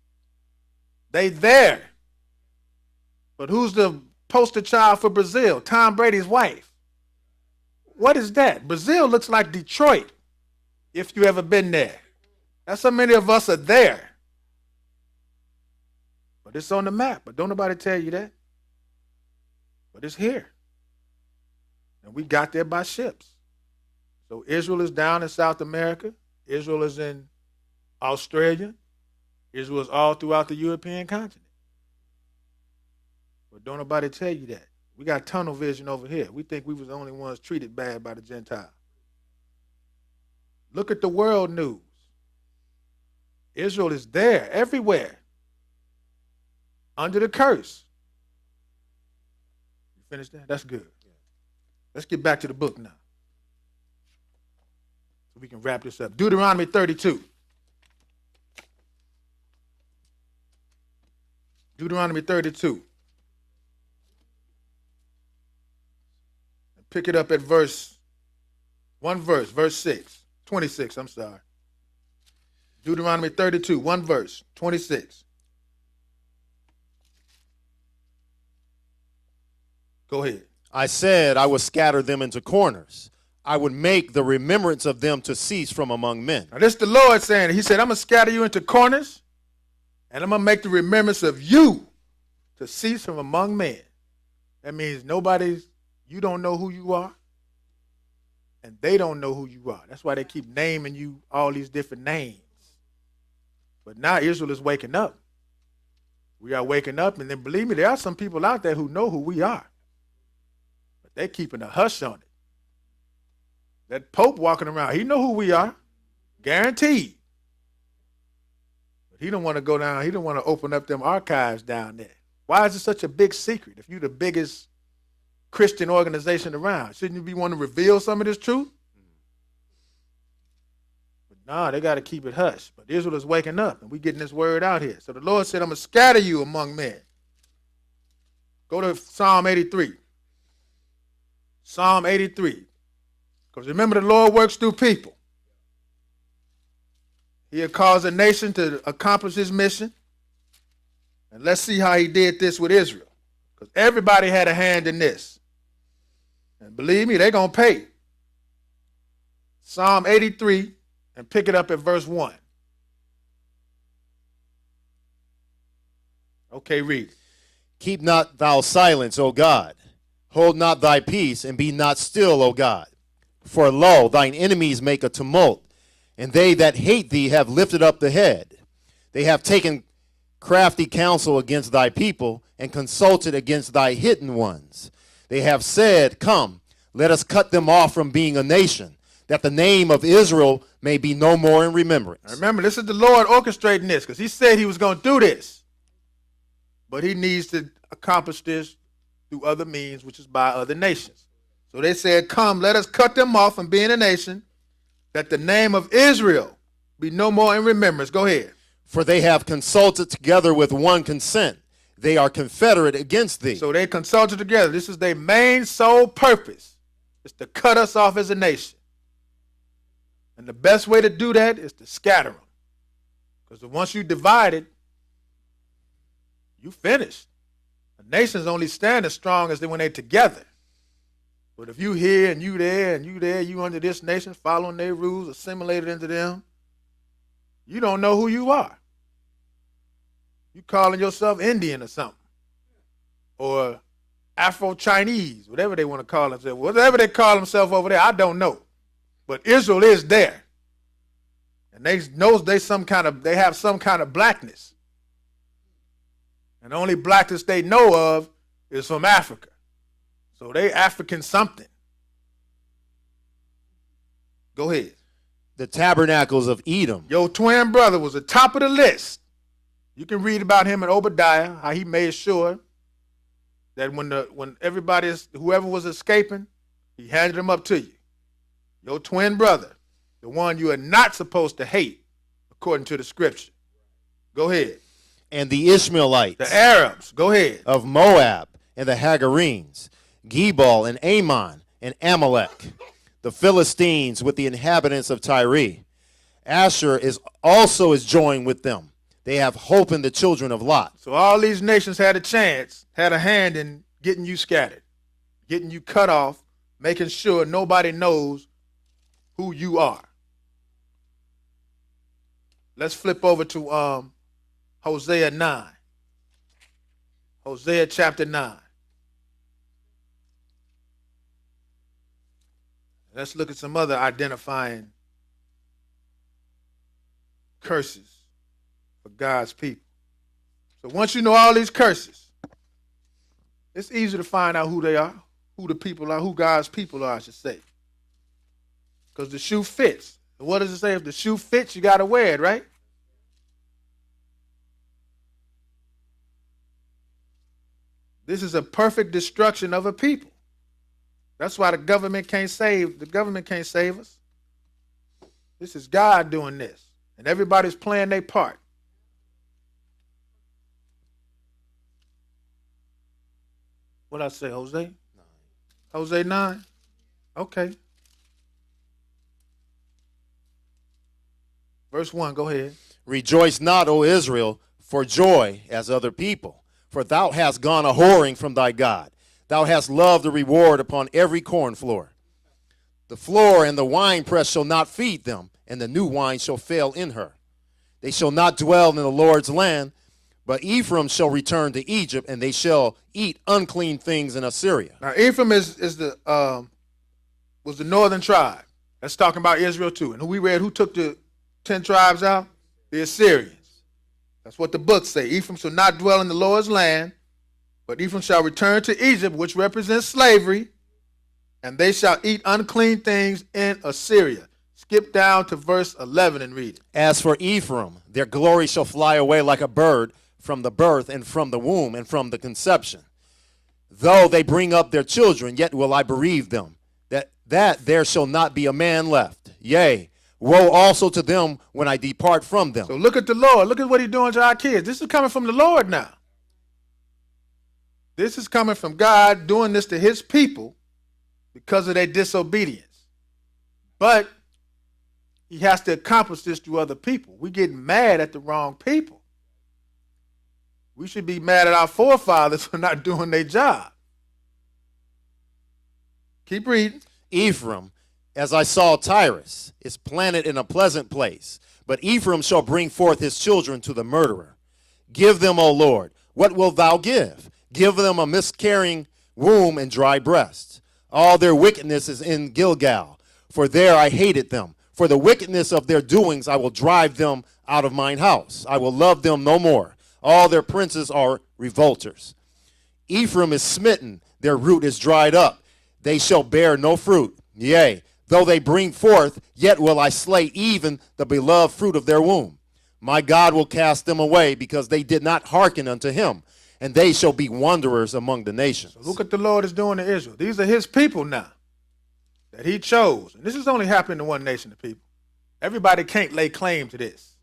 They there. But who's the poster child for Brazil? Tom Brady's wife. What is that? Brazil looks like Detroit, if you ever been there. That's how many of us are there. But it's on the map. But don't nobody tell you that. But it's here. And we got there by ships. So Israel is down in South America. Israel is in Australia. Israel is all throughout the European continent. But don't nobody tell you that. We got tunnel vision over here. We think we was the only ones treated bad by the Gentiles. Look at the world news. Israel is there, everywhere, under the curse. You finished that? That's good. Let's get back to the book now, so we can wrap this up. Deuteronomy 32. Deuteronomy 32. Pick it up at verse 6. 26, I'm sorry. Deuteronomy 32, one verse, 26. Go ahead. I said I would scatter them into corners. I would make the remembrance of them to cease from among men. Now this is the Lord saying it. He said, I'm going to scatter you into corners, and I'm going to make the remembrance of you to cease from among men. That means you don't know who you are, and they don't know who you are. That's why they keep naming you all these different names. But now Israel is waking up. We are waking up, and then believe me, there are some people out there who know who we are. But they're keeping a hush on it. That Pope walking around, he know who we are. Guaranteed. But he don't want to go down, he don't want to open up them archives down there. Why is it such a big secret if you're the biggest Christian organization around? Shouldn't you be wanting to reveal some of this truth? But nah, they got to keep it hush. But Israel is waking up, and we getting this word out here. So the Lord said, I'm going to scatter you among men. Go to Psalm 83. Psalm 83. Because remember, the Lord works through people. He'll cause a nation to accomplish his mission. And let's see how he did this with Israel. Because everybody had a hand in this. And believe me, they're going to pay. Psalm 83, and pick it up at verse 1. Okay, read. Keep not thou silence, O God. Hold not thy peace, and be not still, O God. For lo, thine enemies make a tumult, and they that hate thee have lifted up the head. They have taken crafty counsel against thy people, and consulted against thy hidden ones. They have said, Come, let us cut them off from being a nation, that the name of Israel may be no more in remembrance. Now remember, this is the Lord orchestrating this, because he said he was going to do this. But he needs to accomplish this through other means, which is by other nations. So they said, Come, let us cut them off from being a nation, that the name of Israel be no more in remembrance. Go ahead. For they have consulted together with one consent. They are confederate against thee. So they consulted together. This is their main sole purpose, is to cut us off as a nation. And the best way to do that is to scatter them. Because once you divide it, you finished. A nation's only stand as strong as when they're together. But if you here and you there and you there, you under this nation, following their rules, assimilated into them, you don't know who you are. You calling yourself Indian or something. Or Afro-Chinese, whatever they want to call themselves. Whatever they call themselves over there, I don't know. But Israel is there. And they know they have some kind of blackness. And the only blackness they know of is from Africa. So they African something. Go ahead. The tabernacles of Edom. Your twin brother was the top of the list. You can read about him in Obadiah, how he made sure that when whoever was escaping, he handed them up to you. Your twin brother, the one you are not supposed to hate, according to the scripture. Go ahead. And the Ishmaelites. The Arabs. Go ahead. Of Moab and the Hagarenes. Gebal and Ammon and Amalek, the Philistines with the inhabitants of Tyre. Asher is also is joined with them. They have hope in the children of Lot. So all these nations had a chance, had a hand in getting you scattered, getting you cut off, making sure nobody knows who you are. Let's flip over to Hosea 9. Hosea chapter 9. Let's look at some other identifying curses for God's people. So once you know all these curses, it's easy to find out who they are, who the people are, who God's people are, I should say. Because the shoe fits. And what does it say? If the shoe fits, you got to wear it, right? This is a perfect destruction of a people. That's why the government can't save us. This is God doing this. And everybody's playing their part. What I say, Hosea? 9. Hosea 9? Okay. Verse 1, go ahead. Rejoice not, O Israel, for joy as other people, for thou hast gone a whoring from thy God. Thou hast loved the reward upon every corn floor. The floor and the winepress shall not feed them, and the new wine shall fail in her. They shall not dwell in the Lord's land, but Ephraim shall return to Egypt, and they shall eat unclean things in Assyria. Now Ephraim was the northern tribe. That's talking about Israel too. And we read who took the 10 tribes out? The Assyrians. That's what the books say. Ephraim shall not dwell in the Lord's land, but Ephraim shall return to Egypt, which represents slavery, and they shall eat unclean things in Assyria. Skip down to verse 11 and read it. As for Ephraim, their glory shall fly away like a bird from the birth and from the womb and from the conception. Though they bring up their children, yet will I bereave them, that there shall not be a man left. Yea, woe also to them when I depart from them. So look at the Lord. Look at what he's doing to our kids. This is coming from the Lord now. This is coming from God doing this to his people because of their disobedience. But he has to accomplish this through other people. We get mad at the wrong people. We should be mad at our forefathers for not doing their job. Keep reading. Ephraim, as I saw Tyrus, is planted in a pleasant place, but Ephraim shall bring forth his children to the murderer. Give them, O Lord, what wilt thou give? Give them a miscarrying womb and dry breasts. All their wickedness is in Gilgal, for there I hated them. For the wickedness of their doings I will drive them out of mine house. I will love them no more. All their princes are revolters. Ephraim is smitten, their root is dried up. They shall bear no fruit. Yea, though they bring forth, yet will I slay even the beloved fruit of their womb. My God will cast them away, because they did not hearken unto him, and they shall be wanderers among the nations. So look what the Lord is doing to Israel. These are his people now that he chose. And this is only happening to one nation of people. Everybody can't lay claim to this.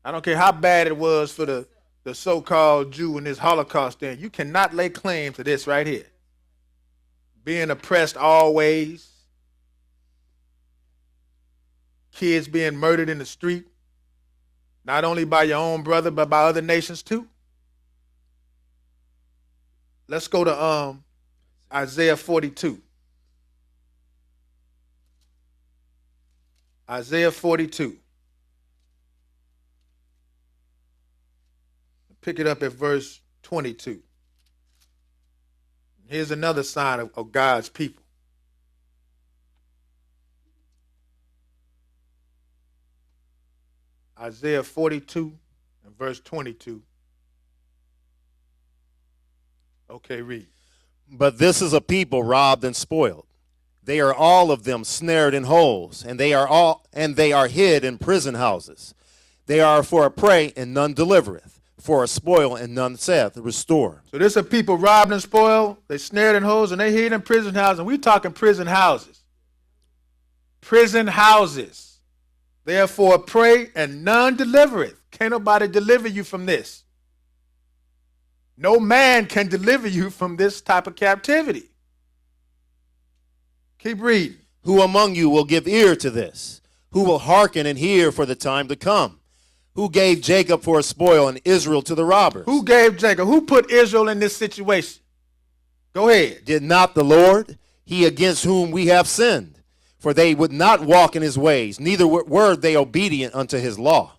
I don't care how bad it was for the so-called Jew in this Holocaust thing. You cannot lay claim to this right here. Being oppressed always. Kids being murdered in the street. Not only by your own brother, but by other nations too. Let's go to Isaiah 42. Isaiah 42. Pick it up at verse 22. Here's another sign of God's people. Isaiah 42 and verse 22. Okay, read. But this is a people robbed and spoiled. They are all of them snared in holes, and they are hid in prison houses. They are for a prey, and none delivereth, for a spoil, and none saith, restore. So this are people robbed and spoiled. They snared in holes, and they hid in prison houses. And we talking prison houses. Prison houses. They are for a prey, and none delivereth. Can't nobody deliver you from this. No man can deliver you from this type of captivity. Keep reading. Who among you will give ear to this? Who will hearken and hear for the time to come? Who gave Jacob for a spoil and Israel to the robbers? Who gave Jacob? Who put Israel in this situation? Go ahead. Did not the Lord, he against whom we have sinned? For they would not walk in his ways, neither were they obedient unto his law.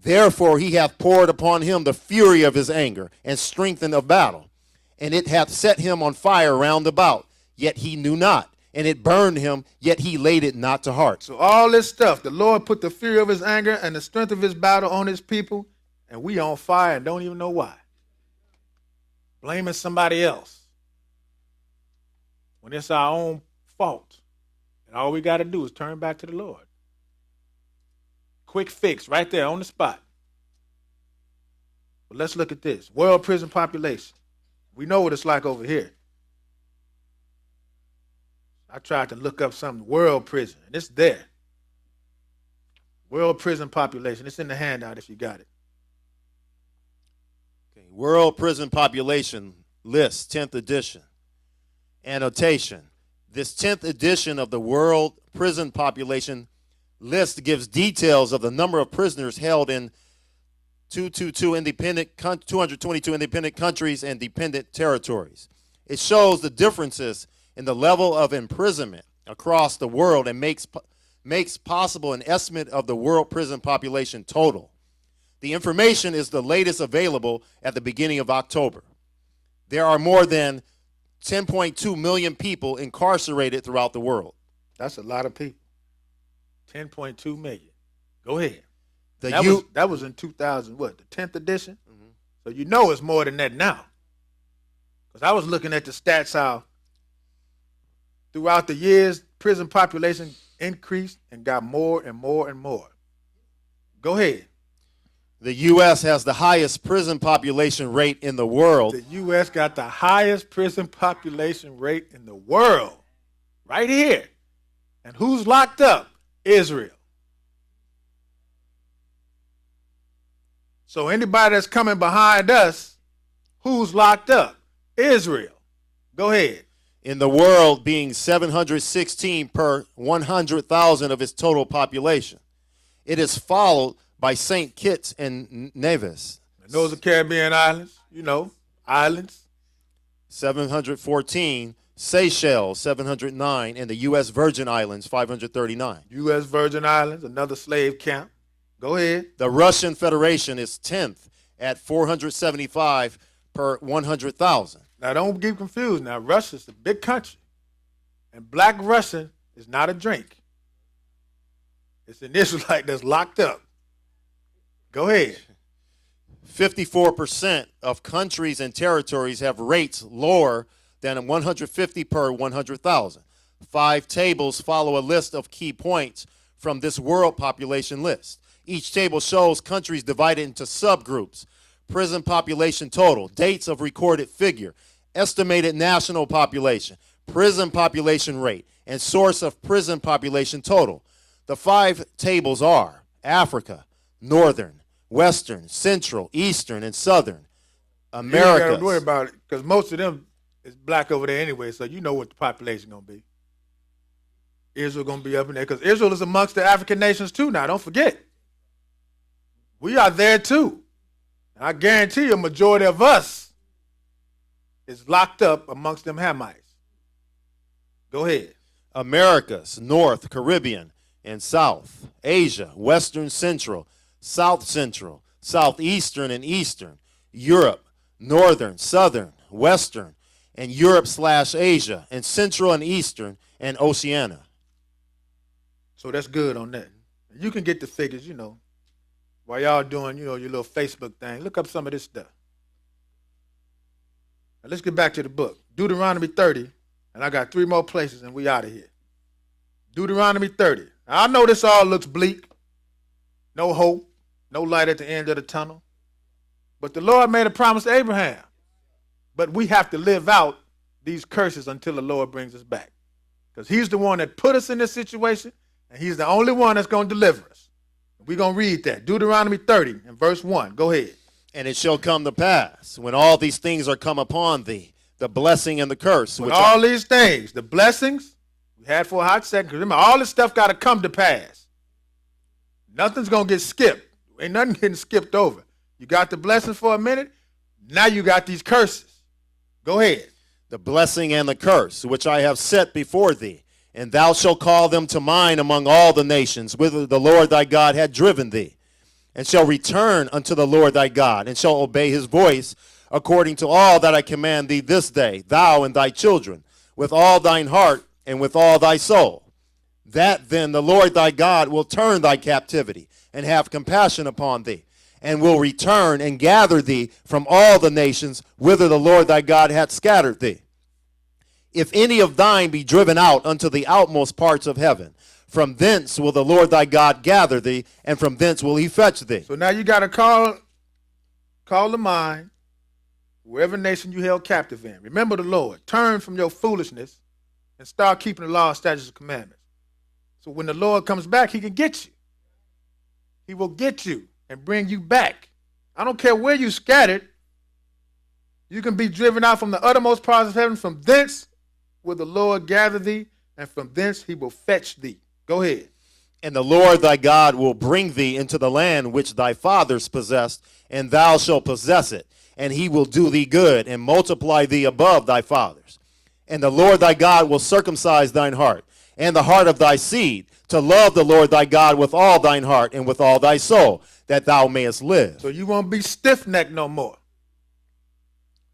Therefore he hath poured upon him the fury of his anger, and strengthened of battle. And it hath set him on fire round about, yet he knew not. And it burned him, yet he laid it not to heart. So all this stuff, the Lord put the fury of his anger and the strength of his battle on his people, and we on fire and don't even know why. Blaming somebody else when it's our own fault. And all we got to do is turn back to the Lord. Quick fix right there on the spot. But let's look at this. World prison population. We know what it's like over here. I tried to look up something, world prison, and it's there. World prison population. It's in the handout if you got it. Okay. World prison population list, 10th edition. Annotation. This 10th edition of the World Prison Population List gives details of the number of prisoners held in 222 222 independent countries and dependent territories. It shows the differences in the level of imprisonment across the world and makes possible an estimate of the world prison population total. The information is the latest available at the beginning of October. There are more than 10.2 million people incarcerated throughout the world. That's a lot of people. 10.2 million. Go ahead. The that was in 2000, what, the 10th edition? Mm-hmm. So you know it's more than that now. Because I was looking at the stats how throughout the years, prison population increased and got more and more and more. Go ahead. The U.S. has the highest prison population rate in the world. The U.S. got the highest prison population rate in the world. Right here. And who's locked up? Israel. So anybody that's coming behind us, who's locked up? Israel. Go ahead. In the world being 716 per 100,000 of its total population. It is followed by St. Kitts and Nevis. And those are Caribbean islands, you know, islands. 714, Seychelles, 709, and the U.S. Virgin Islands, 539. U.S. Virgin Islands, another slave camp. Go ahead. The Russian Federation is 10th at 475 per 100,000. Now, don't get confused. Now, Russia's a big country, and Black Russian is not a drink. It's an Israelite that's locked up. Go ahead. 54% of countries and territories have rates lower than 150 per 100,000. 5 tables follow a list of key points from this world population list. Each table shows countries divided into subgroups, prison population total, dates of recorded figure, estimated national population, prison population rate, and source of prison population total. The 5 tables are Africa, Northern, Western, Central, Eastern, and Southern America. You don't worry about it because most of them is black over there anyway, so you know what the population going to be. Israel going to be up in there because Israel is amongst the African nations too now. Don't forget. We are there too. And I guarantee you a majority of us is locked up amongst them Hamites. Go ahead. Americas, North, Caribbean, and South. Asia, Western, Central, South Central, Southeastern, and Eastern. Europe, Northern, Southern, Western, and Europe/Asia, and Central and Eastern, and Oceania. So that's good on that. You can get the figures, you know, while y'all doing, you know, your little Facebook thing. Look up some of this stuff. Now let's get back to the book. Deuteronomy 30, and I got 3 more places, and we out of here. Deuteronomy 30. Now, I know this all looks bleak. No hope. No light at the end of the tunnel. But the Lord made a promise to Abraham. But we have to live out these curses until the Lord brings us back. Because he's the one that put us in this situation, and he's the only one that's going to deliver us. We're going to read that. Deuteronomy 30 and verse 1. Go ahead. And it shall come to pass, when all these things are come upon thee, the blessing and the curse. When all these things, the blessings, We had for a hot second. Because remember, all this stuff got to come to pass. Nothing's going to get skipped. Ain't nothing getting skipped over. You got the blessing for a minute. Now you got these curses. Go ahead. The blessing and the curse, which I have set before thee, and thou shalt call them to mind among all the nations, whither the Lord thy God had driven thee, and shall return unto the Lord thy God, and shall obey his voice, according to all that I command thee this day, thou and thy children, with all thine heart and with all thy soul. That then the Lord thy God will turn thy captivity, and have compassion upon thee, and will return and gather thee from all the nations whither the Lord thy God hath scattered thee. If any of thine be driven out unto the outmost parts of heaven, from thence will the Lord thy God gather thee, and from thence will he fetch thee. So now you got to call to mind wherever nation you held captive in. Remember the Lord. Turn from your foolishness and start keeping the law, statutes, and commandments. So when the Lord comes back, he can get you. He will get you and bring you back. I don't care where you scattered. You can be driven out from the uttermost parts of heaven. From thence will the Lord gather thee, and from thence he will fetch thee. Go ahead. And the Lord thy God will bring thee into the land which thy fathers possessed, and thou shalt possess it. And he will do thee good, and multiply thee above thy fathers. And the Lord thy God will circumcise thine heart, and the heart of thy seed, to love the Lord thy God with all thine heart and with all thy soul, that thou mayest live. So you won't be stiff-necked no more.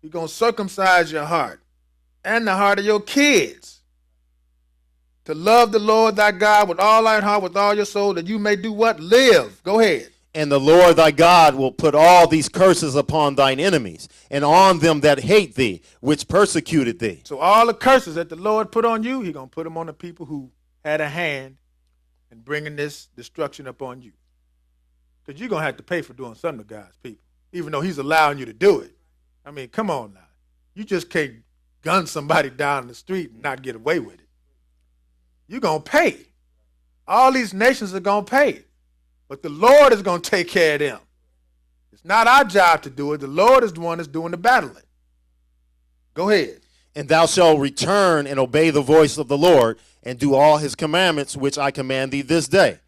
You're going to circumcise your heart and the heart of your kids to love the Lord thy God with all thine heart, with all your soul, that you may do what? Live. Go ahead. And the Lord thy God will put all these curses upon thine enemies, and on them that hate thee, which persecuted thee. So all the curses that the Lord put on you, he's going to put them on the people who had a hand in bringing this destruction upon you. Because you're going to have to pay for doing something to God's people, even though he's allowing you to do it. I mean, come on now. You just can't gun somebody down the street and not get away with it. You're going to pay. All these nations are going to pay. But the Lord is going to take care of them. It's not our job to do it. The Lord is the one that's doing the battling. Go ahead. And thou shalt return and obey the voice of the Lord, and do all his commandments which I command thee this day.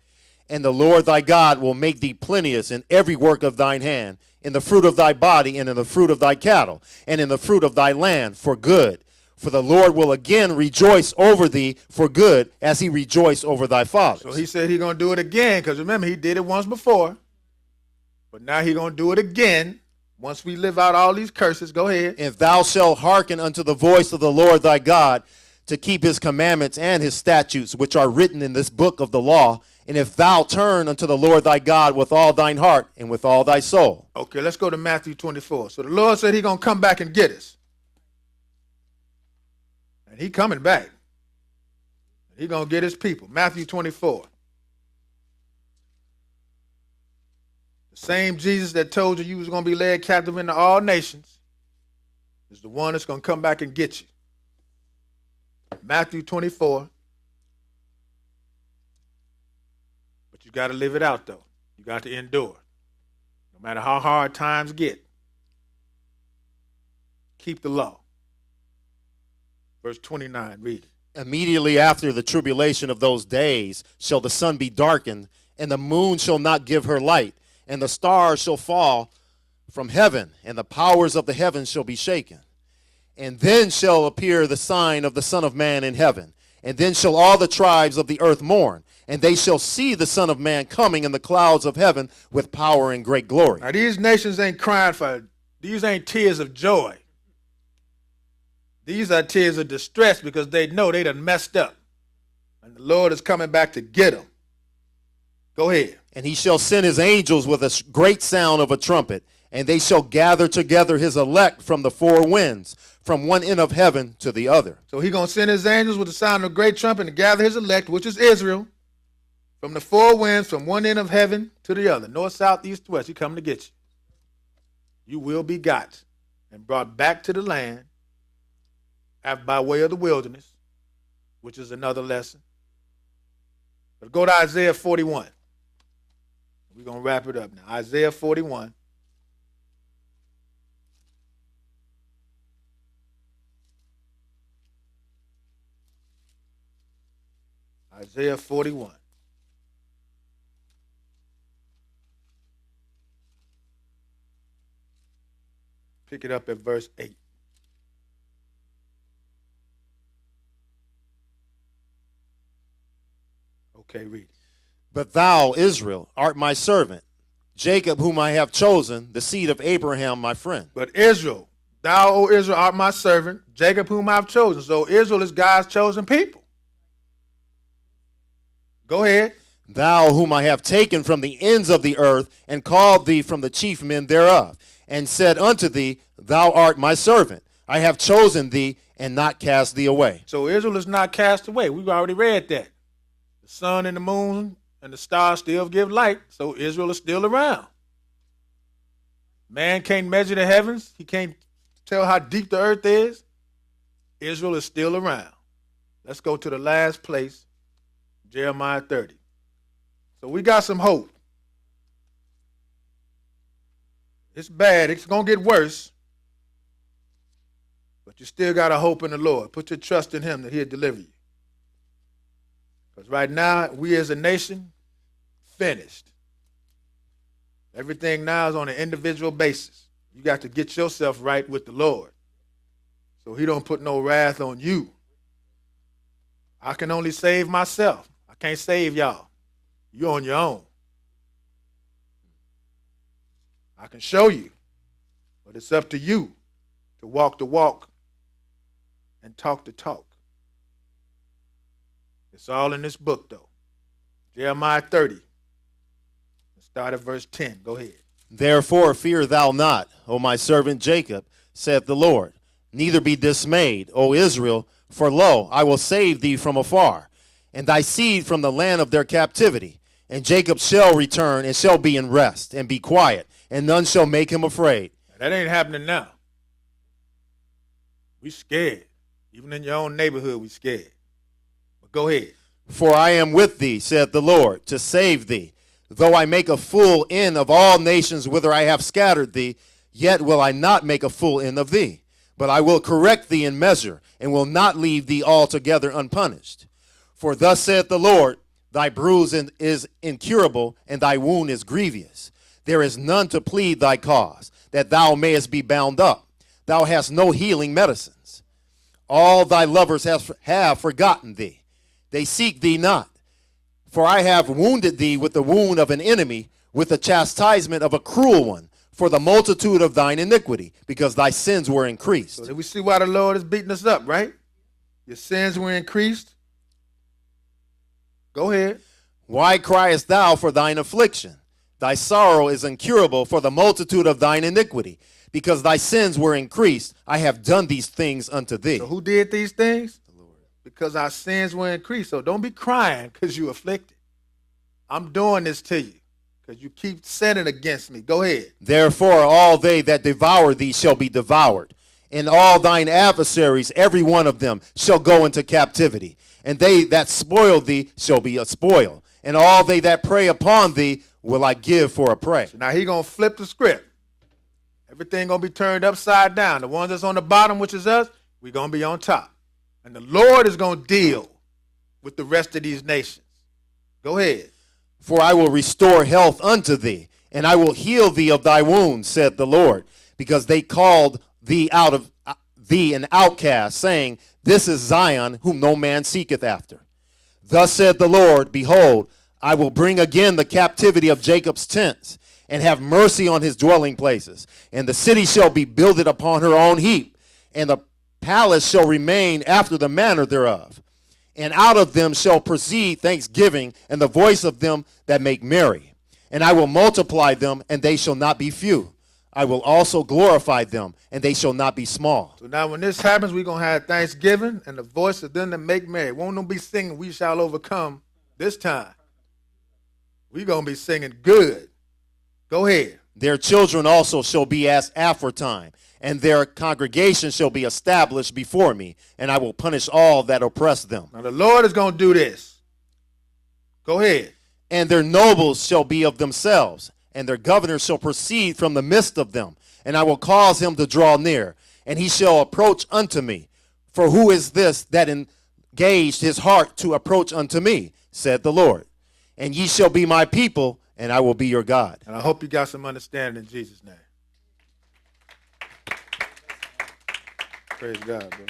And the Lord thy God will make thee plenteous in every work of thine hand, in the fruit of thy body, and in the fruit of thy cattle, and in the fruit of thy land, for good. For the Lord will again rejoice over thee for good, as he rejoiced over thy fathers. So he said he's going to do it again, because remember, he did it once before. But now he's going to do it again once we live out all these curses. Go ahead. If thou shalt hearken unto the voice of the Lord thy God, to keep his commandments and his statutes, which are written in this book of the law, and if thou turn unto the Lord thy God with all thine heart and with all thy soul. Okay, let's go to Matthew 24. So the Lord said he's going to come back and get us. And he coming back. He's going to get his people. Matthew 24. The same Jesus that told you you was going to be led captive into all nations is the one that's going to come back and get you. Matthew 24. But you got to live it out, though. You got to endure. No matter how hard times get, keep the law. Verse 29, read it. Immediately after the tribulation of those days shall the sun be darkened, and the moon shall not give her light, and the stars shall fall from heaven, and the powers of the heavens shall be shaken. And then shall appear the sign of the Son of Man in heaven. And then shall all the tribes of the earth mourn, and they shall see the Son of Man coming in the clouds of heaven with power and great glory. Now these nations ain't crying for, these ain't tears of joy. These are tears of distress because they know they done messed up. And the Lord is coming back to get them. Go ahead. And he shall send his angels with a great sound of a trumpet, and they shall gather together his elect from the four winds, from one end of heaven to the other. So he's going to send his angels with the sound of a great trumpet to gather his elect, which is Israel, from the four winds, from one end of heaven to the other. North, south, east, west. He's coming to get you. You will be got and brought back to the land by way of the wilderness, which is another lesson. But go to Isaiah 41. We're going to wrap it up now. Isaiah 41. Isaiah 41. Pick it up at verse 8. Okay, read it. But thou, Israel, art my servant, Jacob, whom I have chosen, the seed of Abraham, my friend. But Israel, thou, O Israel, art my servant, Jacob, whom I have chosen. So Israel is God's chosen people. Go ahead. Thou, whom I have taken from the ends of the earth, and called thee from the chief men thereof, and said unto thee, Thou art my servant. I have chosen thee, and not cast thee away. So Israel is not cast away. We've already read that. The sun and the moon and the stars still give light, so Israel is still around. Man can't measure the heavens. He can't tell how deep the earth is. Israel is still around. Let's go to the last place, Jeremiah 30. So we got some hope. It's bad. It's going to get worse. But you still got to hope in the Lord. Put your trust in him that he'll deliver you. Because right now, we as a nation, finished. Everything now is on an individual basis. You got to get yourself right with the Lord, so he don't put no wrath on you. I can only save myself. I can't save y'all. You're on your own. I can show you, but it's up to you to walk the walk and talk the talk. It's all in this book, though. Jeremiah 30. Let's start at verse 10. Go ahead. Therefore fear thou not, O my servant Jacob, saith the Lord. Neither be dismayed, O Israel, for lo, I will save thee from afar, and thy seed from the land of their captivity. And Jacob shall return, and shall be in rest, and be quiet, and none shall make him afraid. That ain't happening now. We scared. Even in your own neighborhood, we scared. But go ahead. For I am with thee, saith the Lord, to save thee. Though I make a full end of all nations whither I have scattered thee, yet will I not make a full end of thee. But I will correct thee in measure, and will not leave thee altogether unpunished. For thus saith the Lord, thy bruise is incurable, and thy wound is grievous. There is none to plead thy cause, that thou mayest be bound up. Thou hast no healing medicines. All thy lovers have forgotten thee. They seek thee not. For I have wounded thee with the wound of an enemy, with the chastisement of a cruel one, for the multitude of thine iniquity, because thy sins were increased. So we see why the Lord is beating us up, right? Your sins were increased. Go ahead. Why criest thou for thine affliction? Thy sorrow is incurable for the multitude of thine iniquity, because thy sins were increased. I have done these things unto thee. So who did these things? The Lord. Because our sins were increased. So don't be crying because you afflicted. I'm doing this to you because you keep sinning against me. Go ahead. Therefore all they that devour thee shall be devoured, and all thine adversaries, every one of them, shall go into captivity. And they that spoil thee shall be a spoil, and all they that prey upon thee will I give for a prey. So now he going to flip the script. Everything going to be turned upside down. The ones that's on the bottom, which is us, we're going to be on top. And the Lord is going to deal with the rest of these nations. Go ahead. For I will restore health unto thee, and I will heal thee of thy wounds, saith the Lord, because they called thee out of thee an outcast, saying, This is Zion, whom no man seeketh after. Thus saith the Lord, Behold, I will bring again the captivity of Jacob's tents, and have mercy on his dwelling places. And the city shall be builded upon her own heap, and the palace shall remain after the manner thereof. And out of them shall proceed thanksgiving, and the voice of them that make merry. And I will multiply them, and they shall not be few. I will also glorify them, and they shall not be small. So now when this happens, we're going to have thanksgiving and the voice of them that make merry. Won't no be singing, we shall overcome this time. We're going to be singing good. Go ahead. Their children also shall be as aforetime, and their congregation shall be established before me, and I will punish all that oppress them. Now the Lord is going to do this. Go ahead. And their nobles shall be of themselves, and their governors shall proceed from the midst of them, and I will cause him to draw near, and he shall approach unto me. For who is this that in engaged his heart to approach unto me, said the Lord. And ye shall be my people, and I will be your God. And I hope you got some understanding in Jesus' name. Praise God, bro.